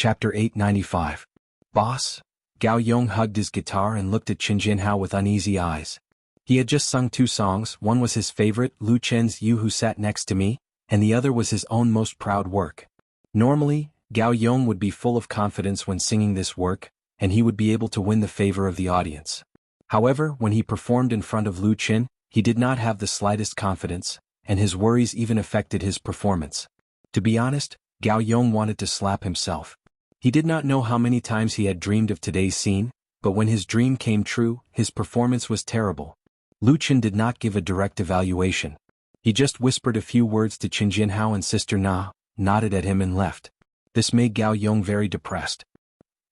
Chapter 895. Boss? Gao Yong hugged his guitar and looked at Qin Jinhao with uneasy eyes. He had just sung 2 songs, one was his favorite, Lu Chen's You Who Sat Next to Me, and the other was his own most proud work. Normally, Gao Yong would be full of confidence when singing this work, and he would be able to win the favor of the audience. However, when he performed in front of Lu Chen, he did not have the slightest confidence, and his worries even affected his performance. To be honest, Gao Yong wanted to slap himself. He did not know how many times he had dreamed of today's scene, but when his dream came true, his performance was terrible. Lu Chen did not give a direct evaluation. He just whispered a few words to Qin Jinhao and Sister Na, nodded at him and left. This made Gao Yong very depressed.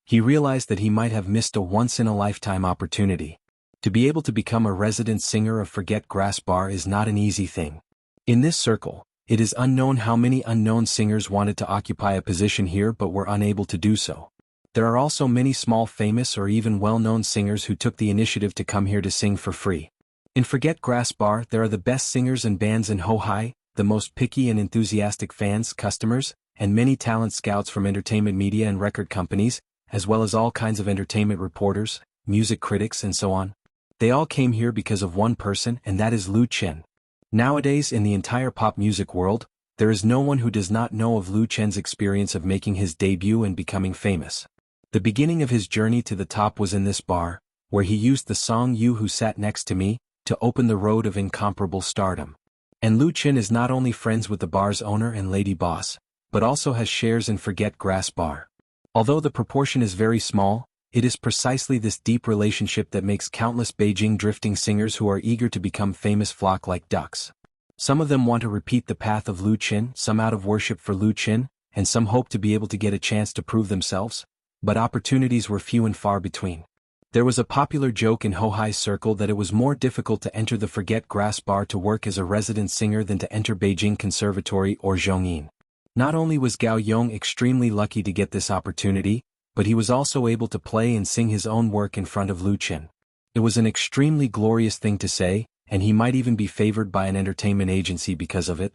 He realized that he might have missed a once-in-a-lifetime opportunity. To be able to become a resident singer of Forget Grass Bar is not an easy thing. In this circle, it is unknown how many unknown singers wanted to occupy a position here but were unable to do so. There are also many small famous or even well-known singers who took the initiative to come here to sing for free. In Forget Grass Bar there are the best singers and bands in Hohai, the most picky and enthusiastic fans, customers, and many talent scouts from entertainment media and record companies, as well as all kinds of entertainment reporters, music critics and so on. They all came here because of one person, and that is Lu Chen. Nowadays in the entire pop music world, there is no one who does not know of Lu Chen's experience of making his debut and becoming famous. The beginning of his journey to the top was in this bar, where he used the song You Who Sat Next to Me to open the road of incomparable stardom. And Lu Chen is not only friends with the bar's owner and lady boss, but also has shares in Forget Grass Bar. Although the proportion is very small, it is precisely this deep relationship that makes countless Beijing drifting singers who are eager to become famous flock like ducks. Some of them want to repeat the path of Lu Chen, some out of worship for Lu Chen, and some hope to be able to get a chance to prove themselves, but opportunities were few and far between. There was a popular joke in Hohai's circle that it was more difficult to enter the Forget Grass Bar to work as a resident singer than to enter Beijing Conservatory or Zhongyin. Not only was Gao Yong extremely lucky to get this opportunity, but he was also able to play and sing his own work in front of Lu Chen. It was an extremely glorious thing to say, and he might even be favored by an entertainment agency because of it.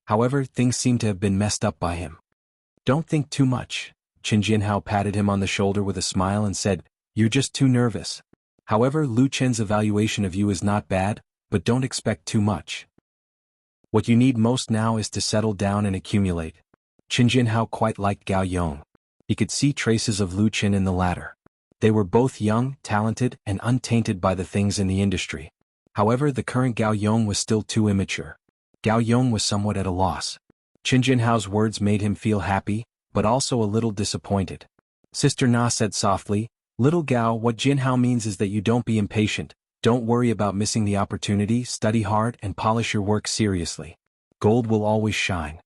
However, things seem to have been messed up by him. Don't think too much. Qin Jinhao patted him on the shoulder with a smile and said, "You're just too nervous. However, Lu Chen's evaluation of you is not bad, but don't expect too much. What you need most now is to settle down and accumulate." Qin Jinhao quite liked Gao Yong. He could see traces of Lu Chen in the latter. They were both young, talented, and untainted by the things in the industry. However, the current Gao Yong was still too immature. Gao Yong was somewhat at a loss. Qin Jinhao's words made him feel happy, but also a little disappointed. Sister Na said softly, "Little Gao, what Jinhao means is that you don't be impatient, don't worry about missing the opportunity, study hard and polish your work seriously. Gold will always shine."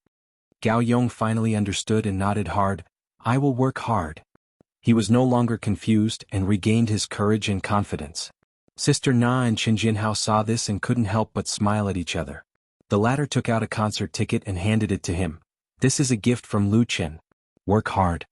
Gao Yong finally understood and nodded hard. "I will work hard." He was no longer confused and regained his courage and confidence. Sister Na and Qin Jinhao saw this and couldn't help but smile at each other. The latter took out a concert ticket and handed it to him. "This is a gift from Lu Chen. Work hard."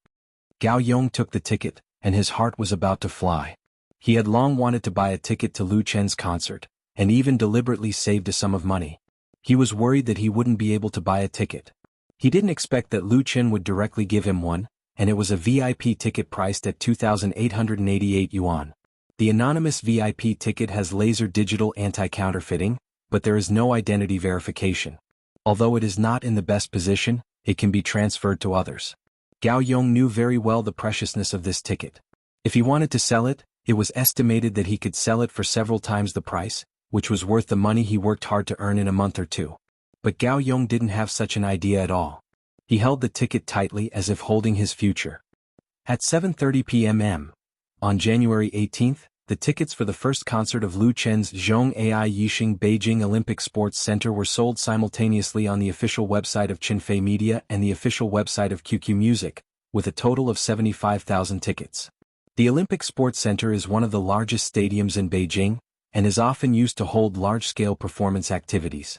Gao Yong took the ticket, and his heart was about to fly. He had long wanted to buy a ticket to Lu Chen's concert, and even deliberately saved a sum of money. He was worried that he wouldn't be able to buy a ticket. He didn't expect that Lu Chen would directly give him one, and it was a VIP ticket priced at 2,888 yuan. The anonymous VIP ticket has laser digital anti-counterfeiting, but there is no identity verification. Although it is not in the best position, it can be transferred to others. Gao Yong knew very well the preciousness of this ticket. If he wanted to sell it, it was estimated that he could sell it for several times the price, which was worth the money he worked hard to earn in a month or two. But Gao Yong didn't have such an idea at all. He held the ticket tightly as if holding his future. At 7:30 p.m. on January 18th, the tickets for the first concert of Lu Chen's Zhong Ai Yixing Beijing Olympic Sports Center were sold simultaneously on the official website of Qinfei Media and the official website of QQ Music, with a total of 75,000 tickets. The Olympic Sports Center is one of the largest stadiums in Beijing, and is often used to hold large-scale performance activities.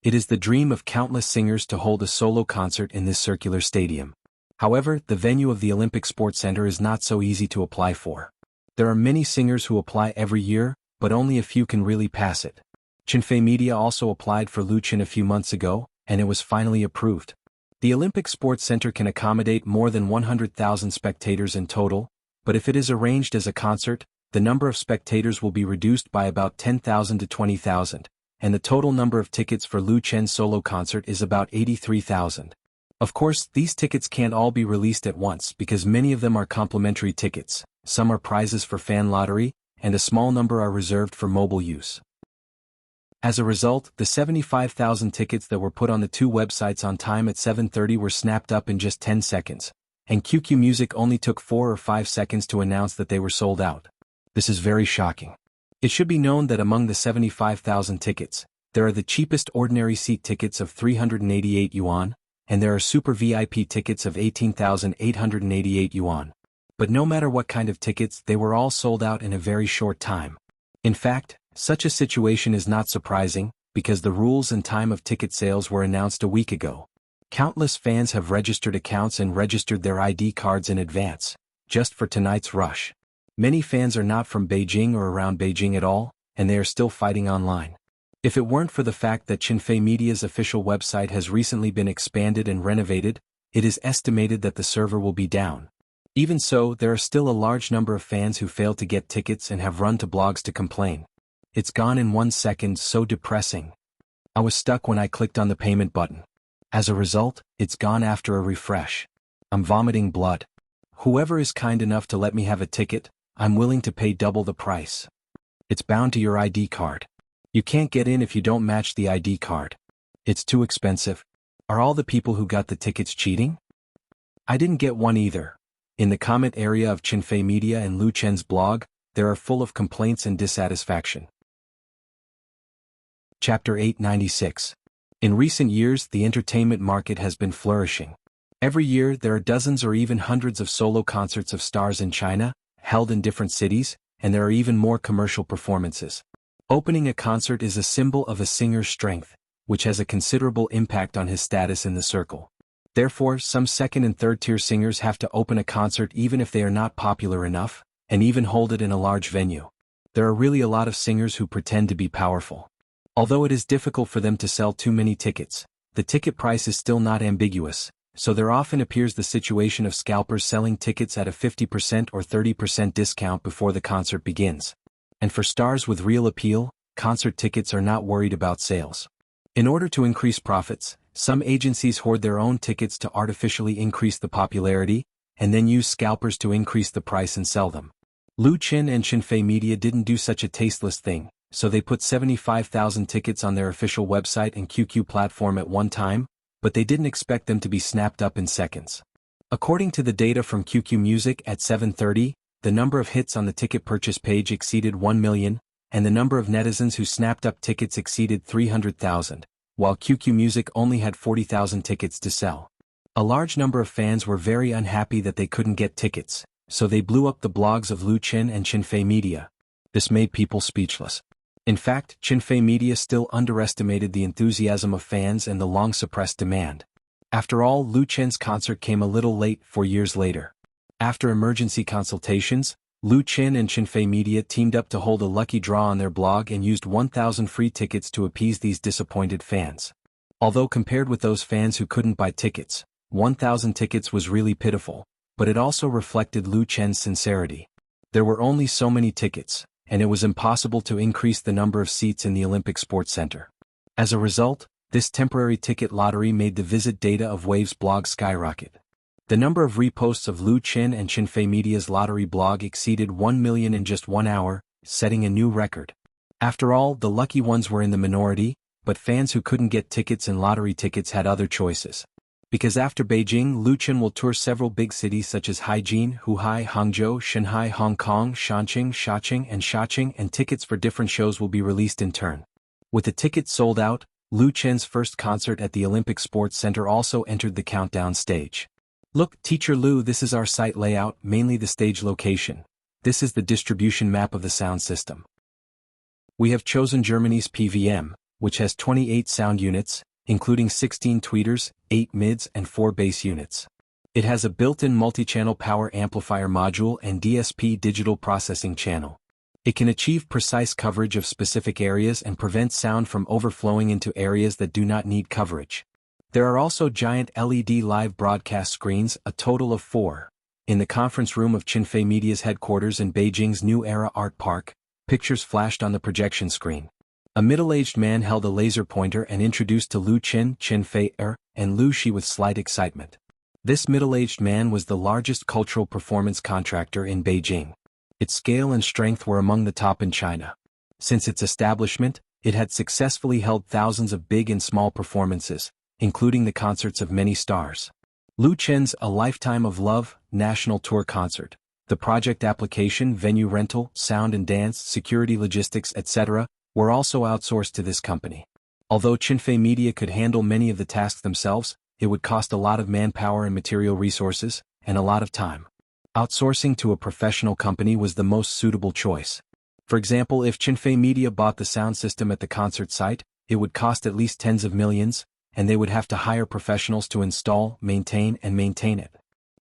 It is the dream of countless singers to hold a solo concert in this circular stadium. However, the venue of the Olympic Sports Center is not so easy to apply for. There are many singers who apply every year, but only a few can really pass it. Qinfei Media also applied for Lu Chen a few months ago, and it was finally approved. The Olympic Sports Center can accommodate more than 100,000 spectators in total, but if it is arranged as a concert, the number of spectators will be reduced by about 10,000 to 20,000, and the total number of tickets for Lu Chen's solo concert is about 83,000. Of course, these tickets can't all be released at once because many of them are complimentary tickets, some are prizes for fan lottery, and a small number are reserved for mobile use. As a result, the 75,000 tickets that were put on the two websites on time at 7:30 were snapped up in just 10 seconds, and QQ Music only took 4 or 5 seconds to announce that they were sold out. This is very shocking. It should be known that among the 75,000 tickets, there are the cheapest ordinary seat tickets of 388 yuan, and there are super VIP tickets of 18,888 yuan. But no matter what kind of tickets, they were all sold out in a very short time. In fact, such a situation is not surprising, because the rules and time of ticket sales were announced a week ago. Countless fans have registered accounts and registered their ID cards in advance, just for tonight's rush. Many fans are not from Beijing or around Beijing at all, and they are still fighting online. If it weren't for the fact that Qinfei Media's official website has recently been expanded and renovated, it is estimated that the server will be down. Even so, there are still a large number of fans who failed to get tickets and have run to blogs to complain. It's gone in 1 second, so depressing. I was stuck when I clicked on the payment button. As a result, it's gone after a refresh. I'm vomiting blood. Whoever is kind enough to let me have a ticket, I'm willing to pay double the price. It's bound to your ID card. You can't get in if you don't match the ID card. It's too expensive. Are all the people who got the tickets cheating? I didn't get one either. In the comment area of Qinfei Media and Lu Chen's blog, there are full of complaints and dissatisfaction. Chapter 896. In recent years, the entertainment market has been flourishing. Every year, there are dozens or even hundreds of solo concerts of stars in China, held in different cities, and there are even more commercial performances. Opening a concert is a symbol of a singer's strength, which has a considerable impact on his status in the circle. Therefore, some second and third-tier singers have to open a concert even if they are not popular enough, and even hold it in a large venue. There are really a lot of singers who pretend to be powerful. Although it is difficult for them to sell too many tickets, the ticket price is still not ambiguous, so there often appears the situation of scalpers selling tickets at a 50% or 30% discount before the concert begins. And for stars with real appeal, concert tickets are not worried about sales. In order to increase profits, some agencies hoard their own tickets to artificially increase the popularity, and then use scalpers to increase the price and sell them. Lu Chen and Qinfei Media didn't do such a tasteless thing, so they put 75,000 tickets on their official website and QQ platform at one time, but they didn't expect them to be snapped up in seconds. According to the data from QQ Music at 7:30, the number of hits on the ticket purchase page exceeded 1 million, and the number of netizens who snapped up tickets exceeded 300,000, while QQ Music only had 40,000 tickets to sell. A large number of fans were very unhappy that they couldn't get tickets, so they blew up the blogs of Lu Chen and Qinfei Media. This made people speechless. In fact, Qinfei Media still underestimated the enthusiasm of fans and the long-suppressed demand. After all, Lu Chen's concert came a little late 4 years later. After emergency consultations, Lu Chen and Qinfei Media teamed up to hold a lucky draw on their blog and used 1,000 free tickets to appease these disappointed fans. Although compared with those fans who couldn't buy tickets, 1,000 tickets was really pitiful, but it also reflected Lu Chen's sincerity. There were only so many tickets, and it was impossible to increase the number of seats in the Olympic Sports Center. As a result, this temporary ticket lottery made the visit data of Wave's blog skyrocket. The number of reposts of Lu Chen and Qinfei Media's lottery blog exceeded 1 million in just 1 hour, setting a new record. After all, the lucky ones were in the minority, but fans who couldn't get tickets and lottery tickets had other choices. Because after Beijing, Lu Chen will tour several big cities such as Haijin, Huhai, Hangzhou, Shanghai, Hong Kong, Shanqing, Shaoqing, and tickets for different shows will be released in turn. With the tickets sold out, Lu Chen's first concert at the Olympic Sports Center also entered the countdown stage. Look, Teacher Lu, this is our site layout, mainly the stage location. This is the distribution map of the sound system. We have chosen Germany's PVM, which has 28 sound units, including 16 tweeters, 8 mids and 4 bass units. It has a built-in multi-channel power amplifier module and DSP digital processing channel. It can achieve precise coverage of specific areas and prevent sound from overflowing into areas that do not need coverage. There are also giant LED live broadcast screens, a total of 4. In the conference room of Qinfei Media's headquarters in Beijing's New Era Art Park, pictures flashed on the projection screen. A middle-aged man held a laser pointer and introduced to Lu Qinfei and Lu Shi with slight excitement. This middle-aged man was the largest cultural performance contractor in Beijing. Its scale and strength were among the top in China. Since its establishment, it had successfully held thousands of big and small performances, including the concerts of many stars. Lu Chen's A Lifetime of Love national tour concert, the project application, venue rental, sound and dance, security, logistics, etc., were also outsourced to this company. Although Qinfei Media could handle many of the tasks themselves, it would cost a lot of manpower and material resources, and a lot of time. Outsourcing to a professional company was the most suitable choice. For example, if Qinfei Media bought the sound system at the concert site, it would cost at least tens of millions, and they would have to hire professionals to install, maintain it.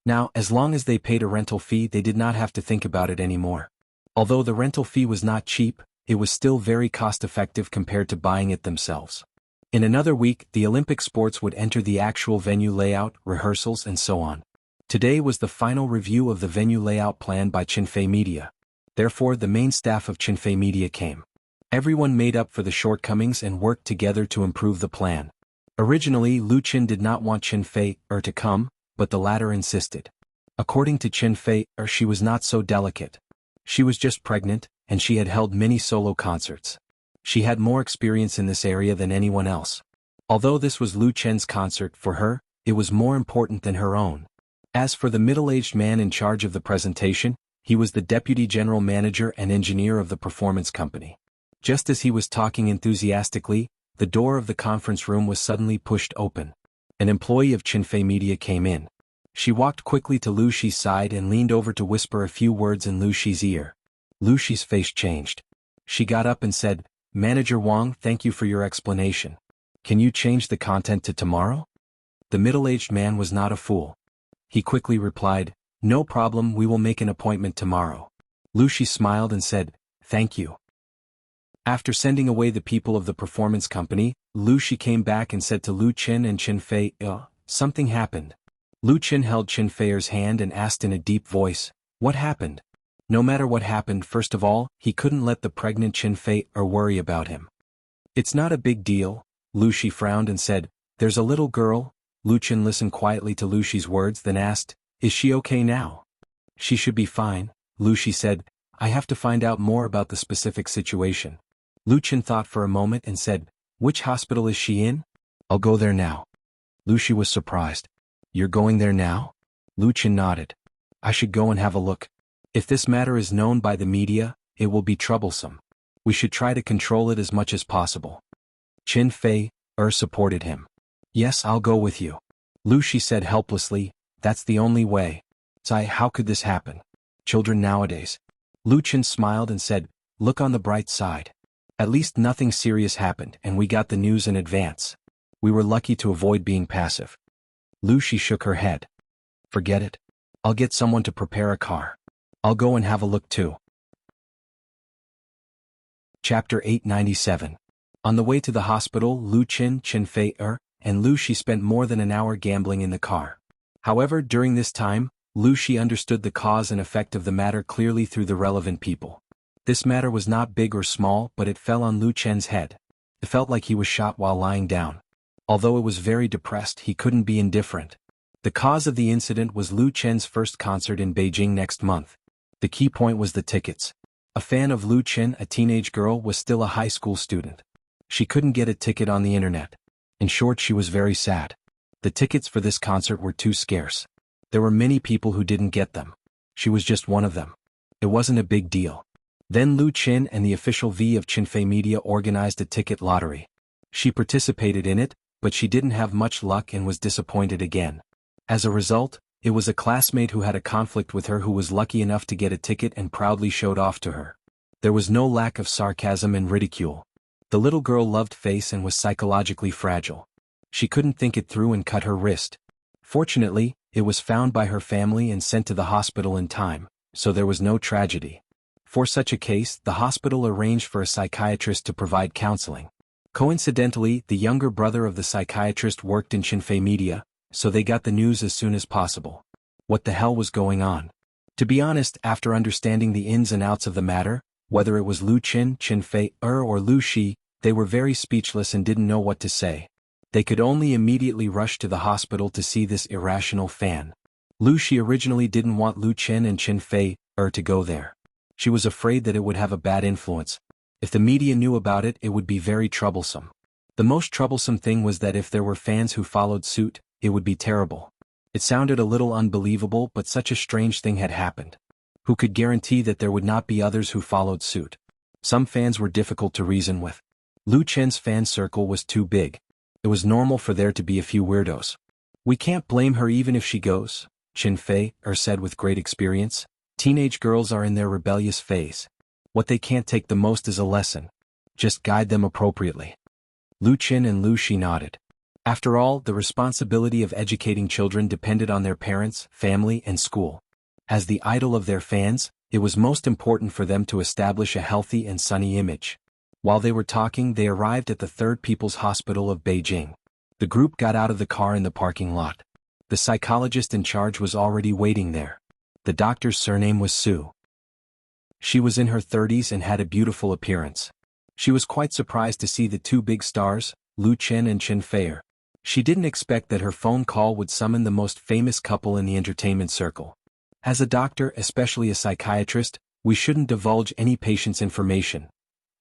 Now, as long as they paid a rental fee, they did not have to think about it anymore. Although the rental fee was not cheap, it was still very cost-effective compared to buying it themselves. In another week, the Olympic sports would enter the actual venue layout, rehearsals, and so on. Today was the final review of the venue layout plan by Qinfei Media. Therefore, the main staff of Qinfei Media came. Everyone made up for the shortcomings and worked together to improve the plan. Originally, Lu Qin did not want Qinfei to come, but the latter insisted. According to Qinfei, she was not so delicate. She was just pregnant, and she had held many solo concerts. She had more experience in this area than anyone else. Although this was Lu Chen's concert, for her, it was more important than her own. As for the middle-aged man in charge of the presentation, he was the deputy general manager and engineer of the performance company. Just as he was talking enthusiastically, the door of the conference room was suddenly pushed open. An employee of Qinfei Media came in. She walked quickly to Lu Shi's side and leaned over to whisper a few words in Lu Shi's ear. Lu Shi's face changed. She got up and said, "Manager Wang, thank you for your explanation. Can you change the content to tomorrow?" The middle-aged man was not a fool. He quickly replied, "No problem, we will make an appointment tomorrow." Lu Shi smiled and said, "Thank you." After sending away the people of the performance company, Lu Shi came back and said to Lu Qin and Qinfei, something happened. Lu Qin held Qinfei's hand and asked in a deep voice, "What happened?" No matter what happened, first of all, he couldn't let the pregnant Qinfei worry about him. "It's not a big deal," Lu Shi frowned and said, "There's a little girl." Lu Qin listened quietly to Lu Shi's words, then asked, "Is she okay now?" "She should be fine," Lu Shi said. "I have to find out more about the specific situation." Lu Qin thought for a moment and said, "Which hospital is she in?" "I'll go there now." Lu Shi was surprised. "You're going there now?" Lu Qin nodded. "I should go and have a look. If this matter is known by the media, it will be troublesome. We should try to control it as much as possible." Qinfei supported him. "Yes, I'll go with you." Lu Shi said helplessly, "That's the only way. How could this happen? Children nowadays." Lu Qin smiled and said, "Look on the bright side. At least nothing serious happened and we got the news in advance. We were lucky to avoid being passive." Lu Shi shook her head. "Forget it. I'll get someone to prepare a car. I'll go and have a look too." Chapter 897. On the way to the hospital, Lu Qin, Qinfei and Lu Shi spent more than an hour gambling in the car. However, during this time, Lu Shi understood the cause and effect of the matter clearly through the relevant people. This matter was not big or small, but it fell on Lu Chen's head. It felt like he was shot while lying down. Although it was very depressed, he couldn't be indifferent. The cause of the incident was Lu Chen's first concert in Beijing next month. The key point was the tickets. A fan of Lu Chen, a teenage girl, was still a high school student. She couldn't get a ticket on the internet. In short, she was very sad. The tickets for this concert were too scarce. There were many people who didn't get them. She was just one of them. It wasn't a big deal. Then Lu Qin and the official V of Qinfei Media organized a ticket lottery. She participated in it, but she didn't have much luck and was disappointed again. As a result, it was a classmate who had a conflict with her who was lucky enough to get a ticket and proudly showed off to her. There was no lack of sarcasm and ridicule. The little girl loved face and was psychologically fragile. She couldn't think it through and cut her wrist. Fortunately, it was found by her family and sent to the hospital in time, so there was no tragedy. For such a case, the hospital arranged for a psychiatrist to provide counseling. Coincidentally, the younger brother of the psychiatrist worked in Xinfei media, so they got the news as soon as possible. What the hell was going on? To be honest, after understanding the ins and outs of the matter, whether it was Lu Qin, Qinfei, or Lu Shi, they were very speechless and didn't know what to say. They could only immediately rush to the hospital to see this irrational fan. Lu Shi originally didn't want Lu Qin and Qinfei to go there. She was afraid that it would have a bad influence. If the media knew about it, it would be very troublesome. The most troublesome thing was that if there were fans who followed suit, it would be terrible. It sounded a little unbelievable, but such a strange thing had happened. Who could guarantee that there would not be others who followed suit? Some fans were difficult to reason with. Lu Chen's fan circle was too big. It was normal for there to be a few weirdos. We can't blame her even if she goes, Qinfei said with great experience. Teenage girls are in their rebellious phase. What they can't take the most is a lesson. Just guide them appropriately. Lu Qin and Lu Shi nodded. After all, the responsibility of educating children depended on their parents, family, and school. As the idol of their fans, it was most important for them to establish a healthy and sunny image. While they were talking, they arrived at the Third People's Hospital of Beijing. The group got out of the car in the parking lot. The psychologist in charge was already waiting there. The doctor's surname was Su. She was in her 30s and had a beautiful appearance. She was quite surprised to see the two big stars, Lu Qin and Qinfei. She didn't expect that her phone call would summon the most famous couple in the entertainment circle. As a doctor, especially a psychiatrist, we shouldn't divulge any patient's information.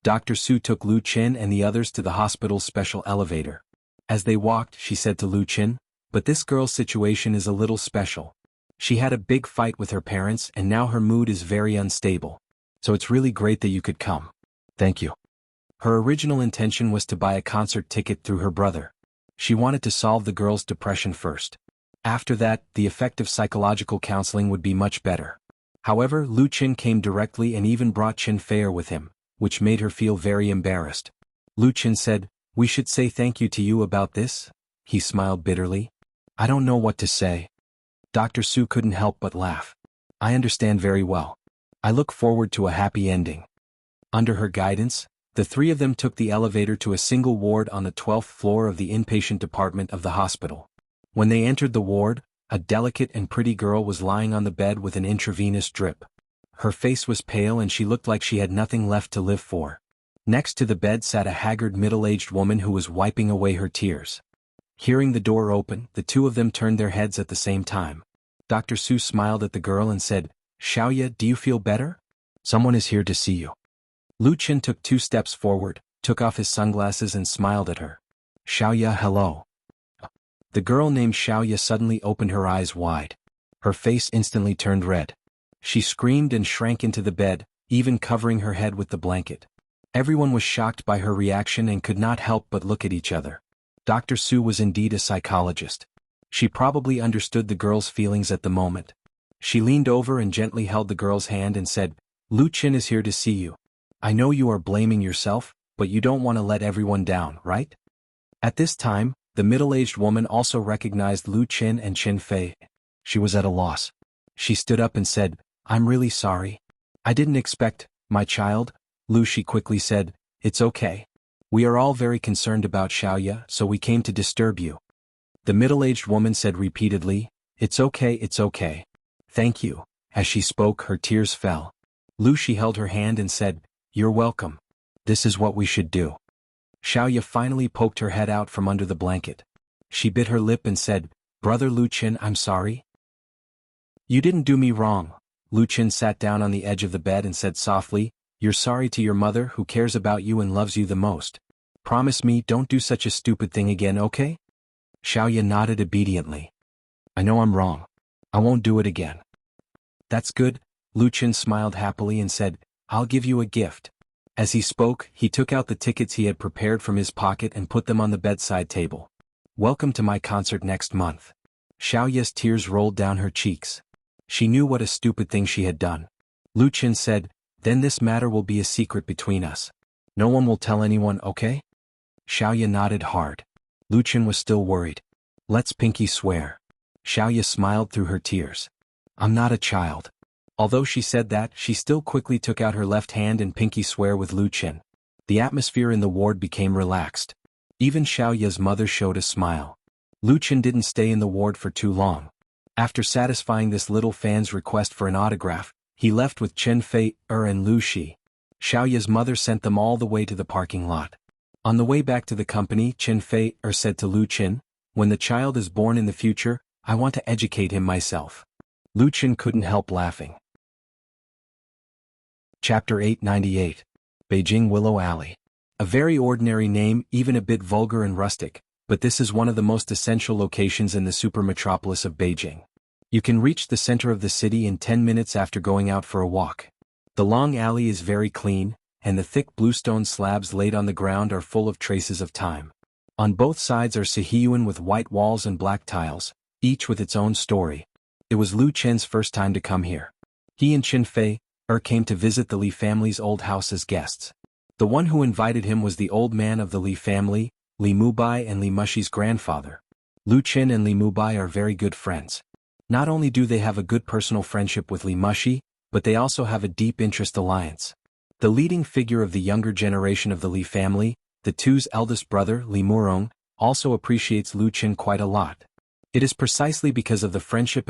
Dr. Su took Lu Qin and the others to the hospital's special elevator. As they walked, she said to Lu Qin, "But this girl's situation is a little special. She had a big fight with her parents and now her mood is very unstable. So it's really great that you could come. Thank you." Her original intention was to buy a concert ticket through her brother. She wanted to solve the girl's depression first. After that, the effective psychological counseling would be much better. However, Lu Qin came directly and even brought Qinfei with him, which made her feel very embarrassed. Lu Qin said, "We should say thank you to you about this?" He smiled bitterly. "I don't know what to say." Dr. Su couldn't help but laugh. "I understand very well. I look forward to a happy ending." Under her guidance, the three of them took the elevator to a single ward on the 12th floor of the inpatient department of the hospital. When they entered the ward, a delicate and pretty girl was lying on the bed with an intravenous drip. Her face was pale and she looked like she had nothing left to live for. Next to the bed sat a haggard middle-aged woman who was wiping away her tears. Hearing the door open, the two of them turned their heads at the same time. Dr. Su smiled at the girl and said, "Xiaoya, do you feel better? Someone is here to see you." Lu Qin took 2 steps forward, took off his sunglasses and smiled at her. "Xiaoya, hello." The girl named Xiaoya suddenly opened her eyes wide. Her face instantly turned red. She screamed and shrank into the bed, even covering her head with the blanket. Everyone was shocked by her reaction and could not help but look at each other. Dr. Su was indeed a psychologist. She probably understood the girl's feelings at the moment. She leaned over and gently held the girl's hand and said, "Lu Qin is here to see you. I know you are blaming yourself, but you don't want to let everyone down, right?" At this time, the middle-aged woman also recognized Lu Qin and Qinfei. She was at a loss. She stood up and said, "I'm really sorry. I didn't expect, my child." Lu Shi quickly said, "It's okay. We are all very concerned about Xiaoya, so we came to disturb you." The middle-aged woman said repeatedly, "It's okay, it's okay. Thank you." As she spoke, her tears fell. Lu Shi held her hand and said, "You're welcome. This is what we should do." Xiaoya finally poked her head out from under the blanket. She bit her lip and said, "Brother Lu Qin, I'm sorry." "You didn't do me wrong." Lu Qin sat down on the edge of the bed and said softly, "You're sorry to your mother who cares about you and loves you the most. Promise me don't do such a stupid thing again, okay?" Xiaoya nodded obediently. "I know I'm wrong. I won't do it again." "That's good." Lu Qin smiled happily and said, "I'll give you a gift." As he spoke, he took out the tickets he had prepared from his pocket and put them on the bedside table. "Welcome to my concert next month." Xiaoya's tears rolled down her cheeks. She knew what a stupid thing she had done. Lu Qin said, "Then this matter will be a secret between us. No one will tell anyone, okay?" Xiaoya nodded hard. Lu Qin was still worried. "Let's pinky swear." Xiaoya smiled through her tears. "I'm not a child." Although she said that, she still quickly took out her left hand and pinky swear with Lu Qin. The atmosphere in the ward became relaxed. Even Xiao Ye's mother showed a smile. Lu Chen didn't stay in the ward for too long. After satisfying this little fan's request for an autograph, he left with Chen Fei, and Lu Shi. Xiao Ye's mother sent them all the way to the parking lot. On the way back to the company, Chen Fei said to Lu Chen, "When the child is born in the future, I want to educate him myself." Lu Chen couldn't help laughing. Chapter 898. Beijing Willow Alley. A very ordinary name, even a bit vulgar and rustic, but this is one of the most essential locations in the super metropolis of Beijing. You can reach the center of the city in 10 minutes after going out for a walk. The long alley is very clean, and the thick bluestone slabs laid on the ground are full of traces of time. On both sides are Sihiyuan with white walls and black tiles, each with its own story. It was Lu Chen's first time to come here. He and Chen Fei came to visit the Li family's old house as guests. The one who invited him was the old man of the Li family, Li Mubai and Li Mushi's grandfather. Lu Chen and Li Mubai are very good friends. Not only do they have a good personal friendship with Li Mushi, but they also have a deep interest alliance. The leading figure of the younger generation of the Li family, the two's eldest brother, Li Murong, also appreciates Lu Chen quite a lot. It is precisely because of the friendship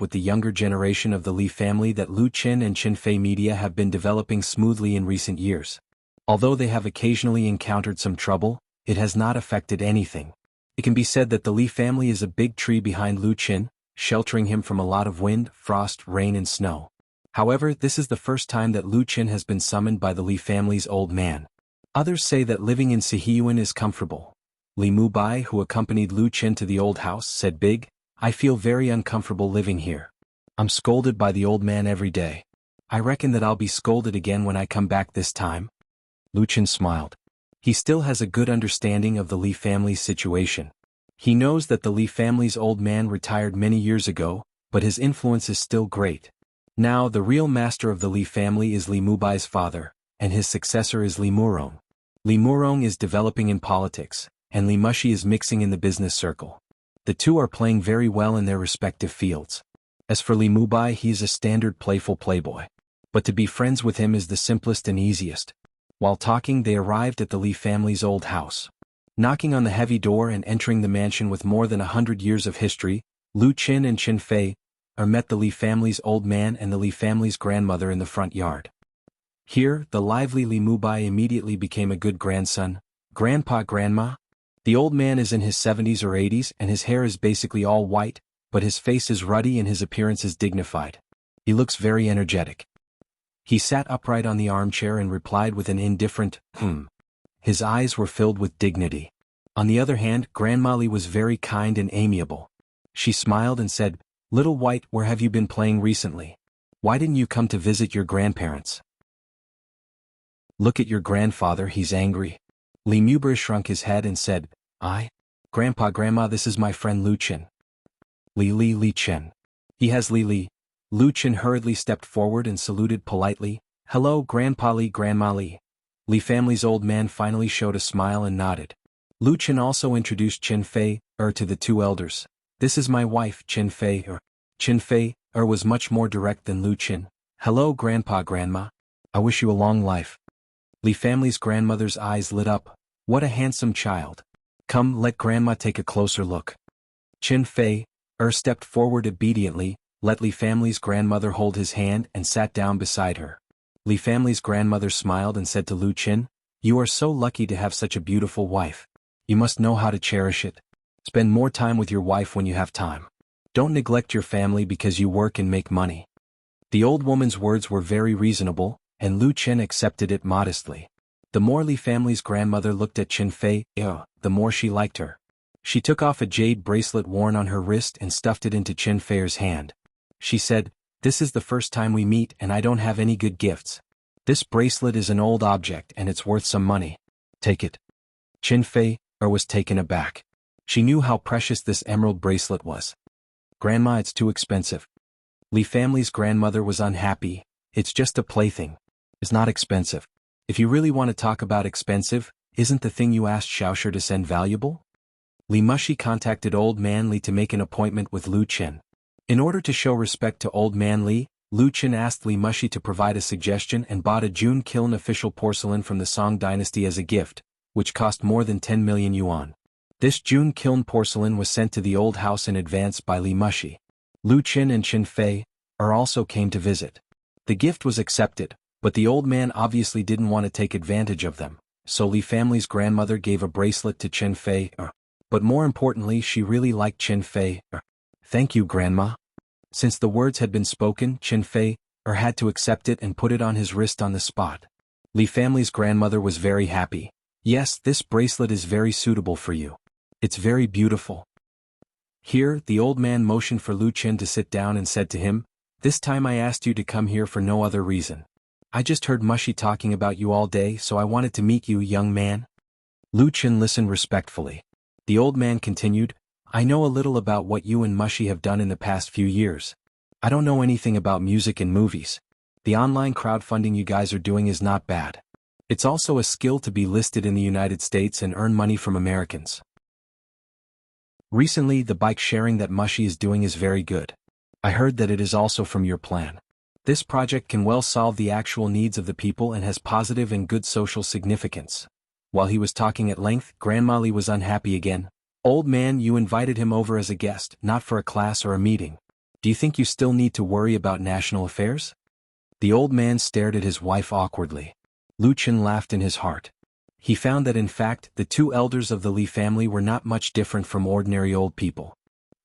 with the younger generation of the Li family that Lu Chen and Chen Fei media have been developing smoothly in recent years. Although they have occasionally encountered some trouble, it has not affected anything. It can be said that the Li family is a big tree behind Lu Chen, sheltering him from a lot of wind, frost, rain and snow. However, this is the first time that Lu Chen has been summoned by the Li family's old man. Others say that living in Sihiyuan is comfortable. Li Mubai, who accompanied Lu Chen to the old house, said, "I feel very uncomfortable living here. I'm scolded by the old man every day. I reckon that I'll be scolded again when I come back this time." Lu Chen smiled. He still has a good understanding of the Li family's situation. He knows that the Li family's old man retired many years ago, but his influence is still great. Now the real master of the Li family is Li Mubai's father, and his successor is Li Murong. Li Murong is developing in politics, and Li Mushi is mixing in the business circle. The two are playing very well in their respective fields. As for Li Mubai, he is a standard playful playboy. But to be friends with him is the simplest and easiest. While talking, they arrived at the Li family's old house. Knocking on the heavy door and entering the mansion with more than 100 years of history, Lu Chen and Chen Fei met the Li family's old man and the Li family's grandmother in the front yard. Here, the lively Li Mubai immediately became a good grandson. "Grandpa, Grandma?" The old man is in his 70s or 80s and his hair is basically all white, but his face is ruddy and his appearance is dignified. He looks very energetic. He sat upright on the armchair and replied with an indifferent, His eyes were filled with dignity. On the other hand, Grandma Li was very kind and amiable. She smiled and said, "Little White, where have you been playing recently? Why didn't you come to visit your grandparents? Look at your grandfather, he's angry." Li Mubai shrunk his head and said, Grandpa, Grandma, this is my friend Lu Chen." Li Chen. He has Li. Lu Chen hurriedly stepped forward and saluted politely. "Hello, Grandpa Li, Grandma Li." Li family's old man finally showed a smile and nodded. Lu Chen also introduced Chen Fei to the two elders. "This is my wife, Chen Fei." Chen Fei was much more direct than Lu Chen. "Hello, Grandpa, Grandma. I wish you a long life." Li family's grandmother's eyes lit up. "What a handsome child. Come, let Grandma take a closer look." Chen Fei stepped forward obediently, let Li family's grandmother hold his hand and sat down beside her. Li family's grandmother smiled and said to Lu Chen, "You are so lucky to have such a beautiful wife. You must know how to cherish it. Spend more time with your wife when you have time. Don't neglect your family because you work and make money." The old woman's words were very reasonable, and Lu Chen accepted it modestly. The more Li family's grandmother looked at Chen Fei, the more she liked her. She took off a jade bracelet worn on her wrist and stuffed it into Chen Fei's hand. She said, "This is the first time we meet and I don't have any good gifts. This bracelet is an old object and it's worth some money. Take it." Chen Fei was taken aback. She knew how precious this emerald bracelet was. "Grandma, it's too expensive." Li family's grandmother was unhappy. "It's just a plaything. It's not expensive. If you really want to talk about expensive, isn't the thing you asked Xiaoshi to send valuable?" Li Mushi contacted Old Man Li to make an appointment with Lu Chen. In order to show respect to Old Man Li, Lu Chen asked Li Mushi to provide a suggestion and bought a June Kiln official porcelain from the Song dynasty as a gift, which cost more than 10 million yuan. This June Kiln porcelain was sent to the old house in advance by Li Mushi. Lu Chen and Chen Fei also came to visit. The gift was accepted, but the old man obviously didn't want to take advantage of them, so Li family's grandmother gave a bracelet to Chen Fei. But more importantly, she really liked Chen Fei. Thank you, Grandma. Since the words had been spoken, Chen Fei had to accept it and put it on his wrist on the spot. Li family's grandmother was very happy. Yes, this bracelet is very suitable for you. It's very beautiful. Here, the old man motioned for Lu Chen to sit down and said to him, "This time I asked you to come here for no other reason. I just heard Mushi talking about you all day, so I wanted to meet you, young man." Lu Chen listened respectfully. The old man continued, "I know a little about what you and Mushi have done in the past few years. I don't know anything about music and movies. The online crowdfunding you guys are doing is not bad. It's also a skill to be listed in the United States and earn money from Americans. Recently, the bike sharing that Mushi is doing is very good. I heard that it is also from your plan. This project can well solve the actual needs of the people and has positive and good social significance." While he was talking at length, Grandma Li was unhappy again. "Old man, you invited him over as a guest, not for a class or a meeting. Do you think you still need to worry about national affairs?" The old man stared at his wife awkwardly. Lu Chen laughed in his heart. He found that in fact, the two elders of the Li family were not much different from ordinary old people.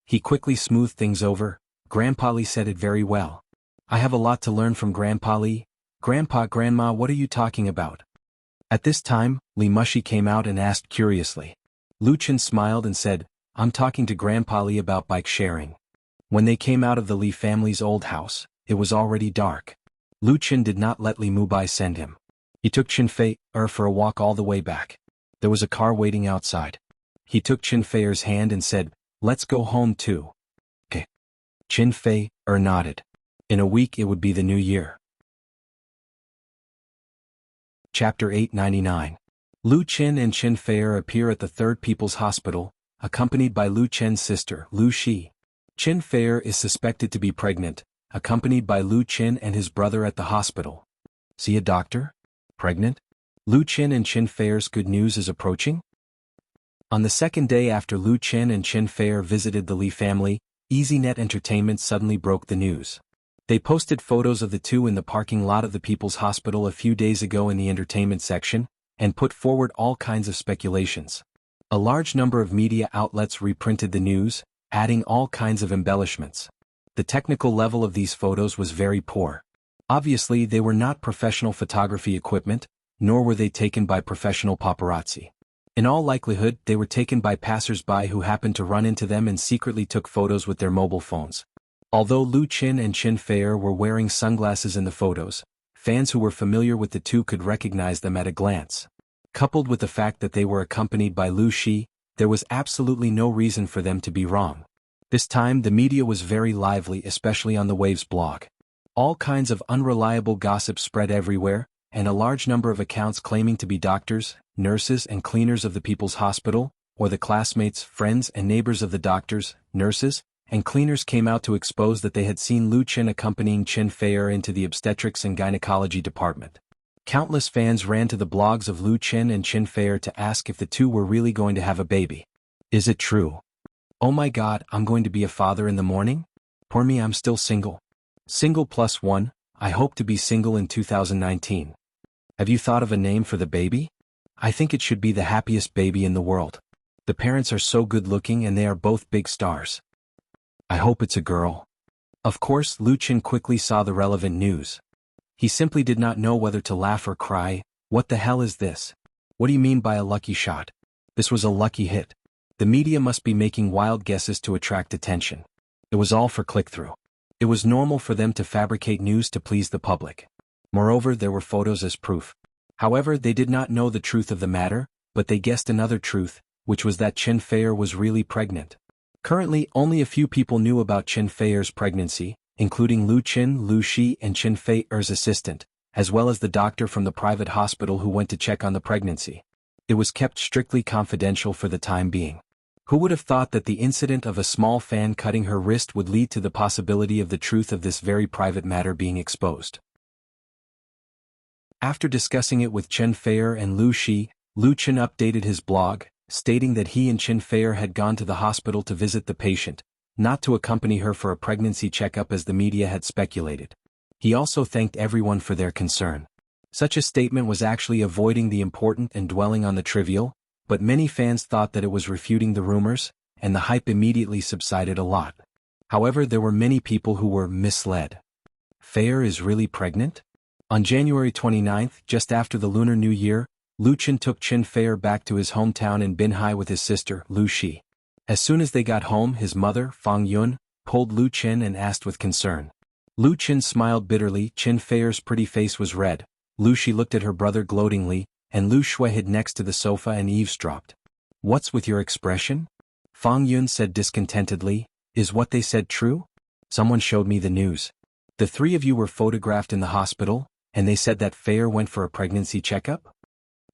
He quickly smoothed things over. "Grandpa Li said it very well. I have a lot to learn from Grandpa Li." "Grandpa, Grandma, what are you talking about?" At this time, Li Mushi came out and asked curiously. Lu Chen smiled and said, "I'm talking to Grandpa Li about bike sharing." When they came out of the Li family's old house, it was already dark. Lu Chen did not let Li Mubai send him. He took Chen Fei for a walk all the way back. There was a car waiting outside. He took Chen Fei's hand and said, "Let's go home too." "Okay." Chen Fei nodded. In a week it would be the new year. Chapter 899. Lu Chen and Chen Fei appear at the Third People's Hospital, accompanied by Lu Chen's sister, Lu Shi. Chen Fei is suspected to be pregnant, accompanied by Lu Chen and his brother at the hospital. "See a doctor? Pregnant? Lu Chen and Chen Fei's good news is approaching?" On the second day after Lu Chen and Chen Fei visited the Li family, EasyNet Entertainment suddenly broke the news. They posted photos of the two in the parking lot of the People's Hospital a few days ago in the entertainment section, and put forward all kinds of speculations. A large number of media outlets reprinted the news, adding all kinds of embellishments. The technical level of these photos was very poor. Obviously, they were not professional photography equipment, nor were they taken by professional paparazzi. In all likelihood, they were taken by passers-by who happened to run into them and secretly took photos with their mobile phones. Although Lu Chen and Chen Fei were wearing sunglasses in the photos, fans who were familiar with the two could recognize them at a glance. Coupled with the fact that they were accompanied by Lu Shi, there was absolutely no reason for them to be wrong. This time the media was very lively, especially on the Waves blog. All kinds of unreliable gossip spread everywhere, and a large number of accounts claiming to be doctors, nurses and cleaners of the People's Hospital, or the classmates, friends and neighbors of the doctors, nurses, and cleaners came out to expose that they had seen Lu Chen accompanying Chen Fei into the obstetrics and gynecology department. Countless fans ran to the blogs of Lu Chen and Chen Fei to ask if the two were really going to have a baby. "Is it true? Oh my God, I'm going to be a father in the morning? Poor me, I'm still single. Single plus one, I hope to be single in 2019. Have you thought of a name for the baby? I think it should be the happiest baby in the world. The parents are so good looking and they are both big stars. I hope it's a girl." Of course, Lu Chen quickly saw the relevant news. He simply did not know whether to laugh or cry. "What the hell is this? What do you mean by a lucky shot? This was a lucky hit. The media must be making wild guesses to attract attention. It was all for click-through. It was normal for them to fabricate news to please the public. Moreover, there were photos as proof. However, they did not know the truth of the matter, but they guessed another truth, which was that Chen Fei was really pregnant. Currently, only a few people knew about Chen Fei's pregnancy, including Lu Chen, Lu Shi and Chen Fei's assistant, as well as the doctor from the private hospital who went to check on the pregnancy. It was kept strictly confidential for the time being. Who would have thought that the incident of a small fan cutting her wrist would lead to the possibility of the truth of this very private matter being exposed? After discussing it with Chen Feier and Lu Shi, Lu Chen updated his blog, stating that he and Chen Feier had gone to the hospital to visit the patient, not to accompany her for a pregnancy checkup as the media had speculated. He also thanked everyone for their concern. Such a statement was actually avoiding the important and dwelling on the trivial, but many fans thought that it was refuting the rumors, and the hype immediately subsided a lot. However, there were many people who were misled. Feier is really pregnant? On January 29th, just after the Lunar New Year, Lu Chen took Chen Feier back to his hometown in Binhai with his sister, Lu Shi. As soon as they got home, his mother, Fang Yun, pulled Lu Chen and asked with concern. Lu Chen smiled bitterly. Chen Feier's pretty face was red. Lu Shi looked at her brother gloatingly, and Lu Shui hid next to the sofa and eavesdropped. "What's with your expression?" Fang Yun said discontentedly. "Is what they said true? Someone showed me the news. The three of you were photographed in the hospital, and they said that Feier went for a pregnancy checkup?"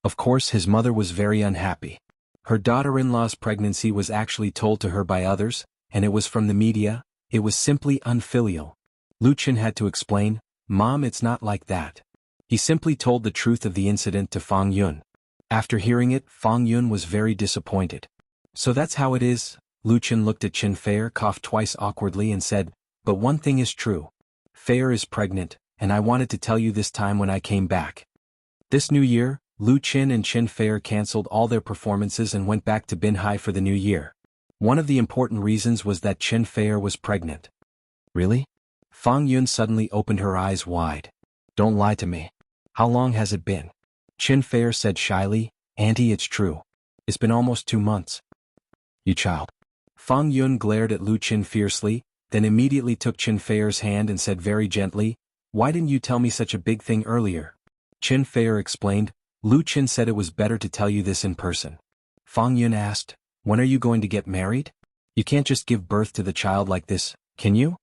Of course, his mother was very unhappy. Her daughter-in-law's pregnancy was actually told to her by others, and it was from the media. It was simply unfilial. Lu Chen had to explain, "Mom, it's not like that." He simply told the truth of the incident to Fang Yun. After hearing it, Fang Yun was very disappointed. "So that's how it is?" Lu Chen looked at Chen Feier, coughed twice awkwardly and said, "But one thing is true. Feier is pregnant, and I wanted to tell you this time when I came back." This New Year, Lu Chen and Chen Feier cancelled all their performances and went back to Binhai for the New Year. One of the important reasons was that Chen Feier was pregnant. "Really?" Fang Yun suddenly opened her eyes wide. "Don't lie to me. How long has it been?" Chen Feier said shyly, "Auntie, it's true. It's been almost 2 months." "You child." Fang Yun glared at Lu Chen fiercely, then immediately took Chen Feier's hand and said very gently, "Why didn't you tell me such a big thing earlier?" Chen Feier explained, "Lu Chen said it was better to tell you this in person." Fang Yun asked, "When are you going to get married? You can't just give birth to the child like this, can you?"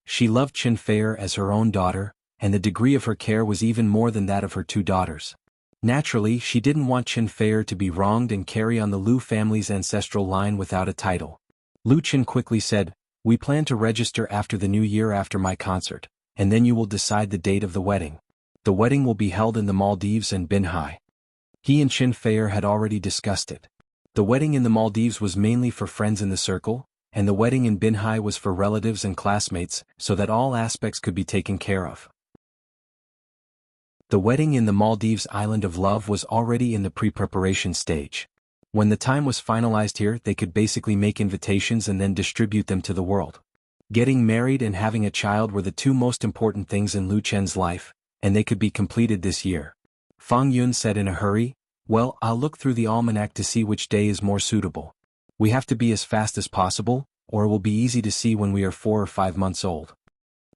She loved Chen Feier as her own daughter, and the degree of her care was even more than that of her 2 daughters. Naturally, she didn't want Chen Feier to be wronged and carry on the Lu family's ancestral line without a title. Lu Chen quickly said, "We plan to register after the New Year after my concert, and then you will decide the date of the wedding. The wedding will be held in the Maldives and Binhai." He and Chen Feier had already discussed it. The wedding in the Maldives was mainly for friends in the circle, and the wedding in Binhai was for relatives and classmates, so that all aspects could be taken care of. The wedding in the Maldives island of love was already in the pre-preparation stage. When the time was finalized here, they could basically make invitations and then distribute them to the world. Getting married and having a child were the 2 most important things in Lu Chen's life, and they could be completed this year. Fang Yun said in a hurry, "Well, I'll look through the almanac to see which day is more suitable. We have to be as fast as possible, or it will be easy to see when we are 4 or 5 months old."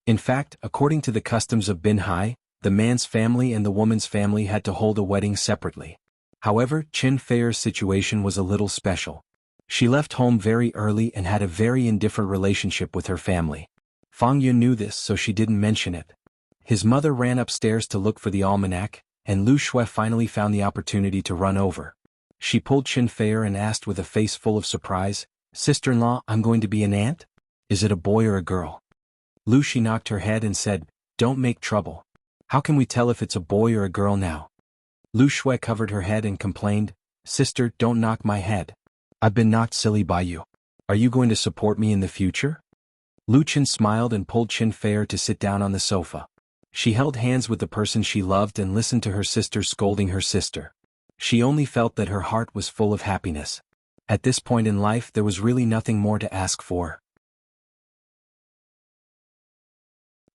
In fact, according to the customs of Binhai, the man's family and the woman's family had to hold a wedding separately. However, Chen Feier's situation was a little special. She left home very early and had a very indifferent relationship with her family. Fang Yun knew this, so she didn't mention it. His mother ran upstairs to look for the almanac, and Lu Shui finally found the opportunity to run over. She pulled Chen Feier and asked with a face full of surprise, "Sister-in-law, I'm going to be an aunt? Is it a boy or a girl?" Lu Shi knocked her head and said, "Don't make trouble. How can we tell if it's a boy or a girl now?" Lu Shui covered her head and complained, "Sister, don't knock my head. I've been knocked silly by you. Are you going to support me in the future?" Lu Chen smiled and pulled Chen Feier to sit down on the sofa. She held hands with the person she loved and listened to her sister scolding her sister. She only felt that her heart was full of happiness. At this point in life, there was really nothing more to ask for.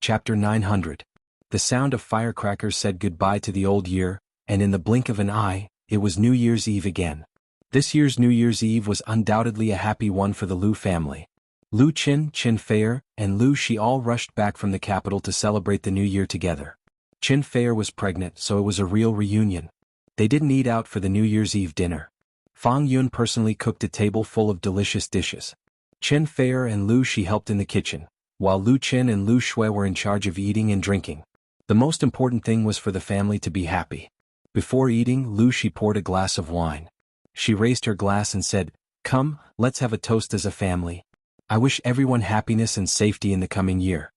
Chapter 900. The sound of firecrackers said goodbye to the old year, and in the blink of an eye, it was New Year's Eve again. This year's New Year's Eve was undoubtedly a happy one for the Lu family. Lu Chen, Chen Feier, and Lu Shi all rushed back from the capital to celebrate the New Year together. Chen Feier was pregnant, so it was a real reunion. They didn't eat out for the New Year's Eve dinner. Fang Yun personally cooked a table full of delicious dishes. Chen Feier and Lu Shi helped in the kitchen, while Lu Chen and Lu Shui were in charge of eating and drinking. The most important thing was for the family to be happy. Before eating, Lu Shi poured a glass of wine. She raised her glass and said, Come, let's have a toast as a family. I wish everyone happiness and safety in the coming year.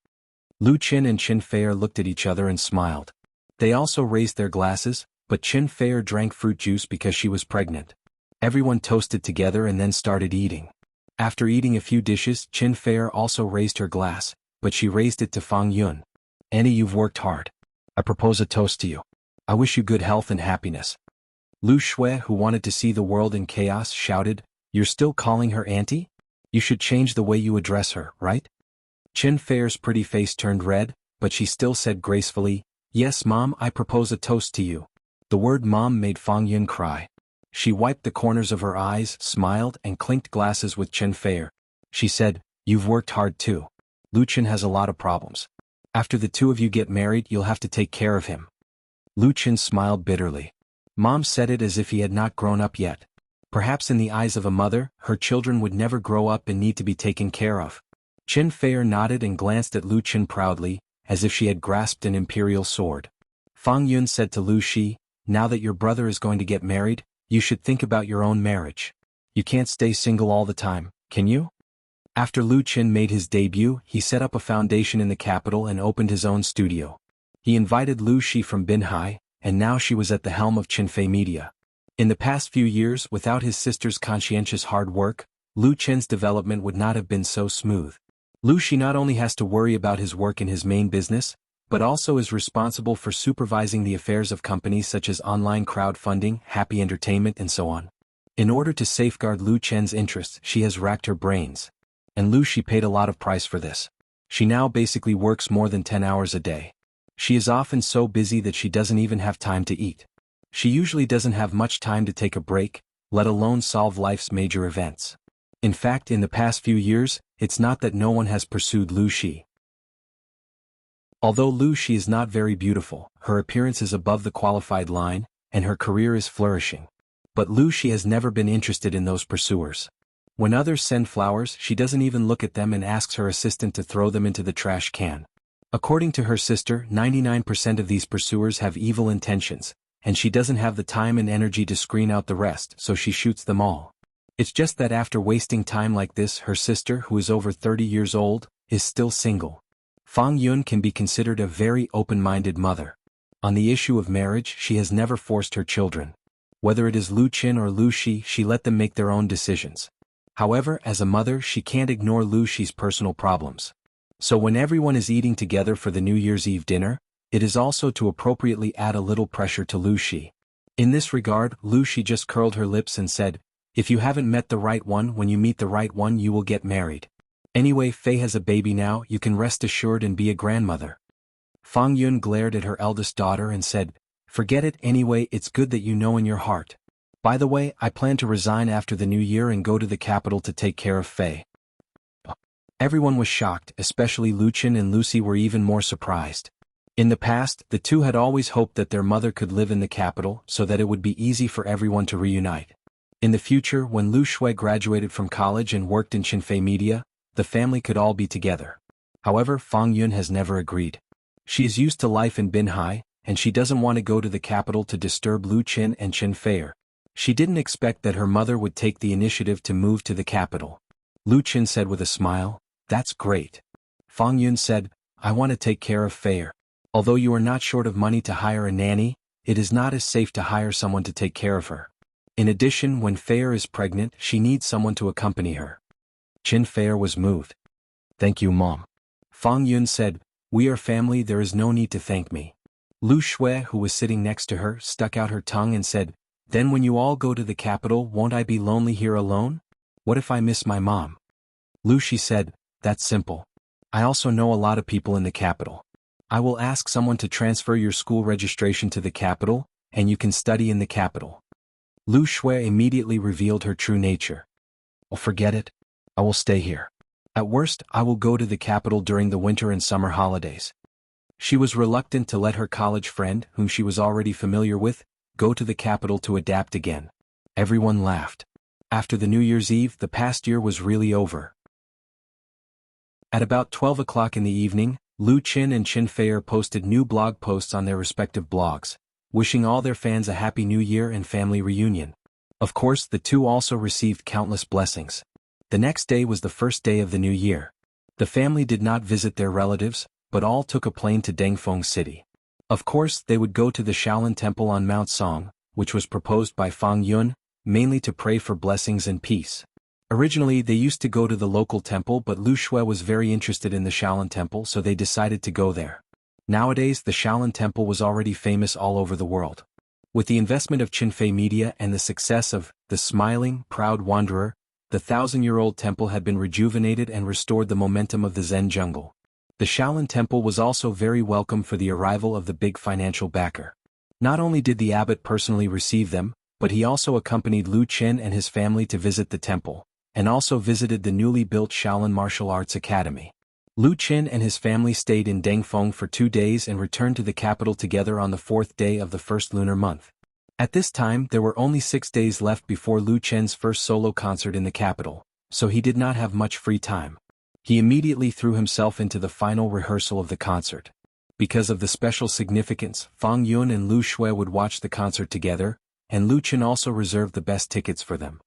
Lu Qin and Qin Fei looked at each other and smiled. They also raised their glasses, but Qin Fei drank fruit juice because she was pregnant. Everyone toasted together and then started eating. After eating a few dishes, Qin Fei also raised her glass, but she raised it to Fang Yun. Annie, you've worked hard. I propose a toast to you. I wish you good health and happiness. Lu Shui, who wanted to see the world in chaos, shouted, You're still calling her auntie? You should change the way you address her, right? Qin Fei's pretty face turned red, but she still said gracefully, Yes, Mom, I propose a toast to you. The word Mom made Fang Yun cry. She wiped the corners of her eyes, smiled, and clinked glasses with Qin Fei. She said, You've worked hard too. Lu Qin has a lot of problems. After the two of you get married, you'll have to take care of him. Lu Qin smiled bitterly. Mom said it as if he had not grown up yet. Perhaps in the eyes of a mother, her children would never grow up and need to be taken care of. Qin Fei nodded and glanced at Lu Qin proudly, as if she had grasped an imperial sword. Fang Yun said to Lu Shi, Now that your brother is going to get married, you should think about your own marriage. You can't stay single all the time, can you? After Lu Qin made his debut, he set up a foundation in the capital and opened his own studio. He invited Lu Shi from Binhai, and now she was at the helm of Qinfei Media. In the past few years, without his sister's conscientious hard work, Lu Qin's development would not have been so smooth. Lu Shi not only has to worry about his work in his main business, but also is responsible for supervising the affairs of companies such as online crowdfunding, Happy Entertainment, and so on. In order to safeguard Lu Qin's interests, she has racked her brains. And Lu Shi paid a lot of price for this. She now basically works more than 10 hours a day. She is often so busy that she doesn't even have time to eat. She usually doesn't have much time to take a break, let alone solve life's major events. In fact, in the past few years, it's not that no one has pursued Lu Shi. Although Lu Shi is not very beautiful, her appearance is above the qualified line, and her career is flourishing. But Lu Shi has never been interested in those pursuers. When others send flowers, she doesn't even look at them and asks her assistant to throw them into the trash can. According to her sister, 99% of these pursuers have evil intentions, and she doesn't have the time and energy to screen out the rest, so she shoots them all. It's just that after wasting time like this, her sister, who is over 30 years old, is still single. Fang Yun can be considered a very open-minded mother. On the issue of marriage, she has never forced her children. Whether it is Lu Qin or Lu Shi, she let them make their own decisions. However, as a mother, she can't ignore Lu Shi's personal problems. So when everyone is eating together for the New Year's Eve dinner, it is also to appropriately add a little pressure to Lu Shi. In this regard, Lu Shi just curled her lips and said, If you haven't met the right one, when you meet the right one you will get married. Anyway, Fei has a baby now, you can rest assured and be a grandmother. Fang Yun glared at her eldest daughter and said, Forget it anyway, it's good that you know in your heart. By the way, I plan to resign after the new year and go to the capital to take care of Fei. Everyone was shocked, especially Lu Qin and Lucy were even more surprised. In the past, the two had always hoped that their mother could live in the capital so that it would be easy for everyone to reunite. In the future, when Lu Shui graduated from college and worked in Qinfei Media, the family could all be together. However, Fang Yun has never agreed. She is used to life in Binhai, and she doesn't want to go to the capital to disturb Lu Qin and Qin Fei. She didn't expect that her mother would take the initiative to move to the capital. Lu Qin said with a smile, That's great. Fang Yun said, I want to take care of Fei. Although you are not short of money to hire a nanny, it is not as safe to hire someone to take care of her. In addition, when Fei is pregnant, she needs someone to accompany her. Qin Fei was moved. Thank you, Mom. Fang Yun said, We are family, there is no need to thank me. Lu Shui, who was sitting next to her, stuck out her tongue and said, Then when you all go to the capital, won't I be lonely here alone? What if I miss my mom? Lu Shi said, That's simple. I also know a lot of people in the capital. I will ask someone to transfer your school registration to the capital, and you can study in the capital. Lu Shui immediately revealed her true nature. Oh, forget it. I will stay here. At worst, I will go to the capital during the winter and summer holidays. She was reluctant to let her college friend, whom she was already familiar with, go to the capital to adapt again. Everyone laughed. After the New Year's Eve, the past year was really over. At about 12 o'clock in the evening, Lu Qin and Qin Fei posted new blog posts on their respective blogs, wishing all their fans a happy new year and family reunion. Of course, the two also received countless blessings. The next day was the first day of the new year. The family did not visit their relatives, but all took a plane to Dengfeng City. Of course, they would go to the Shaolin Temple on Mount Song, which was proposed by Fang Yun, mainly to pray for blessings and peace. Originally they used to go to the local temple, but Lu Shui was very interested in the Shaolin Temple, so they decided to go there. Nowadays the Shaolin Temple was already famous all over the world. With the investment of Qinfei Media and the success of The Smiling, Proud Wanderer, the 1,000-year-old temple had been rejuvenated and restored the momentum of the Zen jungle. The Shaolin Temple was also very welcome for the arrival of the big financial backer. Not only did the abbot personally receive them, but he also accompanied Lu Chen and his family to visit the temple, and also visited the newly built Shaolin Martial Arts Academy. Lu Chen and his family stayed in Dengfeng for 2 days and returned to the capital together on the 4th day of the first lunar month. At this time there were only 6 days left before Lu Chen's first solo concert in the capital, so he did not have much free time. He immediately threw himself into the final rehearsal of the concert. Because of the special significance, Fang Yun and Lu Shui would watch the concert together, and Lu Chen also reserved the best tickets for them.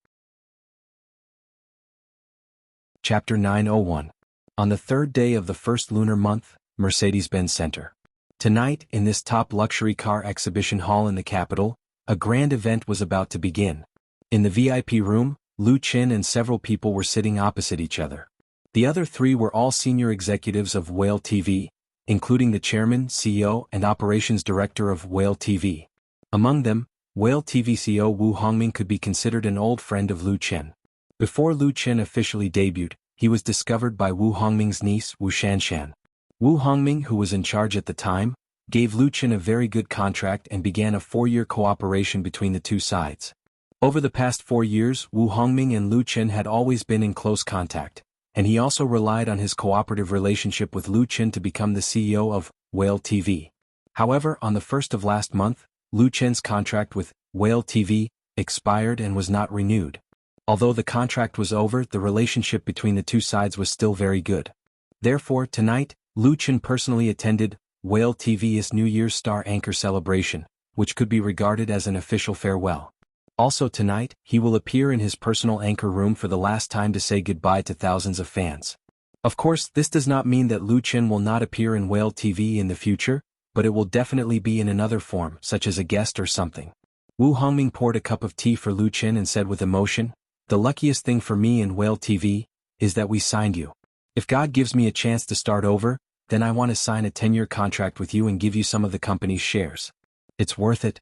Chapter 901. On the 3rd day of the first lunar month, Mercedes-Benz Center. Tonight, in this top luxury car exhibition hall in the capital, a grand event was about to begin. In the VIP room, Lu Chen and several people were sitting opposite each other. The other 3 were all senior executives of Whale TV, including the chairman, CEO, and operations director of Whale TV. Among them, Whale TV CEO Wu Hongming could be considered an old friend of Lu Chen. Before Lu Chen officially debuted, he was discovered by Wu Hongming's niece Wu Shanshan. Wu Hongming, who was in charge at the time, gave Lu Chen a very good contract and began a 4-year cooperation between the two sides. Over the past 4 years, Wu Hongming and Lu Chen had always been in close contact, and he also relied on his cooperative relationship with Lu Chen to become the CEO of Whale TV. However, on the 1st of last month, Lu Chen's contract with Whale TV expired and was not renewed. Although the contract was over, the relationship between the two sides was still very good. Therefore, tonight, Lu Chen personally attended Whale TV's New Year's Star Anchor celebration, which could be regarded as an official farewell. Also tonight, he will appear in his personal anchor room for the last time to say goodbye to thousands of fans. Of course, this does not mean that Lu Chen will not appear in Whale TV in the future, but it will definitely be in another form, such as a guest or something. Wu Hongming poured a cup of tea for Lu Chen and said with emotion, "The luckiest thing for me in Whale TV is that we signed you. If God gives me a chance to start over, then I want to sign a 10-year contract with you and give you some of the company's shares. It's worth it."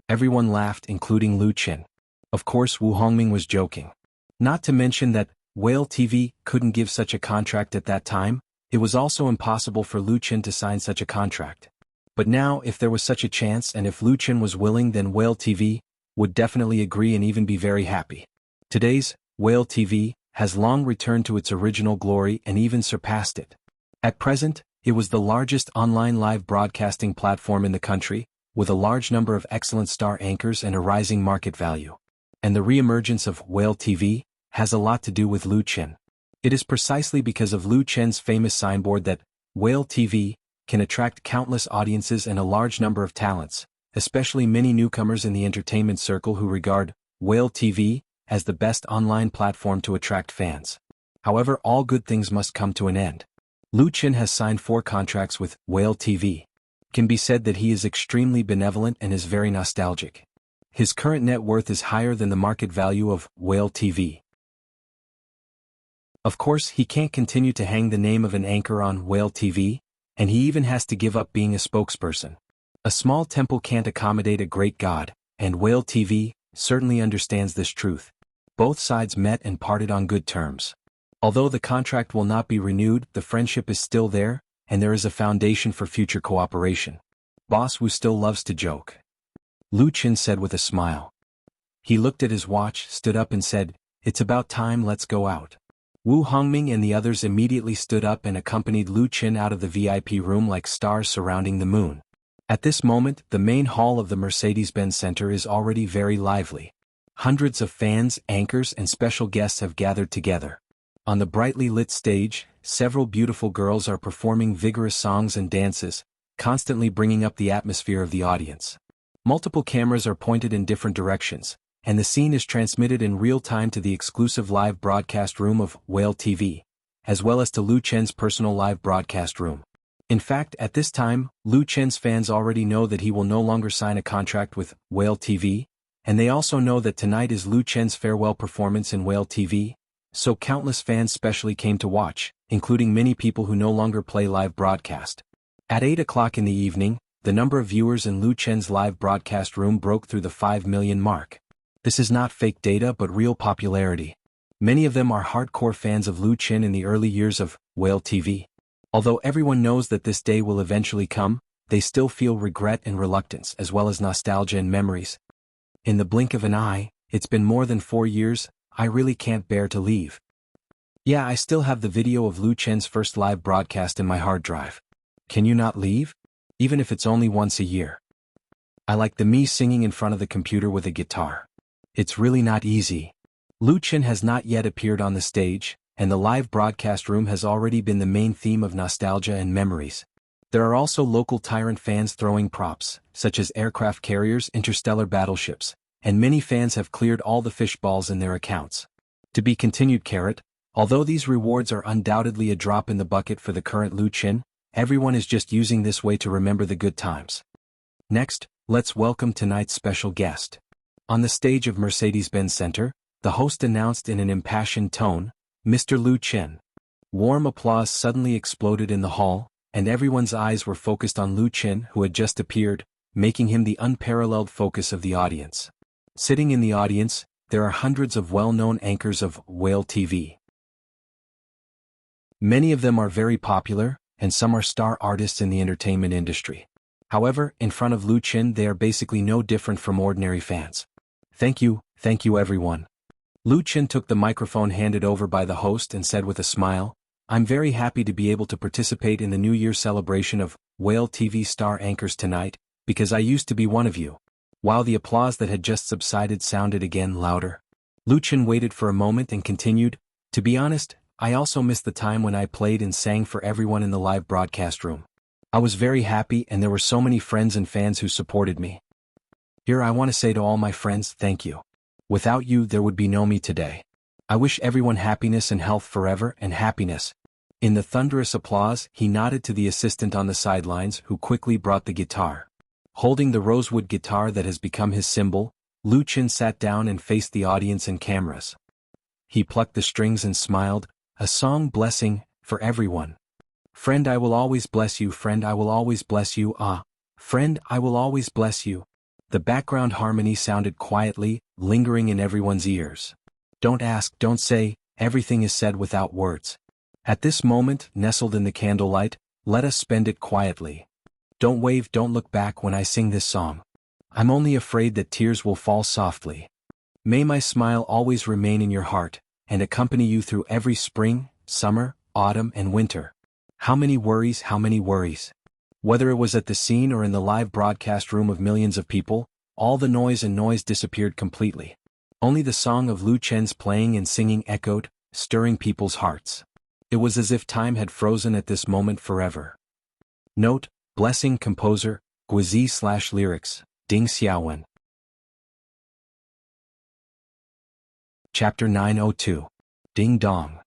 Everyone laughed, including Lu Chen. Of course, Wu Hongming was joking. Not to mention that Whale TV couldn't give such a contract at that time, it was also impossible for Lu Chen to sign such a contract. But now, if there was such a chance and if Lu Chen was willing, then Whale TV would definitely agree and even be very happy. Today's Whale TV has long returned to its original glory and even surpassed it. At present, it was the largest online live broadcasting platform in the country, with a large number of excellent star anchors and a rising market value. And the re-emergence of Whale TV has a lot to do with Lu Chen. It is precisely because of Lu Chen's famous signboard that Whale TV can attract countless audiences and a large number of talents, especially many newcomers in the entertainment circle who regard Whale TV as the best online platform to attract fans. However, all good things must come to an end. Lu Chen has signed 4 contracts with Whale TV. It can be said that he is extremely benevolent and is very nostalgic. His current net worth is higher than the market value of Whale TV. Of course, he can't continue to hang the name of an anchor on Whale TV, and he even has to give up being a spokesperson. A small temple can't accommodate a great god, and Whale TV certainly understands this truth. Both sides met and parted on good terms. Although the contract will not be renewed, the friendship is still there, and there is a foundation for future cooperation. Boss Wu still loves to joke. Lu Chen said with a smile. He looked at his watch, stood up and said, "It's about time, let's go out." Wu Hongming and the others immediately stood up and accompanied Lu Chen out of the VIP room like stars surrounding the moon. At this moment, the main hall of the Mercedes-Benz Center is already very lively. Hundreds of fans, anchors, and special guests have gathered together. On the brightly lit stage, several beautiful girls are performing vigorous songs and dances, constantly bringing up the atmosphere of the audience. Multiple cameras are pointed in different directions, and the scene is transmitted in real time to the exclusive live broadcast room of Whale TV, as well as to Lu Chen's personal live broadcast room. In fact, at this time, Lu Chen's fans already know that he will no longer sign a contract with Whale TV, and they also know that tonight is Lu Chen's farewell performance in Whale TV, so countless fans specially came to watch, including many people who no longer play live broadcast. At 8 o'clock in the evening, the number of viewers in Lu Chen's live broadcast room broke through the 5 million mark. This is not fake data but real popularity. Many of them are hardcore fans of Lu Chen in the early years of Whale TV. Although everyone knows that this day will eventually come, they still feel regret and reluctance as well as nostalgia and memories. In the blink of an eye, it's been more than 4 years, I really can't bear to leave. Yeah, I still have the video of Lu Chen's first live broadcast in my hard drive. Can you not leave? Even if it's only once a year. I like the me singing in front of the computer with a guitar. It's really not easy. Lu Chen has not yet appeared on the stage, and the live broadcast room has already been the main theme of nostalgia and memories. There are also local tyrant fans throwing props, such as aircraft carriers, interstellar battleships, and many fans have cleared all the fish balls in their accounts. To be continued. Although these rewards are undoubtedly a drop in the bucket for the current Lu Chen, everyone is just using this way to remember the good times. Next, let's welcome tonight's special guest. On the stage of Mercedes-Benz Center, the host announced in an impassioned tone, Mr. Lu Chen. Warm applause suddenly exploded in the hall, and everyone's eyes were focused on Lu Chen, who had just appeared, making him the unparalleled focus of the audience. Sitting in the audience, there are hundreds of well-known anchors of Whale TV. Many of them are very popular, and some are star artists in the entertainment industry. However, in front of Lu Chen they are basically no different from ordinary fans. Thank you everyone. Lu Chen took the microphone handed over by the host and said with a smile, I'm very happy to be able to participate in the New Year celebration of Whale TV star anchors tonight, because I used to be one of you. While the applause that had just subsided sounded again louder, Lu Chen waited for a moment and continued, to be honest, I also missed the time when I played and sang for everyone in the live broadcast room. I was very happy and there were so many friends and fans who supported me. Here I want to say to all my friends, thank you. Without you there would be no me today. I wish everyone happiness and health forever and happiness. In the thunderous applause, he nodded to the assistant on the sidelines who quickly brought the guitar. Holding the rosewood guitar that has become his symbol, Lu Chen sat down and faced the audience and cameras. He plucked the strings and smiled, a song blessing, for everyone. Friend, I will always bless you, friend, I will always bless you, ah. Friend, I will always bless you. The background harmony sounded quietly, lingering in everyone's ears. Don't ask, don't say, everything is said without words. At this moment, nestled in the candlelight, let us spend it quietly. Don't wave, don't look back when I sing this song. I'm only afraid that tears will fall softly. May my smile always remain in your heart, and accompany you through every spring, summer, autumn and winter. How many worries, how many worries. Whether it was at the scene or in the live broadcast room of millions of people, all the noise disappeared completely. Only the song of Lu Chen's playing and singing echoed, stirring people's hearts. It was as if time had frozen at this moment forever. Note, blessing composer, Guizi/lyrics, Ding Xiaowen. Chapter 902. Ding Dong.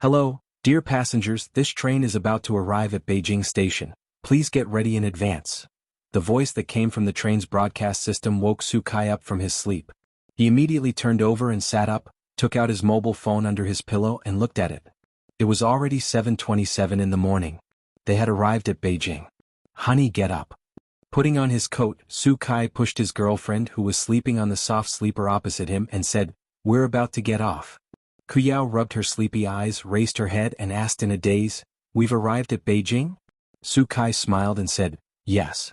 Hello, dear passengers, this train is about to arrive at Beijing Station. Please get ready in advance. The voice that came from the train's broadcast system woke Su Kai up from his sleep. He immediately turned over and sat up, took out his mobile phone under his pillow and looked at it. It was already 7:27 in the morning. They had arrived at Beijing. Honey, get up. Putting on his coat, Su Kai pushed his girlfriend who was sleeping on the soft sleeper opposite him and said, We're about to get off. Kuyao rubbed her sleepy eyes, raised her head and asked in a daze, We've arrived at Beijing? Su Kai smiled and said, Yes.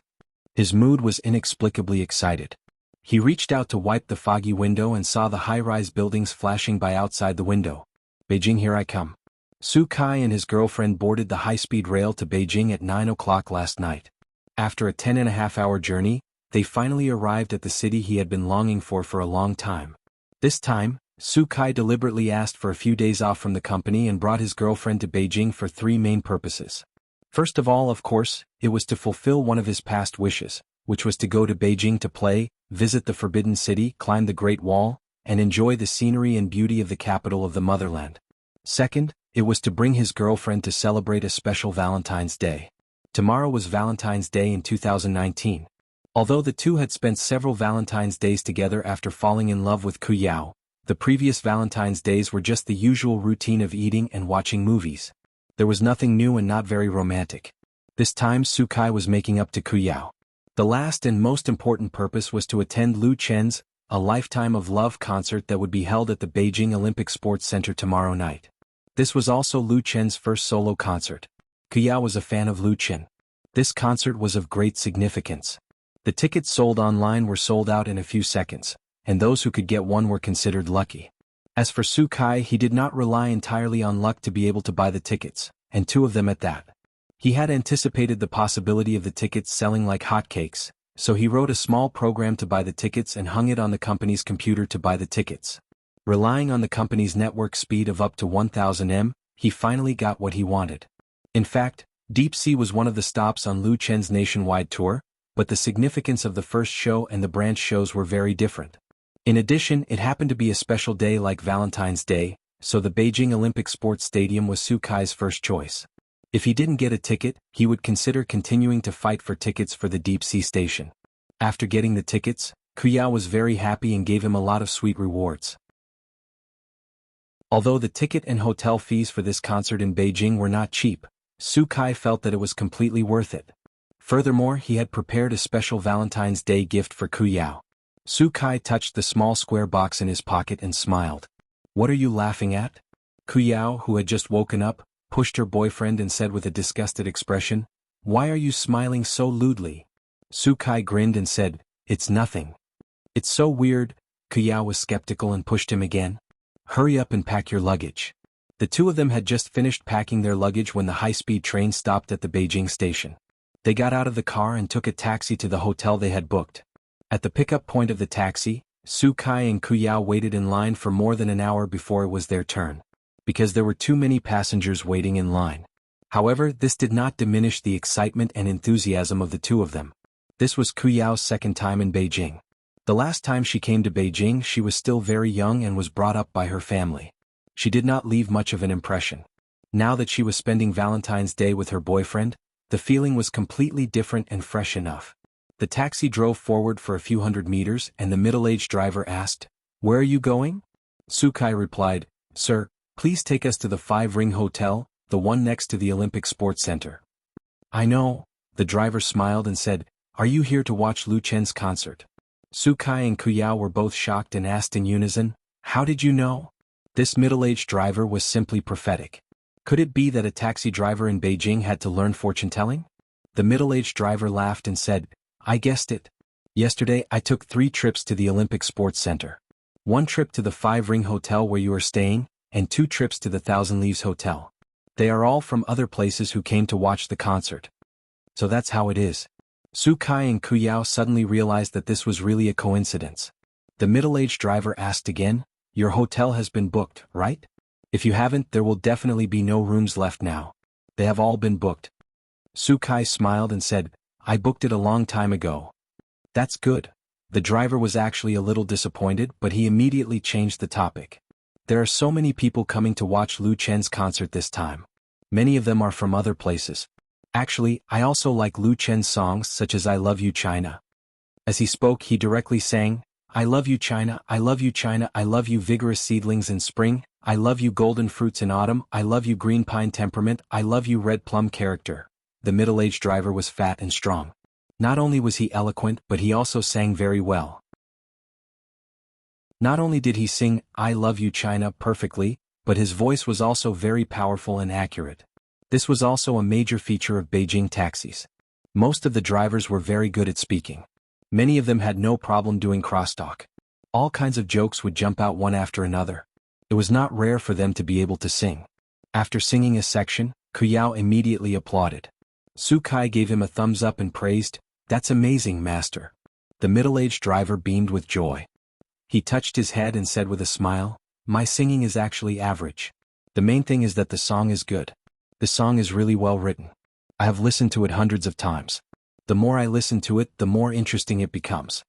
His mood was inexplicably excited. He reached out to wipe the foggy window and saw the high-rise buildings flashing by outside the window. Beijing, here I come. Su Kai and his girlfriend boarded the high-speed rail to Beijing at 9 o'clock last night. After a 10.5-hour journey, they finally arrived at the city he had been longing for a long time. This time, Su Kai deliberately asked for a few days off from the company and brought his girlfriend to Beijing for 3 main purposes. First of all, of course, it was to fulfill one of his past wishes, which was to go to Beijing to play, visit the Forbidden City, climb the Great Wall, and enjoy the scenery and beauty of the capital of the motherland. Second, it was to bring his girlfriend to celebrate a special Valentine's Day. Tomorrow was Valentine's Day in 2019. Although the two had spent several Valentine's Days together after falling in love with Kuyao, the previous Valentine's Days were just the usual routine of eating and watching movies. There was nothing new and not very romantic. This time Sukai was making up to Kuyao. The last and most important purpose was to attend Lu Chen's A Lifetime of Love concert that would be held at the Beijing Olympic Sports Center tomorrow night. This was also Lu Chen's first solo concert. Kuyao was a fan of Lu Chen. This concert was of great significance. The tickets sold online were sold out in a few seconds, and those who could get one were considered lucky. As for Sukai, he did not rely entirely on luck to be able to buy the tickets, and two of them at that. He had anticipated the possibility of the tickets selling like hotcakes, so he wrote a small program to buy the tickets and hung it on the company's computer to buy the tickets. Relying on the company's network speed of up to 1000 m, he finally got what he wanted. In fact, Deep Sea was one of the stops on Lu Chen's nationwide tour, but the significance of the first show and the branch shows were very different. In addition, it happened to be a special day like Valentine's Day, so the Beijing Olympic Sports Stadium was Sukai's first choice. If he didn't get a ticket, he would consider continuing to fight for tickets for the Deep Sea station. After getting the tickets, Kuyao was very happy and gave him a lot of sweet rewards. Although the ticket and hotel fees for this concert in Beijing were not cheap, Sukai felt that it was completely worth it. Furthermore, he had prepared a special Valentine's Day gift for Kuyao. Sukai touched the small square box in his pocket and smiled. "What are you laughing at?" Kuyao, who had just woken up, pushed her boyfriend and said with a disgusted expression, "Why are you smiling so lewdly?" Sukai grinned and said, "It's nothing." "It's so weird." Kuyao was skeptical and pushed him again. "Hurry up and pack your luggage." The two of them had just finished packing their luggage when the high-speed train stopped at the Beijing station. They got out of the car and took a taxi to the hotel they had booked. At the pickup point of the taxi, Sukai and Kuyao waited in line for more than an hour before it was their turn, because there were too many passengers waiting in line. However, this did not diminish the excitement and enthusiasm of the two of them. This was Kuyao's second time in Beijing. The last time she came to Beijing, she was still very young and was brought up by her family. She did not leave much of an impression. Now that she was spending Valentine's Day with her boyfriend, the feeling was completely different and fresh enough. The taxi drove forward for a few hundred meters and the middle-aged driver asked, "Where are you going?" Sukai replied, "Sir, please take us to the 5-ring hotel, the one next to the Olympic Sports Center." "I know." The driver smiled and said, "Are you here to watch Lu Chen's concert?" Sukai and Kuyao were both shocked and asked in unison, "How did you know?" This middle-aged driver was simply prophetic. Could it be that a taxi driver in Beijing had to learn fortune-telling? The middle-aged driver laughed and said, "I guessed it. Yesterday I took 3 trips to the Olympic Sports Center. 1 trip to the 5-ring hotel where you are staying, and 2 trips to the Thousand Leaves Hotel. They are all from other places who came to watch the concert. So that's how it is." Sukai and Kuyao suddenly realized that this was really a coincidence. The middle-aged driver asked again, "Your hotel has been booked, right? If you haven't, there will definitely be no rooms left now. They have all been booked." Sukai smiled and said, "I booked it a long time ago." "That's good." The driver was actually a little disappointed, but he immediately changed the topic. "There are so many people coming to watch Lu Chen's concert this time. Many of them are from other places. Actually, I also like Lu Chen's songs such as I Love You China." As he spoke, he directly sang, "I love you China, I love you China, I love you vigorous seedlings in spring, I love you golden fruits in autumn, I love you green pine temperament, I love you red plum character." The middle-aged driver was fat and strong. Not only was he eloquent, but he also sang very well. Not only did he sing "I Love You China" perfectly, but his voice was also very powerful and accurate. This was also a major feature of Beijing taxis. Most of the drivers were very good at speaking. Many of them had no problem doing crosstalk. All kinds of jokes would jump out one after another. It was not rare for them to be able to sing. After singing a section, Kuyao immediately applauded. Sukai gave him a thumbs up and praised, "That's amazing, master." The middle-aged driver beamed with joy. He touched his head and said with a smile, "My singing is actually average. The main thing is that the song is good. The song is really well written. I have listened to it hundreds of times. The more I listen to it, the more interesting it becomes.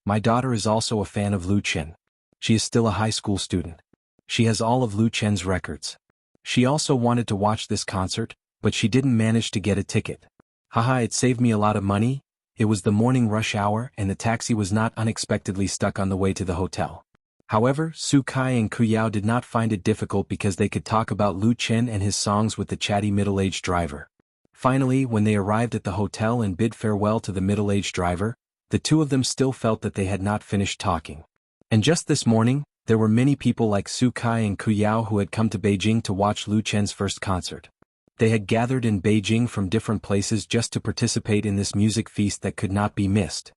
My daughter is also a fan of Lu Chen. She is still a high school student. She has all of Lu Chen's records. She also wanted to watch this concert, but she didn't manage to get a ticket. Haha, it saved me a lot of money. It was the morning rush hour and the taxi was not unexpectedly stuck on the way to the hotel. However, Su Kai and Ku Yao did not find it difficult because they could talk about Lu Chen and his songs with the chatty middle-aged driver. Finally, when they arrived at the hotel and bid farewell to the middle-aged driver, the two of them still felt that they had not finished talking. And just this morning, there were many people like Su Kai and Ku Yao who had come to Beijing to watch Lu Chen's first concert. They had gathered in Beijing from different places just to participate in this music feast that could not be missed.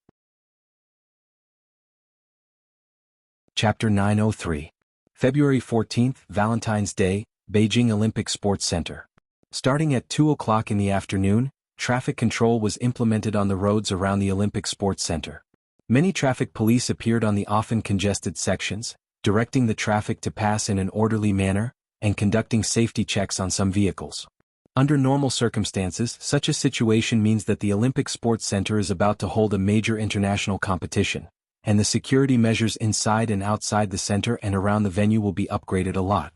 Chapter 903. February 14th, Valentine's Day, Beijing Olympic Sports Center. Starting at 2 o'clock in the afternoon, traffic control was implemented on the roads around the Olympic Sports Center. Many traffic police appeared on the often congested sections, directing the traffic to pass in an orderly manner, and conducting safety checks on some vehicles. Under normal circumstances, such a situation means that the Olympic Sports Center is about to hold a major international competition, and the security measures inside and outside the center and around the venue will be upgraded a lot.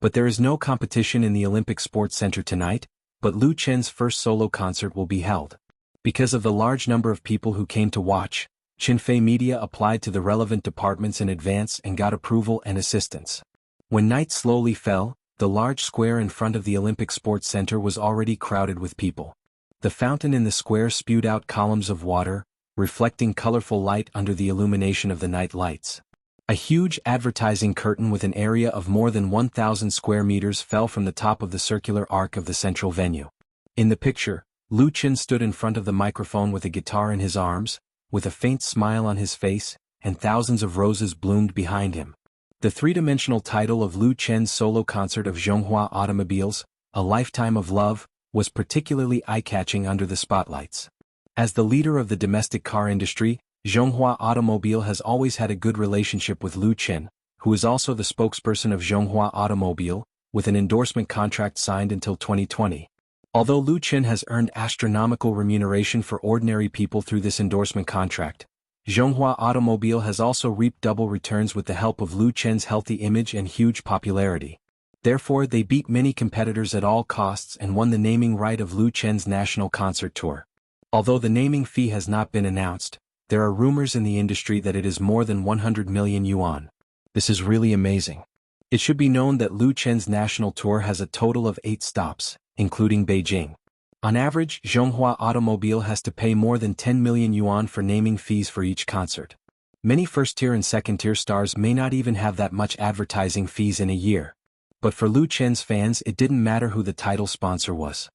But there is no competition in the Olympic Sports Center tonight, but Lu Chen's first solo concert will be held. Because of the large number of people who came to watch, Xinfei Media applied to the relevant departments in advance and got approval and assistance. When night slowly fell, the large square in front of the Olympic Sports Center was already crowded with people. The fountain in the square spewed out columns of water, reflecting colorful light under the illumination of the night lights. A huge advertising curtain with an area of more than 1,000 square meters fell from the top of the circular arc of the central venue. In the picture, Lu Chen stood in front of the microphone with a guitar in his arms, with a faint smile on his face, and thousands of roses bloomed behind him. The three-dimensional title of Lu Chen's solo concert of Zhonghua Automobiles, A Lifetime of Love, was particularly eye-catching under the spotlights. As the leader of the domestic car industry, Zhonghua Automobile has always had a good relationship with Lu Chen, who is also the spokesperson of Zhonghua Automobile, with an endorsement contract signed until 2020. Although Lu Chen has earned astronomical remuneration for ordinary people through this endorsement contract, Zhonghua Automobile has also reaped double returns with the help of Lu Chen's healthy image and huge popularity. Therefore, they beat many competitors at all costs and won the naming right of Lu Chen's national concert tour. Although the naming fee has not been announced, there are rumors in the industry that it is more than 100 million yuan. This is really amazing. It should be known that Lu Chen's national tour has a total of 8 stops, including Beijing. On average, Zhonghua Automobile has to pay more than 10 million yuan for naming fees for each concert. Many first-tier and second-tier stars may not even have that much advertising fees in a year. But for Lu Chen's fans, it didn't matter who the title sponsor was.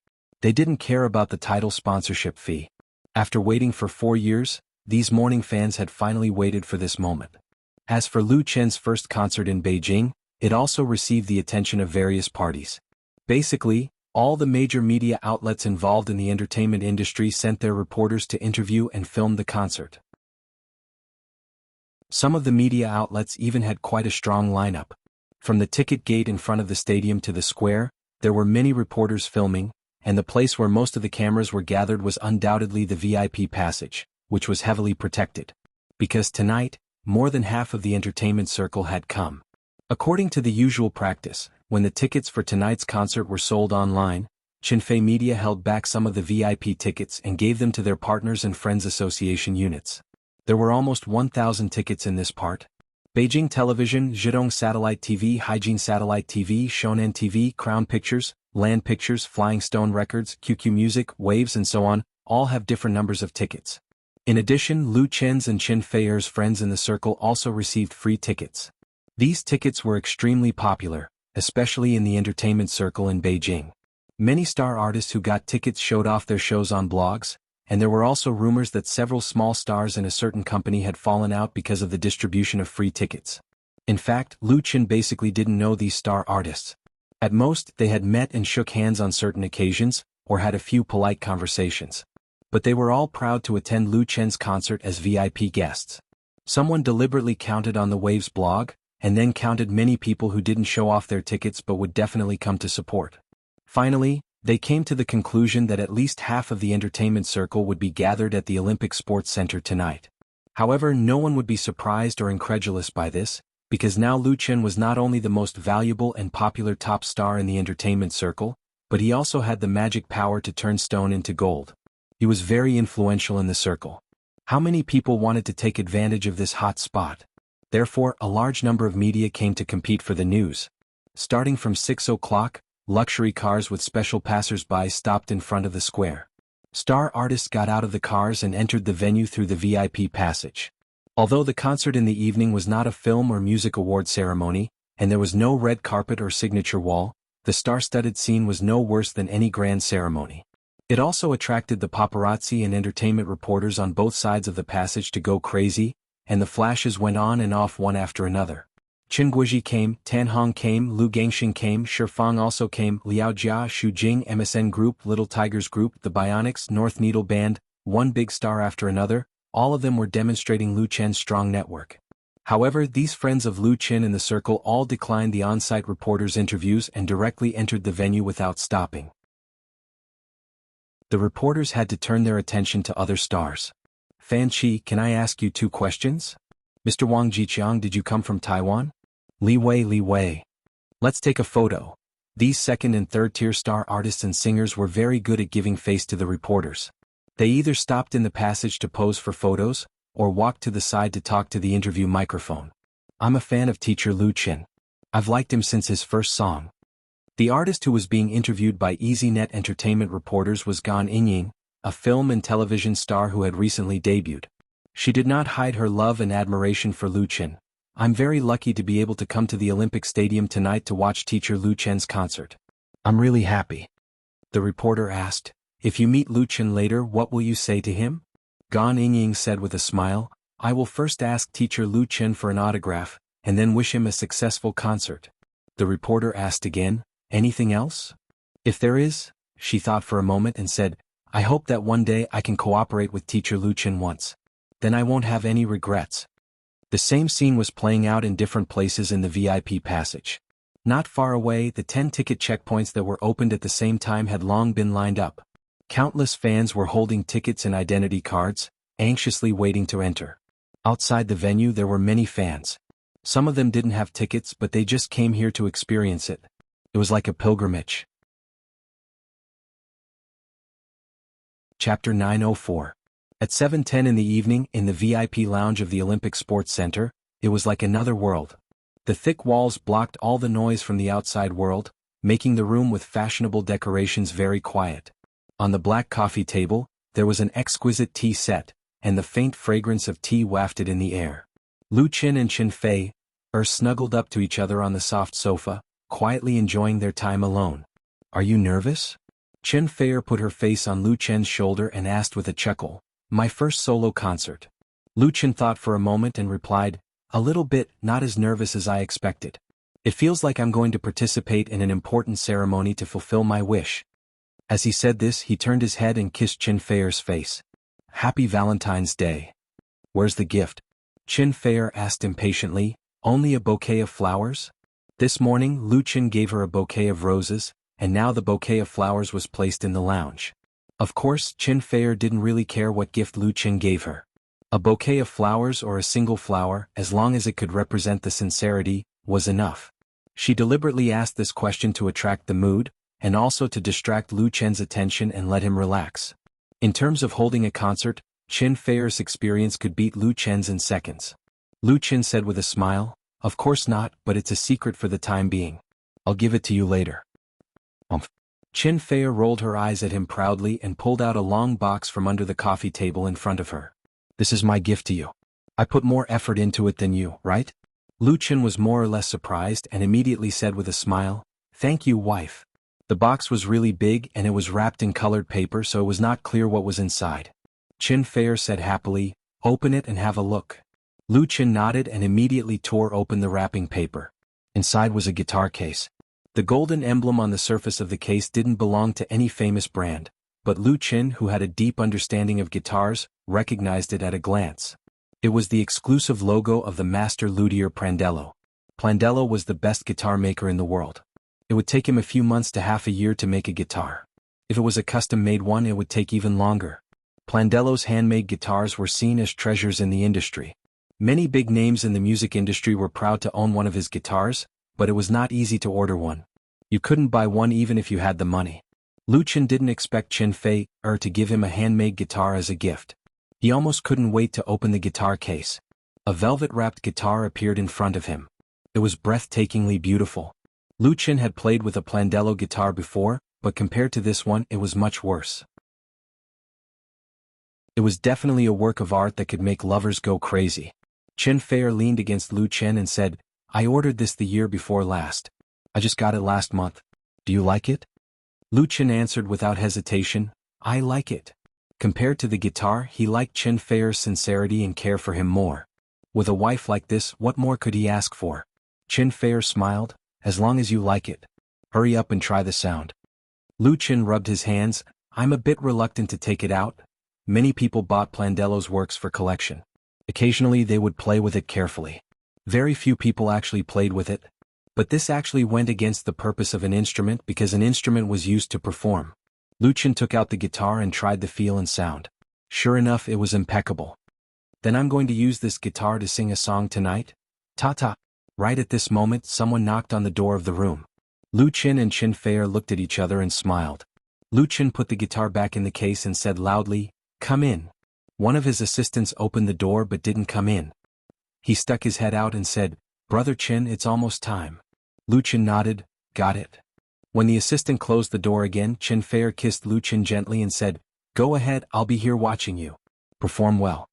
They didn't care about the title sponsorship fee. After waiting for 4 years, these morning fans had finally waited for this moment. As for Lu Chen's first concert in Beijing, it also received the attention of various parties. Basically, all the major media outlets involved in the entertainment industry sent their reporters to interview and film the concert. Some of the media outlets even had quite a strong lineup. From the ticket gate in front of the stadium to the square, there were many reporters filming, and the place where most of the cameras were gathered was undoubtedly the VIP passage, which was heavily protected. Because tonight, more than half of the entertainment circle had come. According to the usual practice, when the tickets for tonight's concert were sold online, Xinfei Media held back some of the VIP tickets and gave them to their Partners and Friends Association units. There were almost 1,000 tickets in this part. Beijing Television, Zhidong Satellite TV, Hygiene Satellite TV, Shonan TV, Crown Pictures, Land Pictures, Flying Stone Records, QQ Music, Waves and so on, all have different numbers of tickets. In addition, Lu Chen's and Qin Feier's friends in the circle also received free tickets. These tickets were extremely popular, especially in the entertainment circle in Beijing. Many star artists who got tickets showed off their shows on blogs, and there were also rumors that several small stars in a certain company had fallen out because of the distribution of free tickets. In fact, Lu Chen basically didn't know these star artists. At most, they had met and shook hands on certain occasions, or had a few polite conversations. But they were all proud to attend Lu Chen's concert as VIP guests. Someone deliberately counted on the Waves blog, and then counted many people who didn't show off their tickets but would definitely come to support. Finally, They came to the conclusion that at least half of the entertainment circle would be gathered at the Olympic Sports Center tonight. However, no one would be surprised or incredulous by this, because now Lu Chen was not only the most valuable and popular top star in the entertainment circle, but he also had the magic power to turn stone into gold. He was very influential in the circle. How many people wanted to take advantage of this hot spot? Therefore, a large number of media came to compete for the news. Starting from 6 o'clock, luxury cars with special passers-by stopped in front of the square. Star artists got out of the cars and entered the venue through the VIP passage. Although the concert in the evening was not a film or music award ceremony, and there was no red carpet or signature wall, the star-studded scene was no worse than any grand ceremony. It also attracted the paparazzi and entertainment reporters on both sides of the passage to go crazy, and the flashes went on and off one after another. Chen Guizhi came, Tan Hong came, Lu Gangxing came, Shifang also came, Liao Jia, Xu Jing, MSN Group, Little Tigers Group, the Bionics, North Needle Band, one big star after another, all of them were demonstrating Lu Chen's strong network. However, these friends of Lu Chen in the circle all declined the on-site reporters' interviews and directly entered the venue without stopping. The reporters had to turn their attention to other stars. Fan Qi, can I ask you 2 questions? Mr. Wang Jiqiang, did you come from Taiwan? Li Wei. Let's take a photo. These second and third tier star artists and singers were very good at giving face to the reporters. They either stopped in the passage to pose for photos, or walked to the side to talk to the interview microphone. I'm a fan of teacher Lu Chen. I've liked him since his first song. The artist who was being interviewed by EasyNet Entertainment reporters was Gan Yingying, a film and television star who had recently debuted. She did not hide her love and admiration for Lu Chen. I'm very lucky to be able to come to the Olympic Stadium tonight to watch teacher Lu Chen's concert. I'm really happy. The reporter asked, if you meet Lu Chen later, what will you say to him? Gan Yingying said with a smile, I will first ask teacher Lu Chen for an autograph, and then wish him a successful concert. The reporter asked again, anything else? If there is, she thought for a moment and said, I hope that one day I can cooperate with teacher Lu Chen once. Then I won't have any regrets. The same scene was playing out in different places in the VIP passage. Not far away, the 10 ticket checkpoints that were opened at the same time had long been lined up. Countless fans were holding tickets and identity cards, anxiously waiting to enter. Outside the venue there were many fans. Some of them didn't have tickets, but they just came here to experience it. It was like a pilgrimage. Chapter 904. At 7:10 in the evening, in the VIP lounge of the Olympic Sports Center, it was like another world. The thick walls blocked all the noise from the outside world, making the room with fashionable decorations very quiet. On the black coffee table, there was an exquisite tea set, and the faint fragrance of tea wafted in the air. Lu Chen and Chen Fei snuggled up to each other on the soft sofa, quietly enjoying their time alone. Are you nervous? Chen Fei put her face on Lu Chen's shoulder and asked with a chuckle, my first solo concert. Lu Chen thought for a moment and replied, a little bit, not as nervous as I expected. It feels like I'm going to participate in an important ceremony to fulfill my wish. As he said this, he turned his head and kissed Chen Fei's face. Happy Valentine's Day. Where's the gift? Chen Fei asked impatiently, only a bouquet of flowers? This morning, Lu Chen gave her a bouquet of roses, and now the bouquet of flowers was placed in the lounge. Of course, Chen Fei didn't really care what gift Lu Chen gave her. A bouquet of flowers or a single flower, as long as it could represent the sincerity, was enough. She deliberately asked this question to attract the mood, and also to distract Lu Chen's attention and let him relax. In terms of holding a concert, Chen Fei's experience could beat Lu Chen's in seconds. Lu Chen said with a smile, of course not, but it's a secret for the time being. I'll give it to you later. Chen Fei rolled her eyes at him proudly and pulled out a long box from under the coffee table in front of her. This is my gift to you. I put more effort into it than you, right? Lu Chen was more or less surprised and immediately said with a smile, thank you, wife. The box was really big and it was wrapped in colored paper, so it was not clear what was inside. Chen Fei said happily, open it and have a look. Lu Chen nodded and immediately tore open the wrapping paper. Inside was a guitar case. The golden emblem on the surface of the case didn't belong to any famous brand, but Lu Chen, who had a deep understanding of guitars, recognized it at a glance. It was the exclusive logo of the master luthier Prandello. Prandello was the best guitar maker in the world. It would take him a few months to half a year to make a guitar. If it was a custom-made one, it would take even longer. Plandello's handmade guitars were seen as treasures in the industry. Many big names in the music industry were proud to own one of his guitars, but it was not easy to order one. You couldn't buy one even if you had the money. Lu Chen didn't expect Chen Fei-er to give him a handmade guitar as a gift. He almost couldn't wait to open the guitar case. A velvet-wrapped guitar appeared in front of him. It was breathtakingly beautiful. Lu Chen had played with a Plandello guitar before, but compared to this one, it was much worse. It was definitely a work of art that could make lovers go crazy. Chen Fei-er leaned against Lu Chen and said, "I ordered this the year before last. I just got it last month. Do you like it?" Lu Chen answered without hesitation, "I like it." Compared to the guitar, he liked Chen Fei-er's sincerity and care for him more. With a wife like this, what more could he ask for? Chen Fei-er smiled, "As long as you like it. Hurry up and try the sound." Lu Chen rubbed his hands, "I'm a bit reluctant to take it out." Many people bought Plandello's works for collection. Occasionally they would play with it carefully. Very few people actually played with it. But this actually went against the purpose of an instrument because an instrument was used to perform. Lu Chen took out the guitar and tried the feel and sound. Sure enough, it was impeccable. "Then I'm going to use this guitar to sing a song tonight? Ta-ta." Right at this moment, someone knocked on the door of the room. Lu Chen and Chen Fei-er looked at each other and smiled. Lu Chen put the guitar back in the case and said loudly, "Come in." One of his assistants opened the door but didn't come in. He stuck his head out and said, "Brother Chen, it's almost time." Lu Chen nodded, "Got it." When the assistant closed the door again, Chen Fei-er kissed Lu Chen gently and said, "Go ahead, I'll be here watching you. Perform well."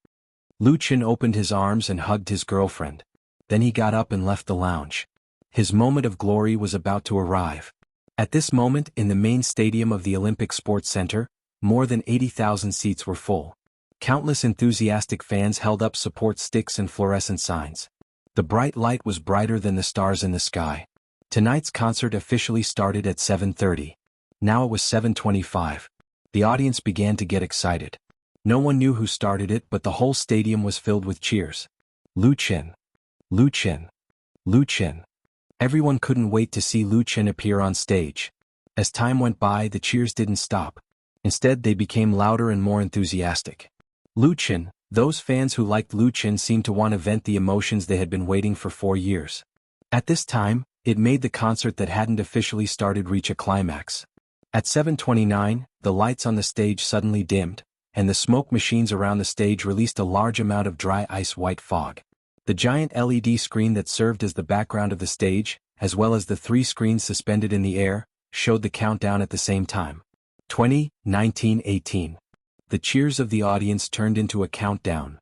Lu Chen opened his arms and hugged his girlfriend. Then he got up and left the lounge. His moment of glory was about to arrive. At this moment, in the main stadium of the Olympic Sports Center, more than 80,000 seats were full. Countless enthusiastic fans held up support sticks and fluorescent signs. The bright light was brighter than the stars in the sky. Tonight's concert officially started at 7:30. Now it was 7:25. The audience began to get excited. No one knew who started it, but the whole stadium was filled with cheers. Lu Chen. Lu Chen. Lu Chen. Everyone couldn't wait to see Lu Chen appear on stage. As time went by, the cheers didn't stop. Instead, they became louder and more enthusiastic. Lu Chen, those fans who liked Lu Chen seemed to want to vent the emotions they had been waiting for 4 years. At this time, it made the concert that hadn't officially started reach a climax. At 7:29, the lights on the stage suddenly dimmed, and the smoke machines around the stage released a large amount of dry ice-white fog. The giant LED screen that served as the background of the stage, as well as the 3 screens suspended in the air, showed the countdown at the same time. 20, 19, 18. The cheers of the audience turned into a countdown.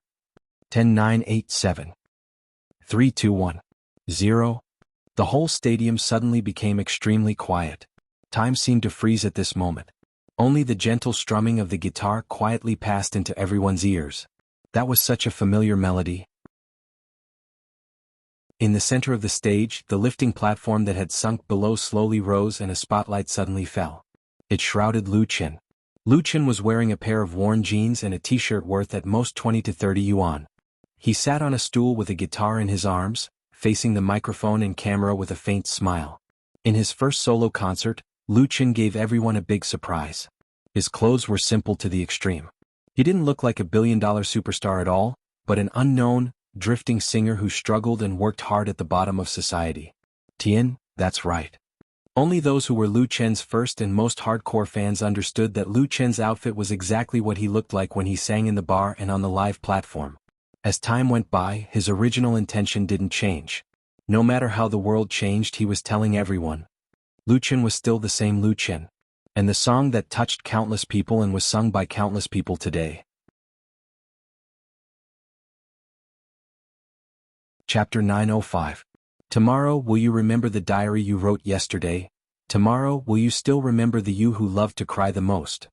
10, 9, 8, 7. 3, 2, 1. 0. The whole stadium suddenly became extremely quiet. Time seemed to freeze at this moment. Only the gentle strumming of the guitar quietly passed into everyone's ears. That was such a familiar melody. In the center of the stage, the lifting platform that had sunk below slowly rose and a spotlight suddenly fell. It shrouded Lu Chen. Lu Chen was wearing a pair of worn jeans and a t-shirt worth at most 20 to 30 yuan. He sat on a stool with a guitar in his arms, facing the microphone and camera with a faint smile. In his first solo concert, Lu Chen gave everyone a big surprise. His clothes were simple to the extreme. He didn't look like a billion-dollar superstar at all, but an unknown, drifting singer who struggled and worked hard at the bottom of society. Tian, that's right. Only those who were Lu Chen's first and most hardcore fans understood that Lu Chen's outfit was exactly what he looked like when he sang in the bar and on the live platform. As time went by, his original intention didn't change. No matter how the world changed, he was telling everyone. Lu Chen was still the same Lu Chen. And the song that touched countless people and was sung by countless people today. Chapter 905. Tomorrow, will you remember the diary you wrote yesterday? Tomorrow, will you still remember the you who loved to cry the most?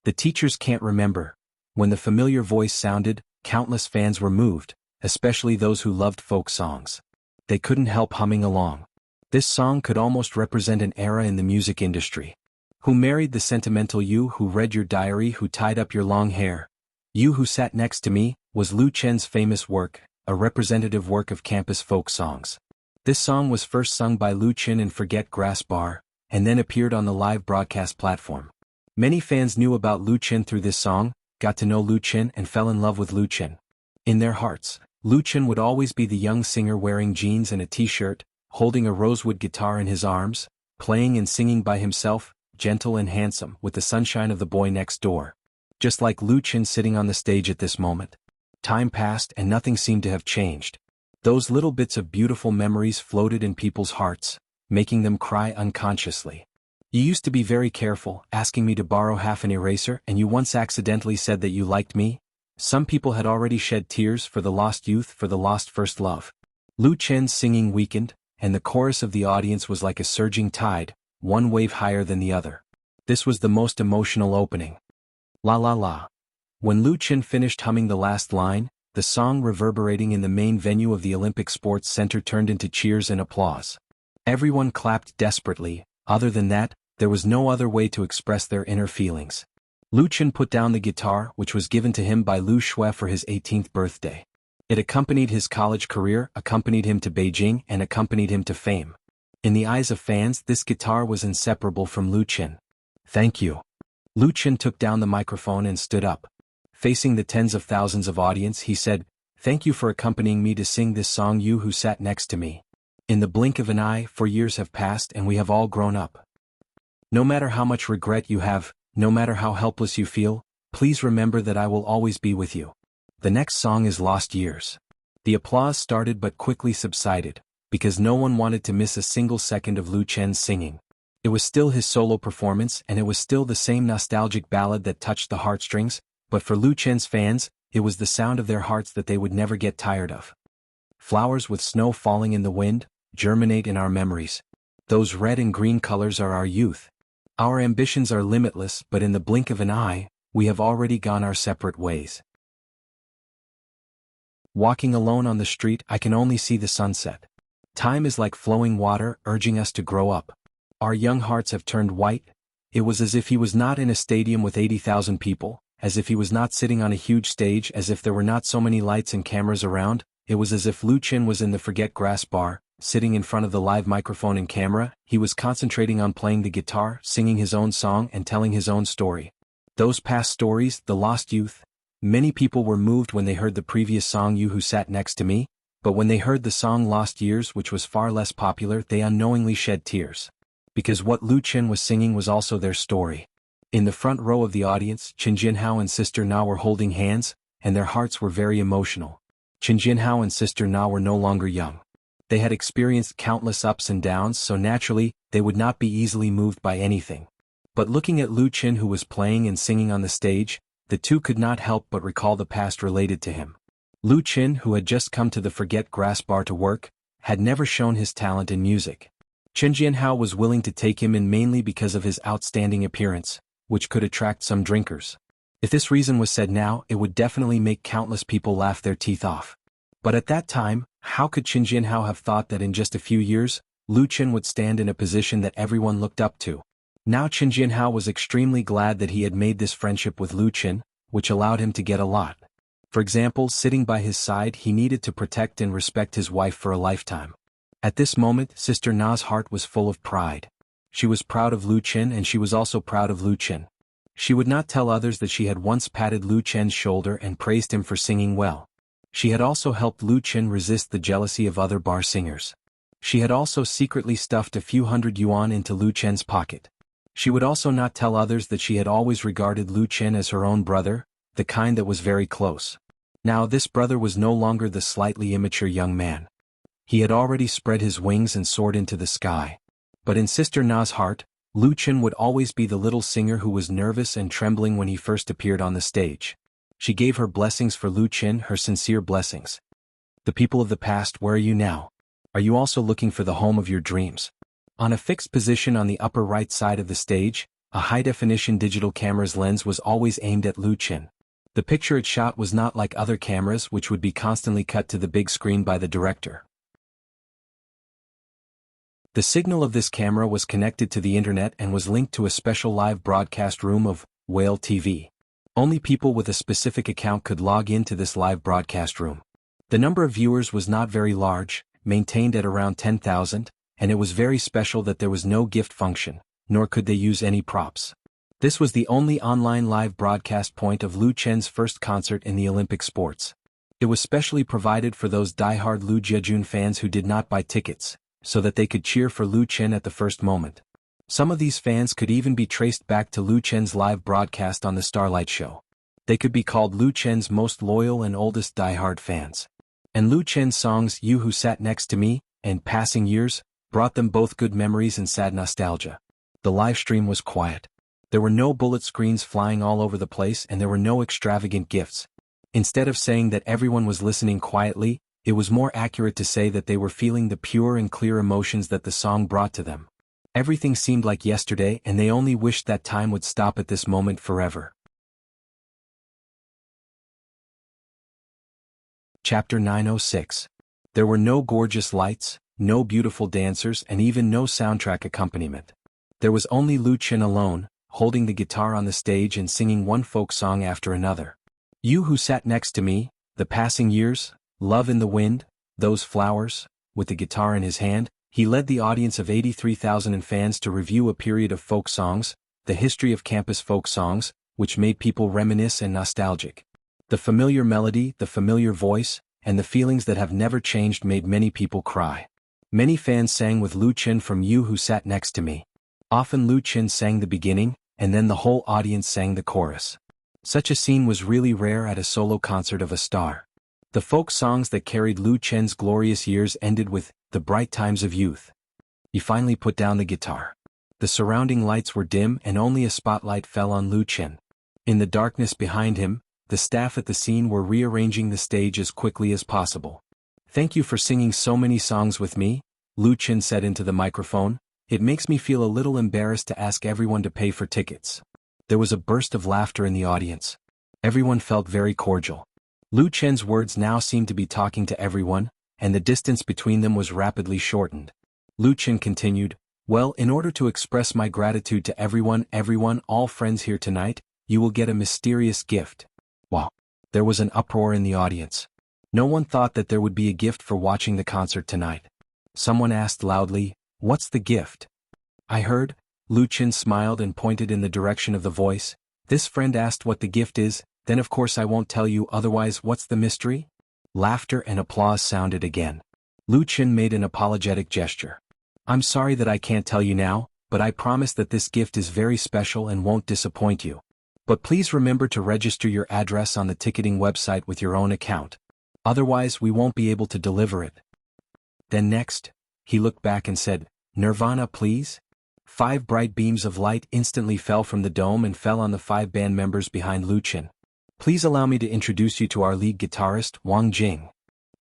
The teachers can't remember. When the familiar voice sounded, countless fans were moved, especially those who loved folk songs. They couldn't help humming along. This song could almost represent an era in the music industry. Who married the sentimental you who read your diary, who tied up your long hair? You who sat next to me, was Lu Chen's famous work, a representative work of campus folk songs. This song was first sung by Lu Chen in Forget Grass Bar, and then appeared on the live broadcast platform. Many fans knew about Lu Chen through this song, got to know Lu Chen and fell in love with Lu Chen. In their hearts, Lu Chen would always be the young singer wearing jeans and a t-shirt, holding a rosewood guitar in his arms, playing and singing by himself, gentle and handsome with the sunshine of the boy next door. Just like Lu Chen sitting on the stage at this moment. Time passed and nothing seemed to have changed. Those little bits of beautiful memories floated in people's hearts, making them cry unconsciously. You used to be very careful, asking me to borrow half an eraser, and you once accidentally said that you liked me. Some people had already shed tears for the lost youth, for the lost first love. Lu Chen's singing weakened, and the chorus of the audience was like a surging tide, one wave higher than the other. This was the most emotional opening. La la la. When Lu Chen finished humming the last line, the song reverberating in the main venue of the Olympic Sports Center turned into cheers and applause. Everyone clapped desperately. Other than that, there was no other way to express their inner feelings. Lu Chen put down the guitar, which was given to him by Lu Shui for his 18th birthday. It accompanied his college career, accompanied him to Beijing, and accompanied him to fame. In the eyes of fans, this guitar was inseparable from Lu Chen. Thank you. Lu Chen took down the microphone and stood up. Facing the tens of thousands of audience, he said, "Thank you for accompanying me to sing this song, you who sat next to me. In the blink of an eye, 4 years have passed and we have all grown up. No matter how much regret you have, no matter how helpless you feel, please remember that I will always be with you." The next song is Lost Years. The applause started but quickly subsided, because no one wanted to miss a single second of Lu Chen's singing. It was still his solo performance and it was still the same nostalgic ballad that touched the heartstrings, but for Lu Chen's fans, it was the sound of their hearts that they would never get tired of. Flowers with snow falling in the wind, germinate in our memories. Those red and green colors are our youth. Our ambitions are limitless, but in the blink of an eye, we have already gone our separate ways. Walking alone on the street, I can only see the sunset. Time is like flowing water, urging us to grow up. Our young hearts have turned white. It was as if he was not in a stadium with 80,000 people, as if he was not sitting on a huge stage, as if there were not so many lights and cameras around. It was as if Lu Chen was in the Forget Grass bar, sitting in front of the live microphone and camera. He was concentrating on playing the guitar, singing his own song and telling his own story. Those past stories, the lost youth. Many people were moved when they heard the previous song, You Who Sat Next to Me, but when they heard the song Lost Years, which was far less popular, they unknowingly shed tears. Because what Lu Chen was singing was also their story. In the front row of the audience, Chen Jinhao and Sister Na were holding hands, and their hearts were very emotional. Chen Jinhao and Sister Na were no longer young. They had experienced countless ups and downs, so naturally, they would not be easily moved by anything. But looking at Lu Chen, who was playing and singing on the stage, the two could not help but recall the past related to him. Lu Chen, who had just come to the Forget Grass bar to work, had never shown his talent in music. Chen Jianhao was willing to take him in mainly because of his outstanding appearance, which could attract some drinkers. If this reason was said now, it would definitely make countless people laugh their teeth off. But at that time, how could Chen Jianhao have thought that in just a few years, Lu Chen would stand in a position that everyone looked up to? Now Chen Jianhao was extremely glad that he had made this friendship with Lu Chen, which allowed him to get a lot. For example, sitting by his side, he needed to protect and respect his wife for a lifetime. At this moment, Sister Na's heart was full of pride. She was proud of Lu Chen and she was also proud of Lu Chen. She would not tell others that she had once patted Lu Chen's shoulder and praised him for singing well. She had also helped Lu Chen resist the jealousy of other bar singers. She had also secretly stuffed a few hundred yuan into Lu Chen's pocket. She would also not tell others that she had always regarded Lu Chen as her own brother, the kind that was very close. Now this brother was no longer the slightly immature young man. He had already spread his wings and soared into the sky. But in Sister Na's heart, Lu Chen would always be the little singer who was nervous and trembling when he first appeared on the stage. She gave her blessings for Lu Chen, her sincere blessings. The people of the past, where are you now? Are you also looking for the home of your dreams? On a fixed position on the upper right side of the stage, a high-definition digital camera's lens was always aimed at Lu Chen. The picture it shot was not like other cameras which would be constantly cut to the big screen by the director. The signal of this camera was connected to the internet and was linked to a special live broadcast room of Whale TV. Only people with a specific account could log into this live broadcast room. The number of viewers was not very large, maintained at around 10,000, and it was very special that there was no gift function, nor could they use any props. This was the only online live broadcast point of Lu Chen's first concert in the Olympic sports. It was specially provided for those die-hard Lu Jiejun fans who did not buy tickets, so that they could cheer for Lu Chen at the first moment. Some of these fans could even be traced back to Lu Chen's live broadcast on the Starlight Show. They could be called Lu Chen's most loyal and oldest die-hard fans. And Lu Chen's songs You Who Sat Next to Me and Passing Years brought them both good memories and sad nostalgia. The live stream was quiet. There were no bullet screens flying all over the place and there were no extravagant gifts. Instead of saying that everyone was listening quietly, it was more accurate to say that they were feeling the pure and clear emotions that the song brought to them. Everything seemed like yesterday and they only wished that time would stop at this moment forever. Chapter 906. There were no gorgeous lights, no beautiful dancers and even no soundtrack accompaniment. There was only Lu Chen alone, holding the guitar on the stage and singing one folk song after another. You Who Sat Next to Me, The Passing Years, Love in the Wind, Those Flowers. With the guitar in his hand, he led the audience of 83,000 fans to review a period of folk songs, the history of campus folk songs, which made people reminisce and nostalgic. The familiar melody, the familiar voice, and the feelings that have never changed made many people cry. Many fans sang with Lu Chen from You Who Sat Next to Me. Often Lu Chen sang the beginning, and then the whole audience sang the chorus. Such a scene was really rare at a solo concert of a star. The folk songs that carried Lu Chen's glorious years ended with The Bright Times of Youth. He finally put down the guitar. The surrounding lights were dim and only a spotlight fell on Lu Chen. In the darkness behind him, the staff at the scene were rearranging the stage as quickly as possible. Thank you for singing so many songs with me, Lu Chen said into the microphone. It makes me feel a little embarrassed to ask everyone to pay for tickets. There was a burst of laughter in the audience. Everyone felt very cordial. Lu Chen's words now seemed to be talking to everyone, and the distance between them was rapidly shortened. Lu Chen continued, well, in order to express my gratitude to everyone, all friends here tonight, you will get a mysterious gift. Wow. There was an uproar in the audience. No one thought that there would be a gift for watching the concert tonight. Someone asked loudly, what's the gift? I heard. Lu Chen smiled and pointed in the direction of the voice. This friend asked what the gift is, then of course I won't tell you, otherwise what's the mystery? Laughter and applause sounded again. Lu Chen made an apologetic gesture. I'm sorry that I can't tell you now, but I promise that this gift is very special and won't disappoint you. But please remember to register your address on the ticketing website with your own account. Otherwise we won't be able to deliver it. Then next, he looked back and said, Nirvana please? 5 bright beams of light instantly fell from the dome and fell on the 5 band members behind Lu Chen. Please allow me to introduce you to our lead guitarist, Wang Jing.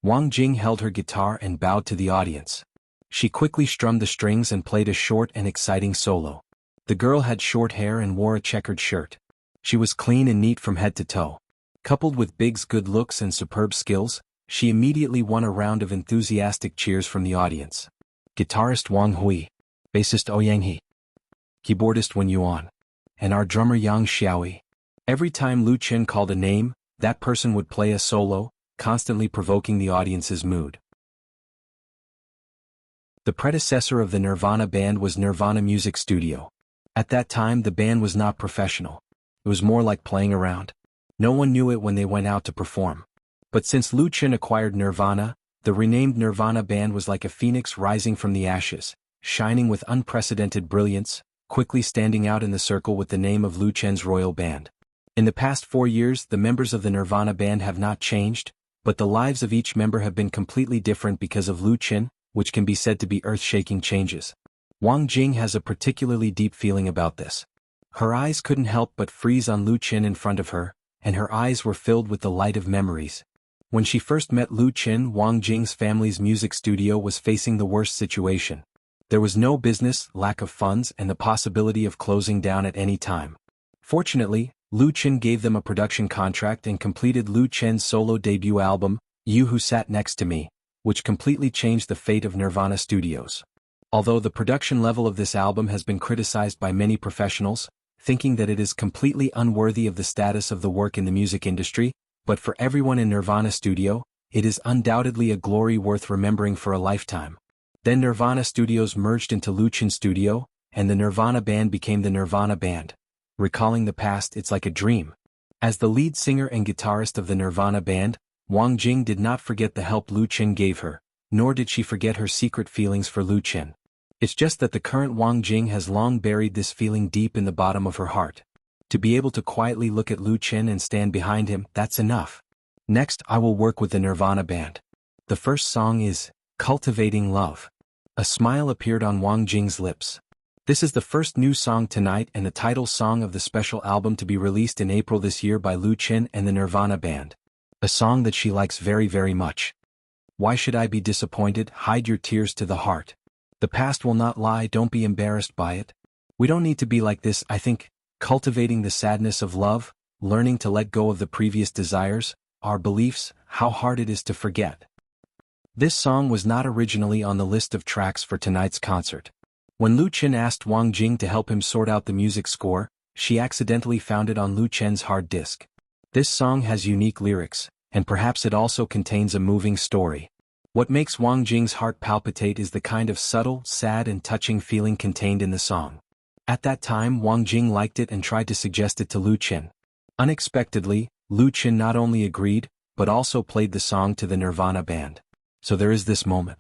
Wang Jing held her guitar and bowed to the audience. She quickly strummed the strings and played a short and exciting solo. The girl had short hair and wore a checkered shirt. She was clean and neat from head to toe. Coupled with Big's good looks and superb skills, she immediately won a round of enthusiastic cheers from the audience. Guitarist Wang Hui, bassist Ouyang He, keyboardist Wen Yuan, and our drummer Yang Xiaoyi. Every time Lu Chen called a name, that person would play a solo, constantly provoking the audience's mood. The predecessor of the Nirvana band was Nirvana Music Studio. At that time the band was not professional. It was more like playing around. No one knew it when they went out to perform. But since Lu Chen acquired Nirvana, the renamed Nirvana band was like a phoenix rising from the ashes, shining with unprecedented brilliance, quickly standing out in the circle with the name of Lu Chen's royal band. In the past 4 years the members of the Nirvana band have not changed, but the lives of each member have been completely different because of Lu Chen, which can be said to be earth-shaking changes. Wang Jing has a particularly deep feeling about this. Her eyes couldn't help but freeze on Lu Chen in front of her, and her eyes were filled with the light of memories. When she first met Lu Chen, Wang Jing's family's music studio was facing the worst situation. There was no business, lack of funds, and the possibility of closing down at any time. Fortunately, Lu Chen gave them a production contract and completed Lu Chen's solo debut album, You Who Sat Next to Me, which completely changed the fate of Nirvana Studios. Although the production level of this album has been criticized by many professionals, thinking that it is completely unworthy of the status of the work in the music industry, but for everyone in Nirvana Studio, it is undoubtedly a glory worth remembering for a lifetime. Then Nirvana Studios merged into Lu Chen Studio, and the Nirvana band became the Nirvana band. recalling the past, it's like a dream. As the lead singer and guitarist of the Nirvana band, Wang Jing did not forget the help Lu Chen gave her, nor did she forget her secret feelings for Lu Chen. It's just that the current Wang Jing has long buried this feeling deep in the bottom of her heart. To be able to quietly look at Lu Chen and stand behind him, that's enough. Next, I will work with the Nirvana band. The first song is Cultivating Love. A smile appeared on Wang Jing's lips. This is the first new song tonight and the title song of the special album to be released in April this year by Lu Chen and the Nirvana band. A song that she likes very, very much. Why should I be disappointed? Hide your tears to the heart. The past will not lie, don't be embarrassed by it. We don't need to be like this, I think. Cultivating the sadness of love, learning to let go of the previous desires, our beliefs, how hard it is to forget. This song was not originally on the list of tracks for tonight's concert. When Lu Chen asked Wang Jing to help him sort out the music score, she accidentally found it on Lu Chen's hard disk. This song has unique lyrics, and perhaps it also contains a moving story. What makes Wang Jing's heart palpitate is the kind of subtle, sad and touching feeling contained in the song. At that time Wang Jing liked it and tried to suggest it to Lu Chen. Unexpectedly, Lu Chen not only agreed, but also played the song to the Nirvana band. So there is this moment.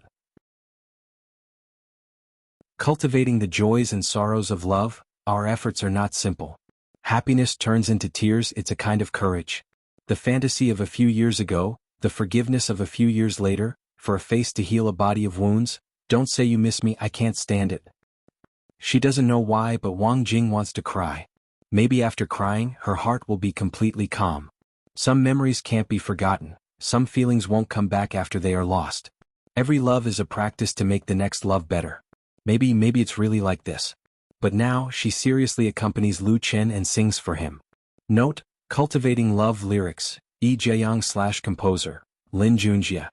Cultivating the joys and sorrows of love, our efforts are not simple. Happiness turns into tears, it's a kind of courage. The fantasy of a few years ago, the forgiveness of a few years later, for a face to heal a body of wounds, don't say you miss me, I can't stand it. She doesn't know why, but Wang Jing wants to cry. Maybe after crying, her heart will be completely calm. Some memories can't be forgotten, some feelings won't come back after they are lost. Every love is a practice to make the next love better. Maybe it's really like this. But now, she seriously accompanies Lu Chen and sings for him. Note, Cultivating Love lyrics, Yi Jiayang / composer, Lin Junjie.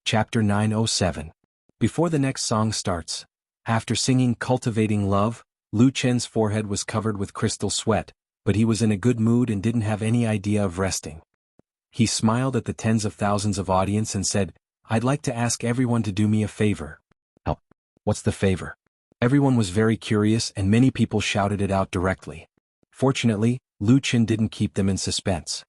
Chapter 907. Before the next song starts, after singing Cultivating Love, Lu Chen's forehead was covered with crystal sweat, but he was in a good mood and didn't have any idea of resting. He smiled at the tens of thousands of audience and said, I'd like to ask everyone to do me a favor. Oh, what's the favor? Everyone was very curious and many people shouted it out directly. Fortunately, Lu Chen didn't keep them in suspense.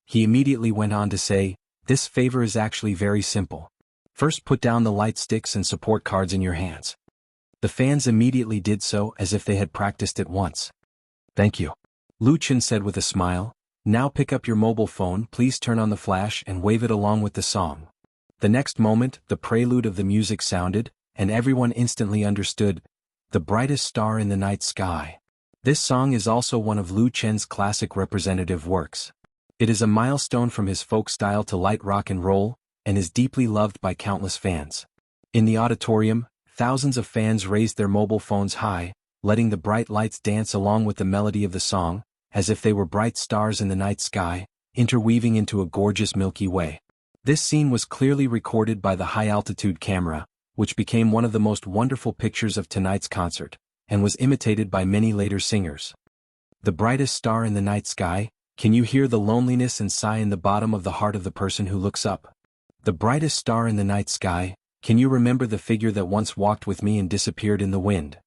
He immediately went on to say, this favor is actually very simple. First put down the light sticks and support cards in your hands. The fans immediately did so as if they had practiced it once. Thank you. Lu Chen said with a smile, now pick up your mobile phone, please turn on the flash and wave it along with the song. The next moment, the prelude of the music sounded, and everyone instantly understood, the brightest star in the night sky. This song is also one of Lu Chen's classic representative works. It is a milestone from his folk style to light rock and roll, and is deeply loved by countless fans. In the auditorium, thousands of fans raised their mobile phones high, letting the bright lights dance along with the melody of the song, as if they were bright stars in the night sky, interweaving into a gorgeous Milky Way. This scene was clearly recorded by the high-altitude camera, which became one of the most wonderful pictures of tonight's concert, and was imitated by many later singers. The brightest star in the night sky, can you hear the loneliness and sigh in the bottom of the heart of the person who looks up? The brightest star in the night sky, can you remember the figure that once walked with me and disappeared in the wind?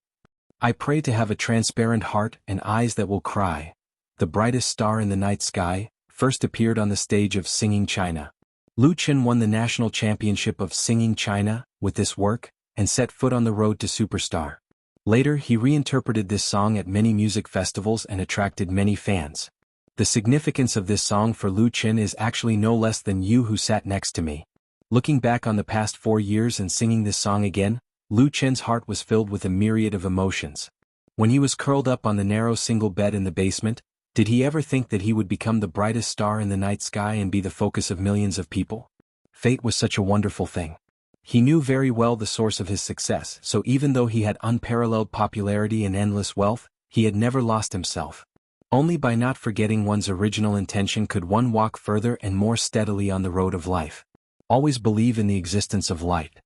I pray to have a transparent heart and eyes that will cry. The brightest star in the night sky, first appeared on the stage of Singing China. Lu Chen won the national championship of Singing China with this work, and set foot on the road to superstar. Later he reinterpreted this song at many music festivals and attracted many fans. The significance of this song for Lu Chen is actually no less than You Who Sat Next to Me. Looking back on the past 4 years and singing this song again, Lu Chen's heart was filled with a myriad of emotions. When he was curled up on the narrow single bed in the basement, did he ever think that he would become the brightest star in the night sky and be the focus of millions of people? Fate was such a wonderful thing. He knew very well the source of his success, so even though he had unparalleled popularity and endless wealth, he had never lost himself. Only by not forgetting one's original intention could one walk further and more steadily on the road of life. Always believe in the existence of light.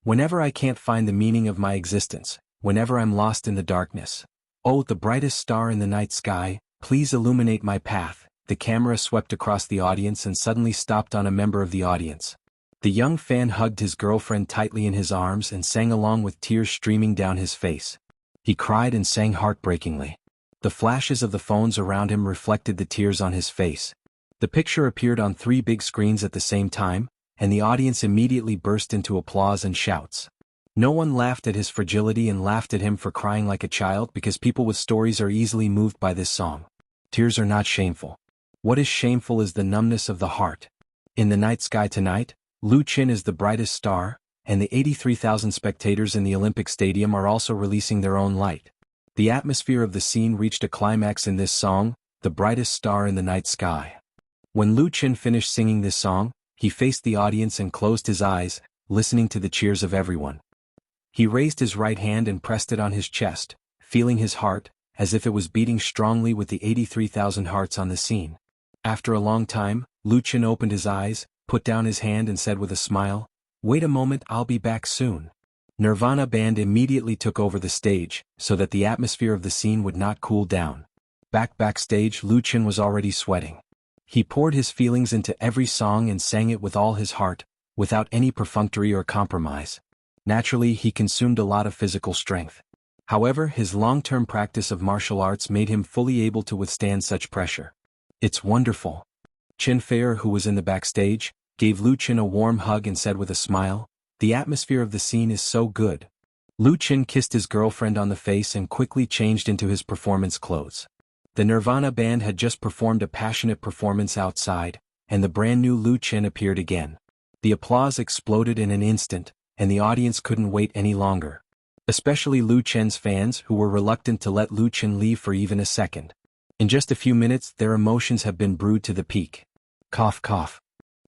Whenever I can't find the meaning of my existence, whenever I'm lost in the darkness, oh, the brightest star in the night sky, please illuminate my path. The camera swept across the audience and suddenly stopped on a member of the audience. The young fan hugged his girlfriend tightly in his arms and sang along with tears streaming down his face. He cried and sang heartbreakingly. The flashes of the phones around him reflected the tears on his face. The picture appeared on 3 big screens at the same time, and the audience immediately burst into applause and shouts. No one laughed at his fragility and laughed at him for crying like a child because people with stories are easily moved by this song. Tears are not shameful. What is shameful is the numbness of the heart. In the night sky tonight, Lu Qin is the brightest star, and the 83,000 spectators in the Olympic Stadium are also releasing their own light. The atmosphere of the scene reached a climax in this song, the brightest star in the night sky. When Lu Qin finished singing this song, he faced the audience and closed his eyes, listening to the cheers of everyone. He raised his right hand and pressed it on his chest, feeling his heart, as if it was beating strongly with the 83,000 hearts on the scene. After a long time, Lu Qin opened his eyes, put down his hand and said with a smile, "Wait a moment, I'll be back soon." Nirvana band immediately took over the stage, so that the atmosphere of the scene would not cool down. Backstage, Lu Qin was already sweating. He poured his feelings into every song and sang it with all his heart, without any perfunctory or compromise. Naturally, he consumed a lot of physical strength. However, his long-term practice of martial arts made him fully able to withstand such pressure. "It's wonderful." Qin Feier, who was in the backstage, gave Lu Qin a warm hug and said with a smile, "The atmosphere of the scene is so good." Lu Qin kissed his girlfriend on the face and quickly changed into his performance clothes. The Nirvana band had just performed a passionate performance outside, and the brand new Lu Qin appeared again. The applause exploded in an instant, and the audience couldn't wait any longer. Especially Lu Qin's fans, who were reluctant to let Lu Qin leave for even a second. In just a few minutes, their emotions have been brewed to the peak. Cough cough.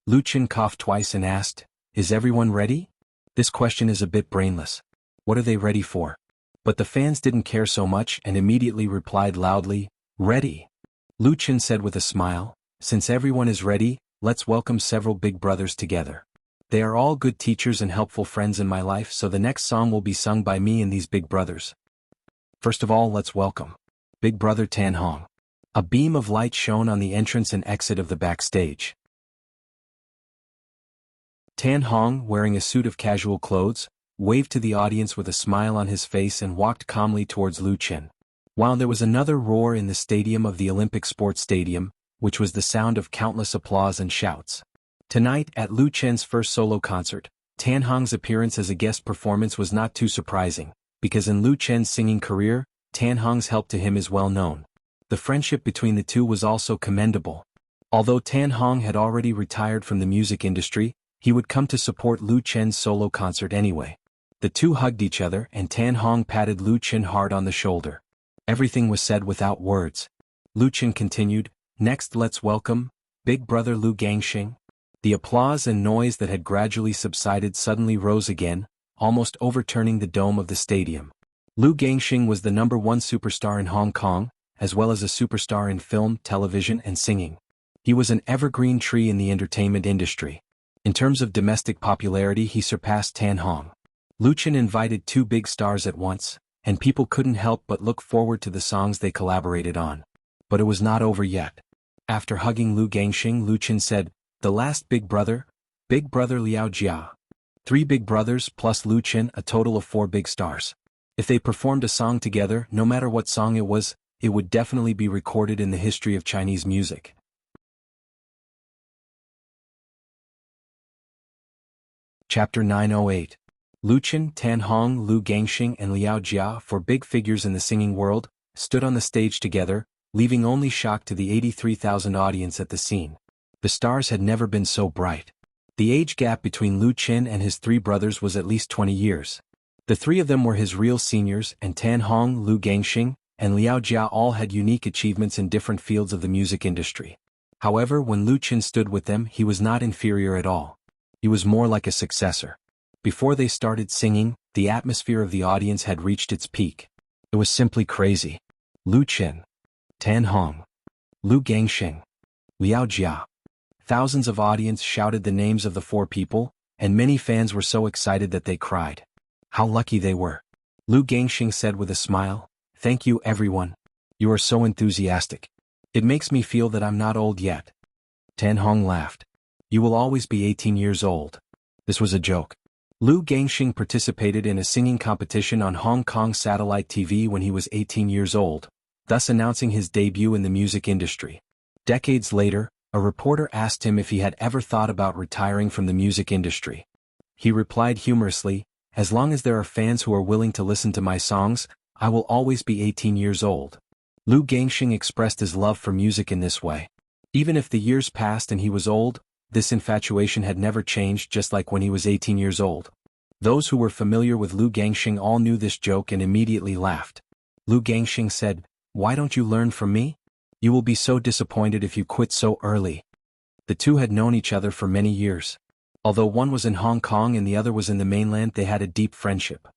Lu Qin coughed twice and asked, "Is everyone ready?" This question is a bit brainless. What are they ready for? But the fans didn't care so much and immediately replied loudly, "Ready." Lu Qin said with a smile, "Since everyone is ready, let's welcome several big brothers together. They are all good teachers and helpful friends in my life, so the next song will be sung by me and these big brothers. First of all, let's welcome Big Brother Tan Hong." A beam of light shone on the entrance and exit of the backstage. Tan Hong, wearing a suit of casual clothes, waved to the audience with a smile on his face and walked calmly towards Lu Qin. While there was another roar in the stadium of the Olympic Sports Stadium, which was the sound of countless applause and shouts. Tonight, at Lu Qin's first solo concert, Tan Hong's appearance as a guest performance was not too surprising, because in Lu Qin's singing career, Tan Hong's help to him is well known. The friendship between the two was also commendable. Although Tan Hong had already retired from the music industry, he would come to support Lu Qin's solo concert anyway. The two hugged each other and Tan Hong patted Lu Qin hard on the shoulder. Everything was said without words. Lu Qin continued, "Next let's welcome Big Brother Lu Gangxing." The applause and noise that had gradually subsided suddenly rose again, almost overturning the dome of the stadium. Lu Gangxing was the #1 superstar in Hong Kong, as well as a superstar in film, television and singing. He was an evergreen tree in the entertainment industry. In terms of domestic popularity, he surpassed Tan Hong. Lu Qin invited 2 big stars at once, and people couldn't help but look forward to the songs they collaborated on. But it was not over yet. After hugging Lu Gangxing, Lu Qin said, "The last Big Brother Liao Jia." 3 big brothers plus Lu Qin, a total of 4 big stars. If they performed a song together, no matter what song it was, it would definitely be recorded in the history of Chinese music. Chapter 908. Lu Qin, Tan Hong, Lu Gangxing and Liao Jia, 4 big figures in the singing world, stood on the stage together, leaving only shock to the 83,000 audience at the scene. The stars had never been so bright. The age gap between Lu Qin and his 3 brothers was at least 20 years. The 3 of them were his real seniors, and Tan Hong, Lu Gangxing, and Liao Jia all had unique achievements in different fields of the music industry. However, when Lu Qin stood with them, he was not inferior at all. He was more like a successor. Before they started singing, the atmosphere of the audience had reached its peak. It was simply crazy. Lu Qin, Tan Hong, Lu Gangxing, Liao Jia. Thousands of audience shouted the names of the 4 people, and many fans were so excited that they cried. How lucky they were. Lu Gangxing said with a smile, "Thank you everyone. You are so enthusiastic. It makes me feel that I'm not old yet." Tan Hong laughed. "You will always be 18 years old." This was a joke. Lu Gangxing participated in a singing competition on Hong Kong satellite TV when he was 18 years old, thus announcing his debut in the music industry. Decades later, a reporter asked him if he had ever thought about retiring from the music industry. He replied humorously, "As long as there are fans who are willing to listen to my songs, I will always be 18 years old." Lu Gangxing expressed his love for music in this way. Even if the years passed and he was old, this infatuation had never changed, just like when he was 18 years old. Those who were familiar with Lu Gangxing all knew this joke and immediately laughed. Lu Gangxing said, "Why don't you learn from me? You will be so disappointed if you quit so early." The two had known each other for many years. Although one was in Hong Kong and the other was in the mainland, they had a deep friendship.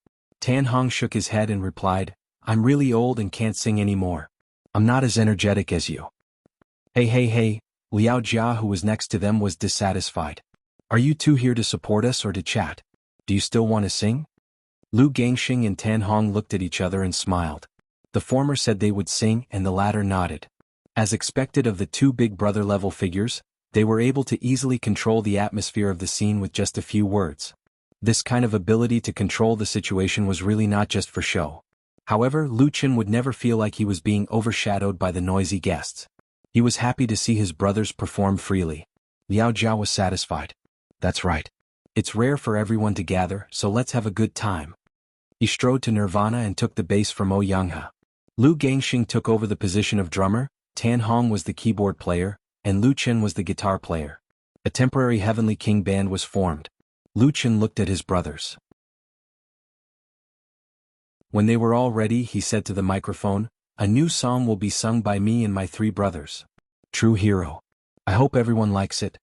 Tan Hong shook his head and replied, "I'm really old and can't sing anymore. I'm not as energetic as you." Hey. Liao Jia, who was next to them, was dissatisfied. "Are you two here to support us or to chat? Do you still want to sing?" Lu Gangxing and Tan Hong looked at each other and smiled. The former said they would sing and the latter nodded. As expected of the two big brother-level figures, they were able to easily control the atmosphere of the scene with just a few words. This kind of ability to control the situation was really not just for show. However, Lu Chen would never feel like he was being overshadowed by the noisy guests. He was happy to see his brothers perform freely. Liao Jia was satisfied. "That's right. It's rare for everyone to gather, so let's have a good time." He strode to Nirvana and took the bass from Mo Youngha. Lu Gangxing took over the position of drummer, Tan Hong was the keyboard player, and Lu Chen was the guitar player. A temporary Heavenly King band was formed. Lu Chen looked at his brothers. When they were all ready, he said to the microphone, "A new song will be sung by me and my three brothers. True Hero. I hope everyone likes it."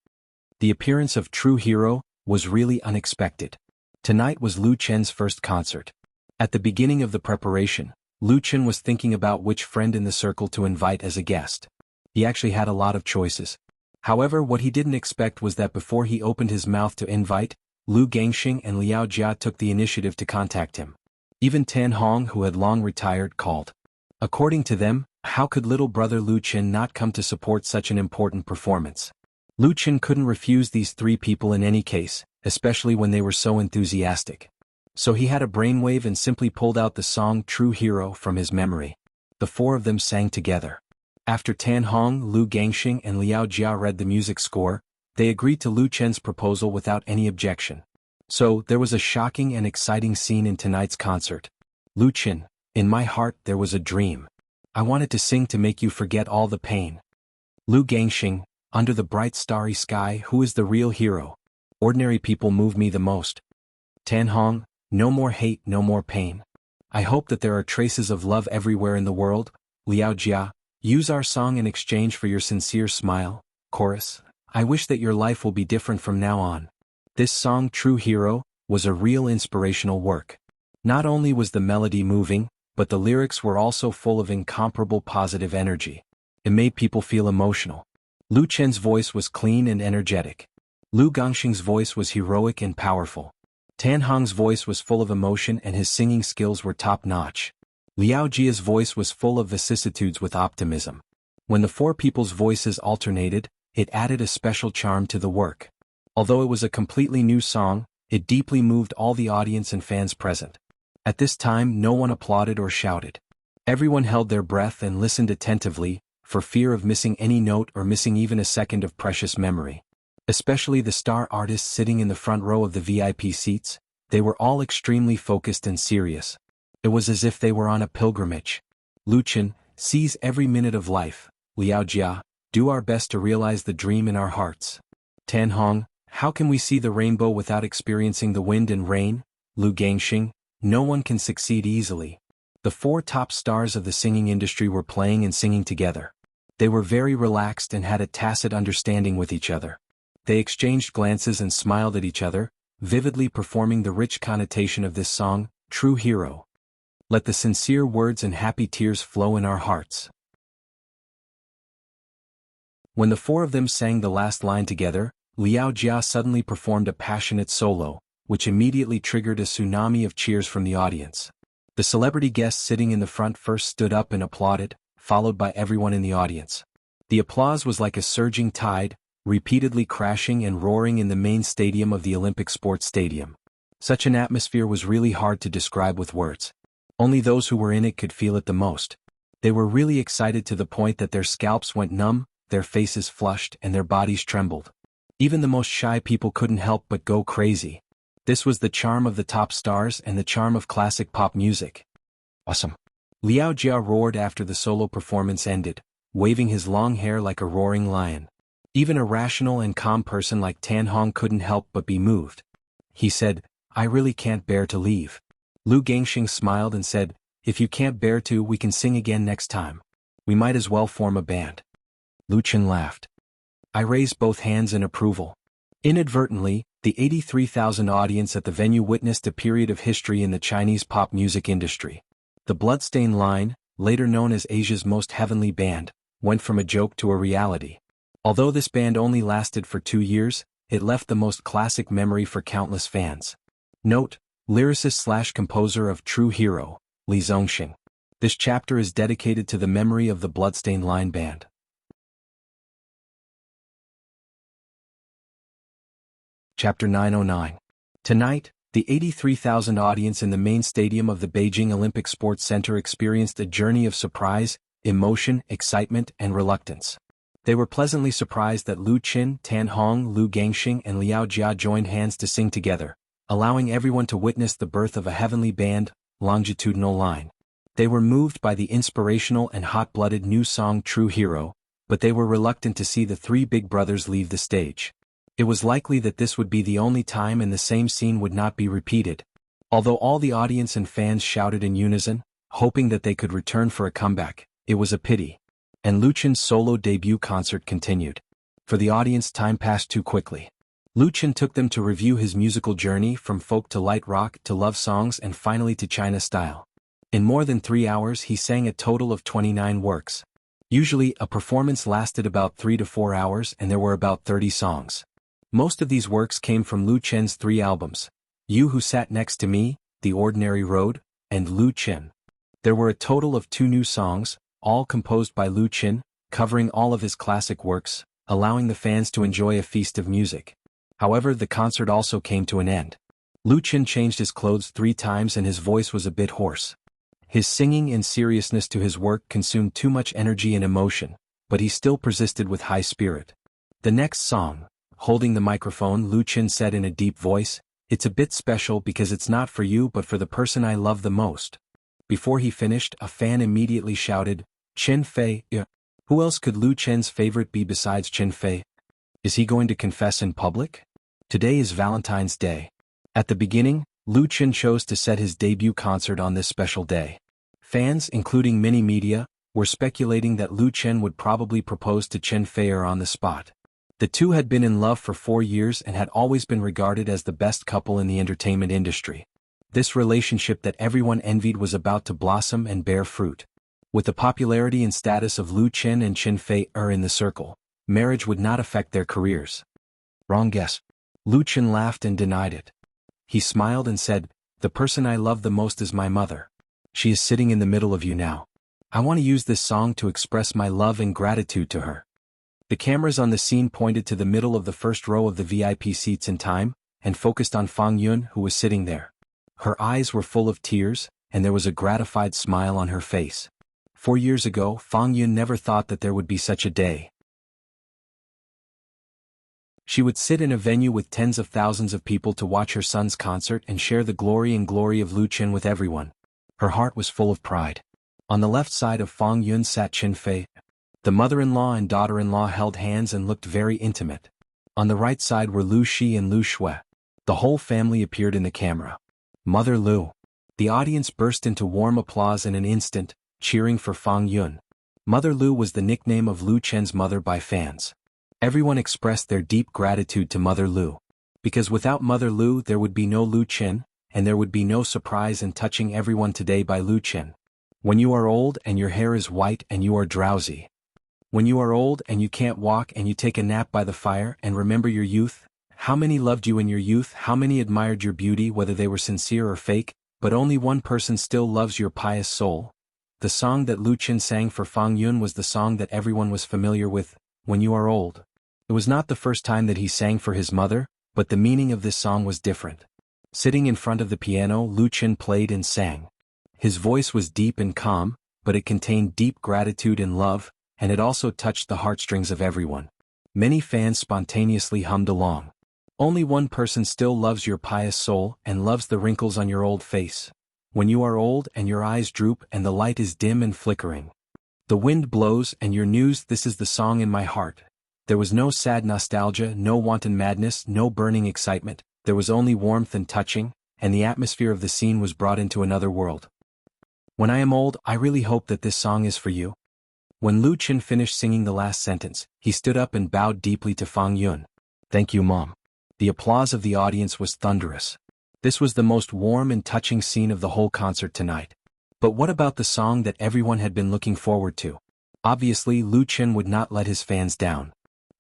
The appearance of True Hero was really unexpected. Tonight was Lu Chen's first concert. At the beginning of the preparation, Lu Chen was thinking about which friend in the circle to invite as a guest. He actually had a lot of choices. However, what he didn't expect was that before he opened his mouth to invite, Lu Gangxing and Liao Jia took the initiative to contact him. Even Tan Hong, who had long retired, called. According to them, how could little brother Lu Chen not come to support such an important performance? Lu Chen couldn't refuse these three people in any case, especially when they were so enthusiastic. So he had a brainwave and simply pulled out the song True Hero from his memory. The four of them sang together. After Tan Hong, Lu Gangxing and Liao Jia read the music score, they agreed to Lu Chen's proposal without any objection. So, there was a shocking and exciting scene in tonight's concert. Lu Chen, in my heart there was a dream. I wanted to sing to make you forget all the pain. Lu Gangxing, under the bright starry sky, who is the real hero? Ordinary people move me the most. Tan Hong, no more hate, no more pain. I hope that there are traces of love everywhere in the world. Liao Jia, use our song in exchange for your sincere smile. Chorus, I wish that your life will be different from now on. This song True Hero was a real inspirational work. Not only was the melody moving, but the lyrics were also full of incomparable positive energy. It made people feel emotional. Lu Chen's voice was clean and energetic. Lu Gangxing's voice was heroic and powerful. Tan Hong's voice was full of emotion and his singing skills were top-notch. Liao Jia's voice was full of vicissitudes with optimism. When the four people's voices alternated, it added a special charm to the work. Although it was a completely new song, it deeply moved all the audience and fans present. At this time, no one applauded or shouted. Everyone held their breath and listened attentively, for fear of missing any note or missing even a second of precious memory. Especially the star artists sitting in the front row of the VIP seats, they were all extremely focused and serious. It was as if they were on a pilgrimage. Lu Chen, seize every minute of life. Liao Jia, do our best to realize the dream in our hearts. Tan Hong, how can we see the rainbow without experiencing the wind and rain? Lu Gangxing, no one can succeed easily. The four top stars of the singing industry were playing and singing together. They were very relaxed and had a tacit understanding with each other. They exchanged glances and smiled at each other, vividly performing the rich connotation of this song, True Hero. Let the sincere words and happy tears flow in our hearts. When the four of them sang the last line together, Liao Jia suddenly performed a passionate solo, which immediately triggered a tsunami of cheers from the audience. The celebrity guests sitting in the front first stood up and applauded, followed by everyone in the audience. The applause was like a surging tide, repeatedly crashing and roaring in the main stadium of the Olympic Sports Stadium. Such an atmosphere was really hard to describe with words. Only those who were in it could feel it the most. They were really excited to the point that their scalps went numb, their faces flushed, and their bodies trembled. Even the most shy people couldn't help but go crazy. This was the charm of the top stars and the charm of classic pop music. Awesome. Liao Jia roared after the solo performance ended, waving his long hair like a roaring lion. Even a rational and calm person like Tan Hong couldn't help but be moved. He said, "I really can't bear to leave." Lu Gangxing smiled and said, "If you can't bear to, we can sing again next time. We might as well form a band." Lu Chen laughed. I raised both hands in approval. Inadvertently, the 83,000 audience at the venue witnessed a period of history in the Chinese pop music industry. The Bloodstained Line, later known as Asia's most heavenly band, went from a joke to a reality. Although this band only lasted for 2 years, it left the most classic memory for countless fans. Note, lyricist/composer of True Hero, Li Zongxing. This chapter is dedicated to the memory of the Bloodstained Line band. Chapter 909. Tonight, the 83,000 audience in the main stadium of the Beijing Olympic Sports Center experienced a journey of surprise, emotion, excitement, and reluctance. They were pleasantly surprised that Lu Qin, Tan Hong, Lu Gangxing, and Liao Jia joined hands to sing together, allowing everyone to witness the birth of a heavenly band, Longitudinal Line. They were moved by the inspirational and hot-blooded new song True Hero, but they were reluctant to see the three big brothers leave the stage. It was likely that this would be the only time and the same scene would not be repeated. Although all the audience and fans shouted in unison, hoping that they could return for a comeback, it was a pity. And Lu Chen's solo debut concert continued. For the audience, time passed too quickly. Lu Chen took them to review his musical journey from folk to light rock to love songs and finally to China style. In more than 3 hours he sang a total of 29 works. Usually, a performance lasted about 3 to 4 hours and there were about 30 songs. Most of these works came from Lu Chen's 3 albums, You Who Sat Next to Me, The Ordinary Road, and Lu Chen. There were a total of 2 new songs, all composed by Lu Chen, covering all of his classic works, allowing the fans to enjoy a feast of music. However, the concert also came to an end. Lu Chen changed his clothes 3 times and his voice was a bit hoarse. His singing and seriousness to his work consumed too much energy and emotion, but he still persisted with high spirit. The next song, holding the microphone, Lu Chen said in a deep voice, "It's a bit special because it's not for you but for the person I love the most." Before he finished, a fan immediately shouted, "Chen Fei." Who else could Lu Chen's favorite be besides Chen Fei? Is he going to confess in public? Today is Valentine's Day. At the beginning, Lu Chen chose to set his debut concert on this special day. Fans, including many media, were speculating that Lu Chen would probably propose to Chen Fei on the spot. The two had been in love for 4 years and had always been regarded as the best couple in the entertainment industry. This relationship that everyone envied was about to blossom and bear fruit. With the popularity and status of Lu Chen and Chen Fei in the circle, marriage would not affect their careers. Wrong guess. Lu Chen laughed and denied it. He smiled and said, "The person I love the most is my mother. She is sitting in the middle of you now. I want to use this song to express my love and gratitude to her." The cameras on the scene pointed to the middle of the first row of the VIP seats in time, and focused on Fang Yun, who was sitting there. Her eyes were full of tears, and there was a gratified smile on her face. 4 years ago, Fang Yun never thought that there would be such a day. She would sit in a venue with tens of thousands of people to watch her son's concert and share the glory of Lu Chen with everyone. Her heart was full of pride. On the left side of Fang Yun sat Chen Fei. The mother-in-law and daughter-in-law held hands and looked very intimate. On the right side were Lu Shi and Lu Shui. The whole family appeared in the camera. Mother Lu. The audience burst into warm applause in an instant, cheering for Fang Yun. Mother Lu was the nickname of Lu Chen's mother by fans. Everyone expressed their deep gratitude to Mother Lu. Because without Mother Lu there would be no Lu Chen, and there would be no surprise in touching everyone today by Lu Chen. When you are old and your hair is white and you are drowsy. When you are old and you can't walk and you take a nap by the fire and remember your youth, how many loved you in your youth, how many admired your beauty whether they were sincere or fake, but only one person still loves your pious soul. The song that Lu Chen sang for Fang Yun was the song that everyone was familiar with, When You Are Old. It was not the first time that he sang for his mother, but the meaning of this song was different. Sitting in front of the piano, Lu Chen played and sang. His voice was deep and calm, but it contained deep gratitude and love, and it also touched the heartstrings of everyone. Many fans spontaneously hummed along. Only one person still loves your pious soul and loves the wrinkles on your old face. When you are old and your eyes droop and the light is dim and flickering. The wind blows and your news, this is the song in my heart. There was no sad nostalgia, no wanton madness, no burning excitement, there was only warmth and touching, and the atmosphere of the scene was brought into another world. When I am old, I really hope that this song is for you. When Lu Chen finished singing the last sentence, he stood up and bowed deeply to Fang Yun. Thank you, Mom. The applause of the audience was thunderous. This was the most warm and touching scene of the whole concert tonight. But what about the song that everyone had been looking forward to? Obviously, Lu Chen would not let his fans down.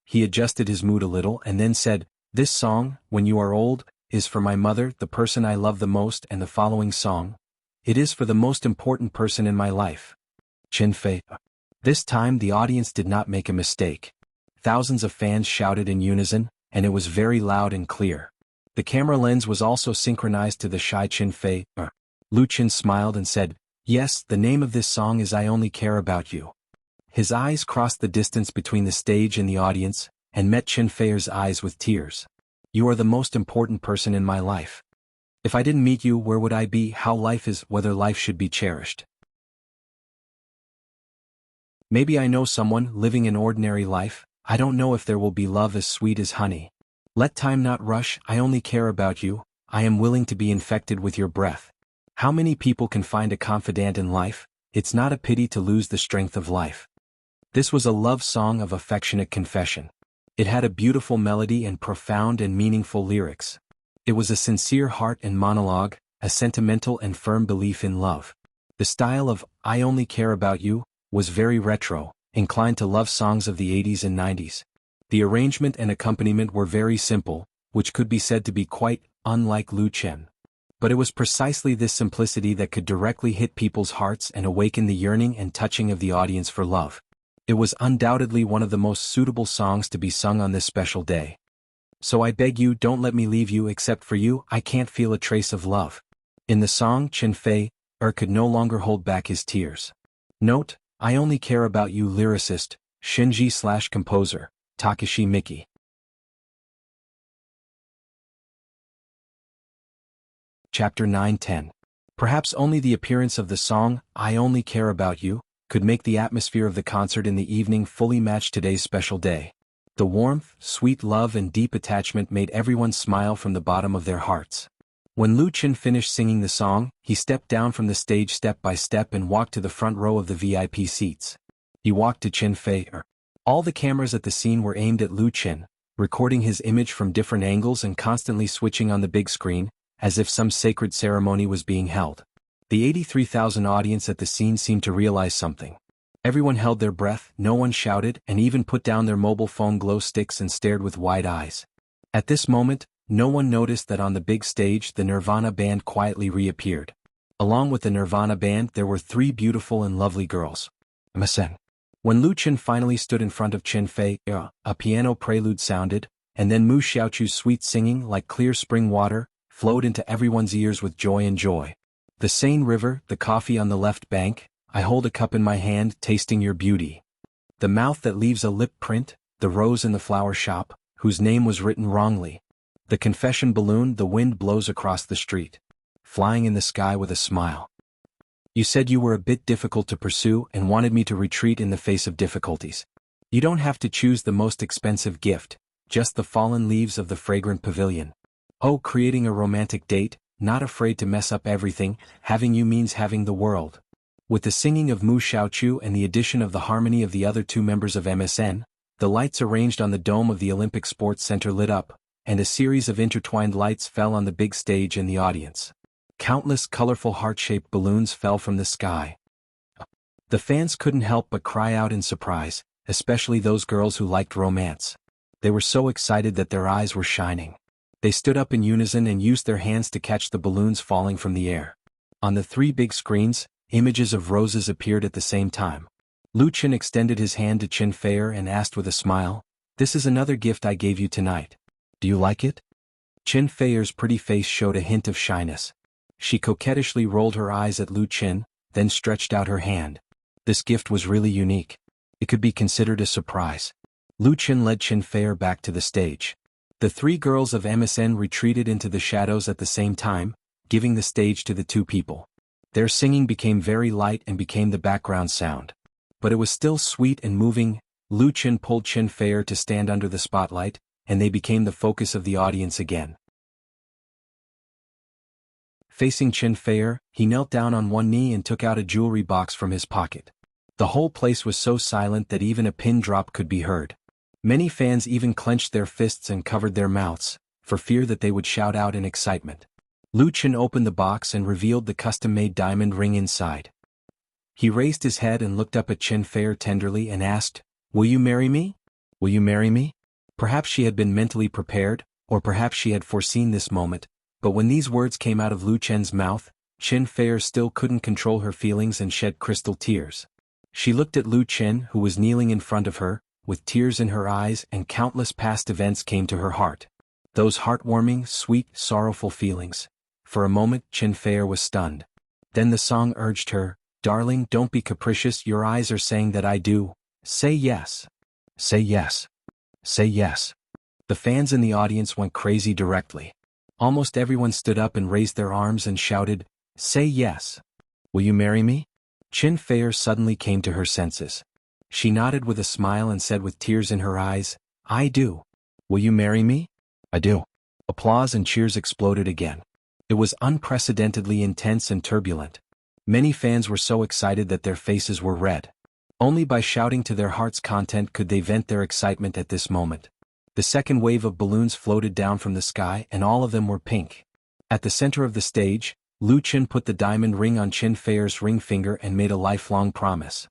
He adjusted his mood a little and then said, "This song, When You Are Old, is for my mother, the person I love the most, and the following song. It is for the most important person in my life. Chen Fei." This time the audience did not make a mistake. Thousands of fans shouted in unison, and it was very loud and clear. The camera lens was also synchronized to the shy Chen Fei. Lu Chen smiled and said, "Yes, the name of this song is I Only Care About You." His eyes crossed the distance between the stage and the audience, and met Chen Fei's eyes with tears. "You are the most important person in my life. If I didn't meet you, where would I be? How life is, whether life should be cherished. Maybe I know someone living an ordinary life, I don't know if there will be love as sweet as honey. Let time not rush, I only care about you, I am willing to be infected with your breath. How many people can find a confidant in life? It's not a pity to lose the strength of life." This was a love song of affectionate confession. It had a beautiful melody and profound and meaningful lyrics. It was a sincere heart and monologue, a sentimental and firm belief in love. The style of I Only Care About You was very retro, inclined to love songs of the 80s and 90s. The arrangement and accompaniment were very simple, which could be said to be quite unlike Lu Chen. But it was precisely this simplicity that could directly hit people's hearts and awaken the yearning and touching of the audience for love. It was undoubtedly one of the most suitable songs to be sung on this special day. "So I beg you, don't let me leave you, except for you, I can't feel a trace of love." In the song, Chen Fei could no longer hold back his tears. Note, I Only Care About You lyricist, Shinji/composer, Takashi Miki. Chapter 9-10. Perhaps only the appearance of the song, I Only Care About You, could make the atmosphere of the concert in the evening fully match today's special day. The warmth, sweet love and deep attachment made everyone smile from the bottom of their hearts. When Lu Chen finished singing the song, he stepped down from the stage step by step and walked to the front row of the VIP seats. He walked to Chen Fei. All the cameras at the scene were aimed at Lu Chen, recording his image from different angles and constantly switching on the big screen, as if some sacred ceremony was being held. The 83,000 audience at the scene seemed to realize something. Everyone held their breath, no one shouted, and even put down their mobile phone glow sticks and stared with wide eyes. At this moment, no one noticed that on the big stage the Nirvana band quietly reappeared. Along with the Nirvana band there were three beautiful and lovely girls. When Lu Chen finally stood in front of Chen Fei, a piano prelude sounded, and then Mu Xiaochu's sweet singing like clear spring water flowed into everyone's ears with joy and joy. "The Seine River, the coffee on the left bank, I hold a cup in my hand, tasting your beauty. The mouth that leaves a lip print, the rose in the flower shop, whose name was written wrongly. The confession balloon, the wind blows across the street. Flying in the sky with a smile. You said you were a bit difficult to pursue and wanted me to retreat in the face of difficulties. You don't have to choose the most expensive gift, just the fallen leaves of the fragrant pavilion. Oh, creating a romantic date, not afraid to mess up everything, having you means having the world." With the singing of Mu Xiaochu and the addition of the harmony of the other two members of MSN, the lights arranged on the dome of the Olympic Sports Center lit up, and a series of intertwined lights fell on the big stage and the audience. Countless colorful heart-shaped balloons fell from the sky. The fans couldn't help but cry out in surprise, especially those girls who liked romance. They were so excited that their eyes were shining. They stood up in unison and used their hands to catch the balloons falling from the air. On the three big screens, images of roses appeared at the same time. Lu Chen extended his hand to Chen Fei and asked with a smile, This is another gift I gave you tonight. Do you like it? Chin Feier's pretty face showed a hint of shyness. She coquettishly rolled her eyes at Lu Qin, then stretched out her hand. This gift was really unique. It could be considered a surprise. Lu Qin led Chin Feier back to the stage. The three girls of MSN retreated into the shadows at the same time, giving the stage to the two people. Their singing became very light and became the background sound. But it was still sweet and moving. Lu Qin pulled Chin Feier to stand under the spotlight, and they became the focus of the audience again. Facing Chin Feier, he knelt down on one knee and took out a jewelry box from his pocket. The whole place was so silent that even a pin drop could be heard. Many fans even clenched their fists and covered their mouths, for fear that they would shout out in excitement. Lu Qin opened the box and revealed the custom-made diamond ring inside. He raised his head and looked up at Chin Feier tenderly and asked, "Will you marry me? Will you marry me?" Perhaps she had been mentally prepared, or perhaps she had foreseen this moment, but when these words came out of Lu Qin's mouth, Chin Feier still couldn't control her feelings and shed crystal tears. She looked at Lu Qin, who was kneeling in front of her, with tears in her eyes, and countless past events came to her heart. Those heartwarming, sweet, sorrowful feelings. For a moment Chin Feier was stunned. Then the song urged her, "Darling, don't be capricious, your eyes are saying that I do. Say yes. Say yes. Say yes." The fans in the audience went crazy directly. Almost everyone stood up and raised their arms and shouted, "Say yes. Will you marry me?" Chin Feier suddenly came to her senses. She nodded with a smile and said with tears in her eyes, "I do. Will you marry me?" "I do." Applause and cheers exploded again. It was unprecedentedly intense and turbulent. Many fans were so excited that their faces were red. Only by shouting to their heart's content could they vent their excitement at this moment. The second wave of balloons floated down from the sky and all of them were pink. At the center of the stage, Lu Qin put the diamond ring on Chin Feier's ring finger and made a lifelong promise.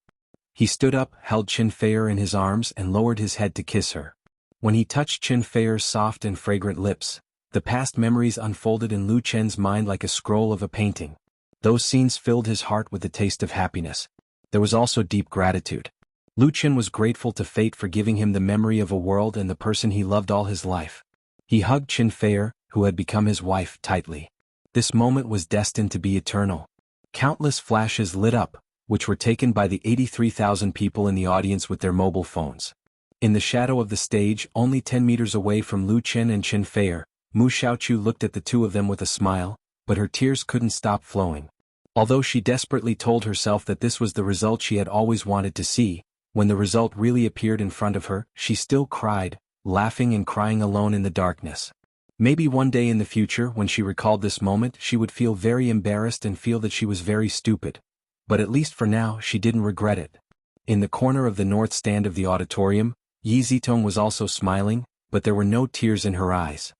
He stood up, held Chin Feier in his arms and lowered his head to kiss her. When he touched Chin Feier's soft and fragrant lips, the past memories unfolded in Lu Qin's mind like a scroll of a painting. Those scenes filled his heart with the taste of happiness. There was also deep gratitude. Lu Qin was grateful to fate for giving him the memory of a world and the person he loved all his life. He hugged Chin Feier, who had become his wife, tightly. This moment was destined to be eternal. Countless flashes lit up, which were taken by the 83,000 people in the audience with their mobile phones. In the shadow of the stage, only 10 meters away from Lu Qin and Chin Feier, Mu Xiaochu looked at the two of them with a smile, but her tears couldn't stop flowing. Although she desperately told herself that this was the result she had always wanted to see, when the result really appeared in front of her, she still cried, laughing and crying alone in the darkness. Maybe one day in the future, when she recalled this moment, she would feel very embarrassed and feel that she was very stupid. But at least for now, she didn't regret it. In the corner of the north stand of the auditorium, Yi Zitong was also smiling, but there were no tears in her eyes.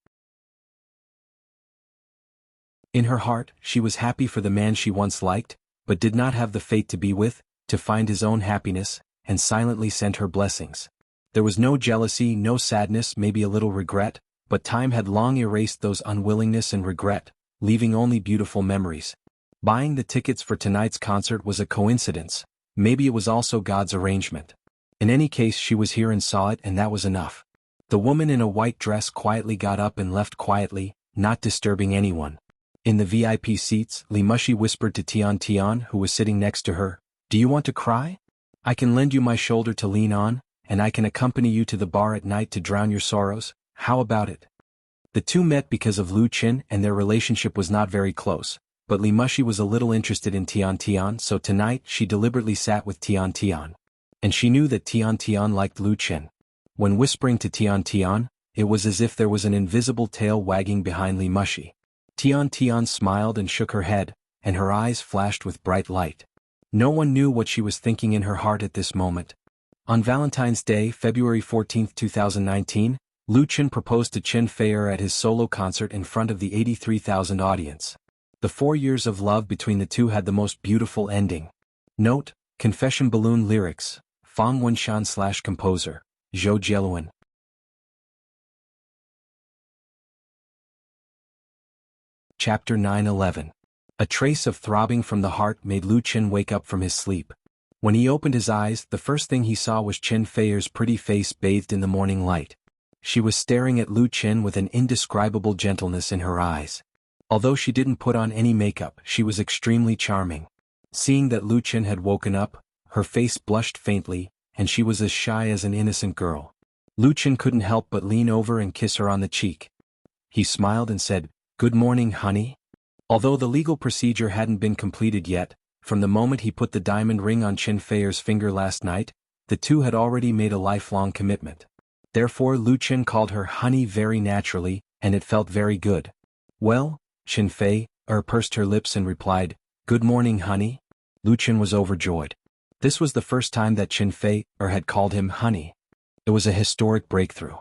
In her heart, she was happy for the man she once liked, but did not have the fate to be with, to find his own happiness, and silently sent her blessings. There was no jealousy, no sadness, maybe a little regret, but time had long erased those unwillingness and regret, leaving only beautiful memories. Buying the tickets for tonight's concert was a coincidence, maybe it was also God's arrangement. In any case, she was here and saw it, and that was enough. The woman in a white dress quietly got up and left quietly, not disturbing anyone. In the VIP seats, Li Mushi whispered to Tian Tian, who was sitting next to her, "Do you want to cry? I can lend you my shoulder to lean on, and I can accompany you to the bar at night to drown your sorrows. How about it?" The two met because of Lu Qin, and their relationship was not very close, but Li Mushi was a little interested in Tian Tian, so tonight she deliberately sat with Tian Tian. And she knew that Tian Tian liked Lu Qin. When whispering to Tian Tian, it was as if there was an invisible tail wagging behind Li Mushi. Tian Tian smiled and shook her head, and her eyes flashed with bright light. No one knew what she was thinking in her heart at this moment. On Valentine's Day, February 14, 2019, Lu Qin proposed to Chin Feier at his solo concert in front of the 83,000 audience. The 4 years of love between the two had the most beautiful ending. Note: Confession Balloon Lyrics, Fang Wenshan / composer, Zhou Jieluan. Chapter 9:11. A trace of throbbing from the heart made Lu Qin wake up from his sleep. When he opened his eyes, the first thing he saw was Chen Feier's pretty face bathed in the morning light. She was staring at Lu Chen with an indescribable gentleness in her eyes. Although she didn't put on any makeup, she was extremely charming. Seeing that Lu Chen had woken up, her face blushed faintly, and she was as shy as an innocent girl. Lu Chen couldn't help but lean over and kiss her on the cheek. He smiled and said, "Good morning, honey." Although the legal procedure hadn't been completed yet, from the moment he put the diamond ring on Chen Feier's finger last night, the two had already made a lifelong commitment. Therefore Lu Chen called her honey very naturally, and it felt very good. "Well?" Chen Fei pursed her lips and replied, "Good morning, honey." Lu Chen was overjoyed. This was the first time that Chen Fei had called him honey. It was a historic breakthrough.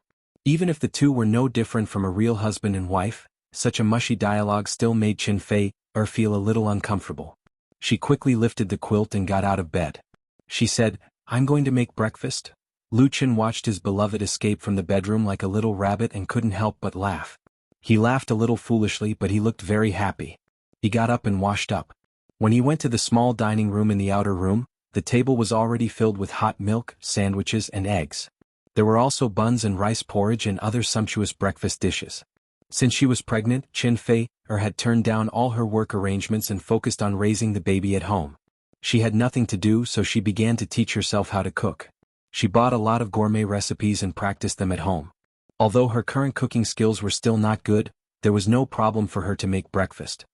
Even if the two were no different from a real husband and wife, such a mushy dialogue still made Chen Fei feel a little uncomfortable. She quickly lifted the quilt and got out of bed. She said, "I'm going to make breakfast." Lu Chen watched his beloved escape from the bedroom like a little rabbit and couldn't help but laugh. He laughed a little foolishly, but he looked very happy. He got up and washed up. When he went to the small dining room in the outer room, the table was already filled with hot milk, sandwiches, and eggs. There were also buns and rice porridge and other sumptuous breakfast dishes. Since she was pregnant, Chen Fei had turned down all her work arrangements and focused on raising the baby at home. She had nothing to do, so she began to teach herself how to cook. She bought a lot of gourmet recipes and practiced them at home. Although her current cooking skills were still not good, there was no problem for her to make breakfast.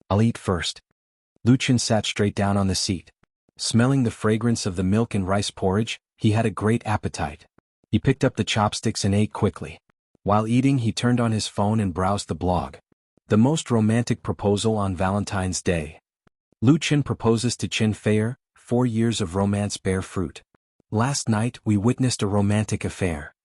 "I'll eat first." Lu Chen sat straight down on the seat. Smelling the fragrance of the milk and rice porridge, he had a great appetite. He picked up the chopsticks and ate quickly. While eating, he turned on his phone and browsed the blog. The most romantic proposal on Valentine's Day. Lu Chen proposes to Chen Feier, 4 years of romance bear fruit. Last night we witnessed a romantic affair.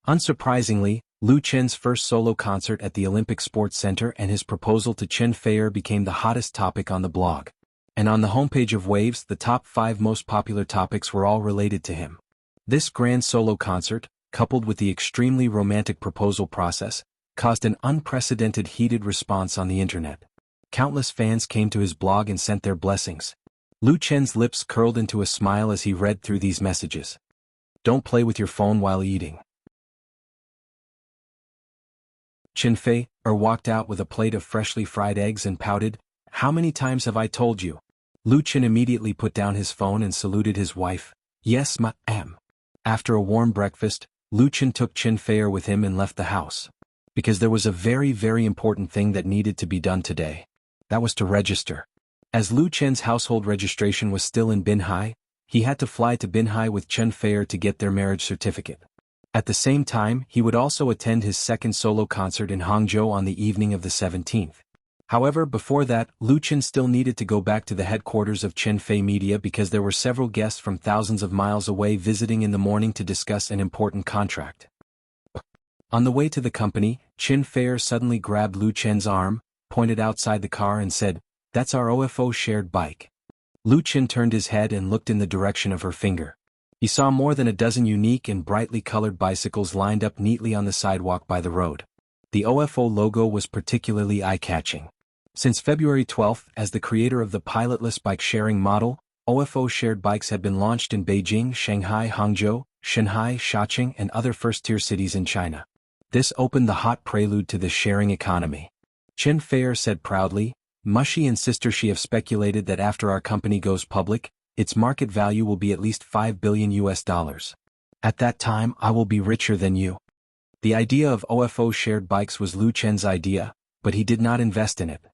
Unsurprisingly, Lu Chen's first solo concert at the Olympic Sports Center and his proposal to Chen Feier became the hottest topic on the blog. And on the homepage of Waves, the top 5 most popular topics were all related to him. This grand solo concert, coupled with the extremely romantic proposal process, caused an unprecedented heated response on the internet. Countless fans came to his blog and sent their blessings. Lu Chen's lips curled into a smile as he read through these messages. "Don't play with your phone while eating." Chen Fei walked out with a plate of freshly fried eggs and pouted, "How many times have I told you?" Lu Chen immediately put down his phone and saluted his wife. "Yes, ma'am." After a warm breakfast, Lu Chen took Chen Feier with him and left the house. Because there was a very, very important thing that needed to be done today. That was to register. As Lu Chen's household registration was still in Binhai, he had to fly to Binhai with Chen Feier to get their marriage certificate. At the same time, he would also attend his second solo concert in Hangzhou on the evening of the 17th. However, before that, Lu Chen still needed to go back to the headquarters of Chen Fei Media because there were several guests from thousands of miles away visiting in the morning to discuss an important contract. On the way to the company, Chen Feier suddenly grabbed Lu Chen's arm, pointed outside the car and said, "That's our OFO shared bike." Lu Chen turned his head and looked in the direction of her finger. He saw more than a dozen unique and brightly colored bicycles lined up neatly on the sidewalk by the road. The OFO logo was particularly eye-catching. Since February 12, as the creator of the pilotless bike-sharing model, OFO shared bikes had been launched in Beijing, Shanghai, Hangzhou, Shanghai, Shaoqing, and other first-tier cities in China. This opened the hot prelude to the sharing economy. Chen Feier said proudly, "Mushy and Sister Shi have speculated that after our company goes public, its market value will be at least $5 billion US. At that time I will be richer than you." The idea of OFO shared bikes was Lu Chen's idea, but he did not invest in it.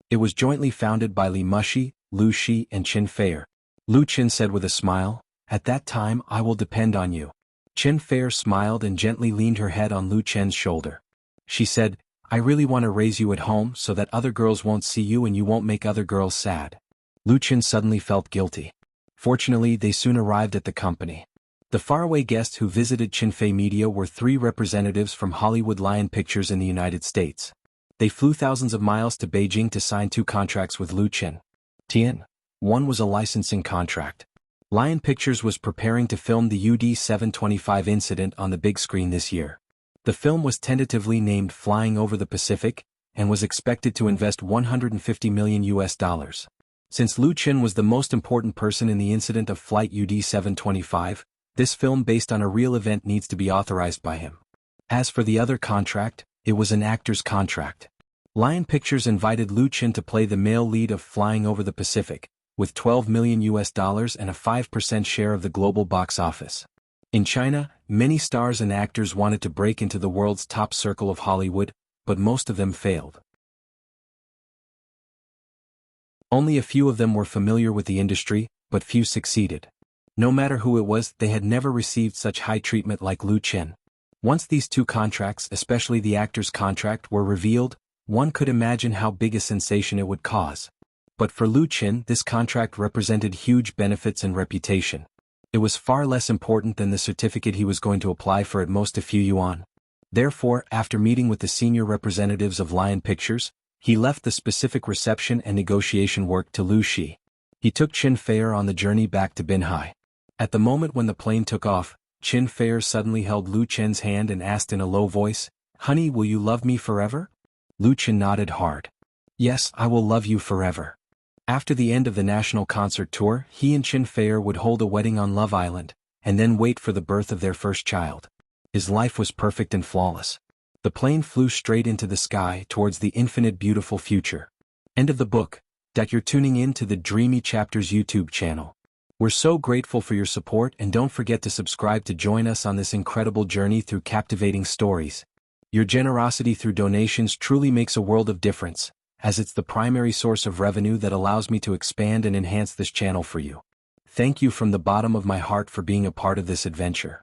It was jointly founded by Li Mushi, Lu Shi, and Chen Feier. Lu Chen said with a smile, "At that time I will depend on you." Chen Feier smiled and gently leaned her head on Lu Chen's shoulder. She said, "I really want to raise you at home so that other girls won't see you and you won't make other girls sad." Lu Chen suddenly felt guilty. Fortunately, they soon arrived at the company. The faraway guests who visited Chen Fei Media were 3 representatives from Hollywood Lion Pictures in the United States. They flew thousands of miles to Beijing to sign 2 contracts with Lu Chen. One was a licensing contract. Lion Pictures was preparing to film the UD-725 incident on the big screen this year. The film was tentatively named Flying Over the Pacific, and was expected to invest $150 million US. Since Lu Qin was the most important person in the incident of Flight UD-725, this film based on a real event needs to be authorized by him. As for the other contract, it was an actor's contract. Lion Pictures invited Lu Qin to play the male lead of Flying Over the Pacific, with $12 million and a 5% share of the global box office. In China, many stars and actors wanted to break into the world's top circle of Hollywood, but most of them failed. Only a few of them were familiar with the industry, but few succeeded. No matter who it was, they had never received such high treatment like Lu Qin. Once these two contracts, especially the actor's contract, were revealed, one could imagine how big a sensation it would cause. But for Lu Qin, this contract represented huge benefits and reputation. It was far less important than the certificate he was going to apply for, at most a few yuan. Therefore, after meeting with the senior representatives of Lion Pictures, he left the specific reception and negotiation work to Lu Shi. He took Qin Feier on the journey back to Binhai. At the moment when the plane took off, Qin Feier suddenly held Lu Qin's hand and asked in a low voice, "Honey, will you love me forever?" Lu Qin nodded hard. "Yes, I will love you forever." After the end of the national concert tour, he and Qin Feier would hold a wedding on Love Island, and then wait for the birth of their first child. His life was perfect and flawless. The plane flew straight into the sky towards the infinite beautiful future. End of the book. You're tuning in to the Dreamy Chapters YouTube channel. We're so grateful for your support, and don't forget to subscribe to join us on this incredible journey through captivating stories. Your generosity through donations truly makes a world of difference, as it's the primary source of revenue that allows me to expand and enhance this channel for you. Thank you from the bottom of my heart for being a part of this adventure.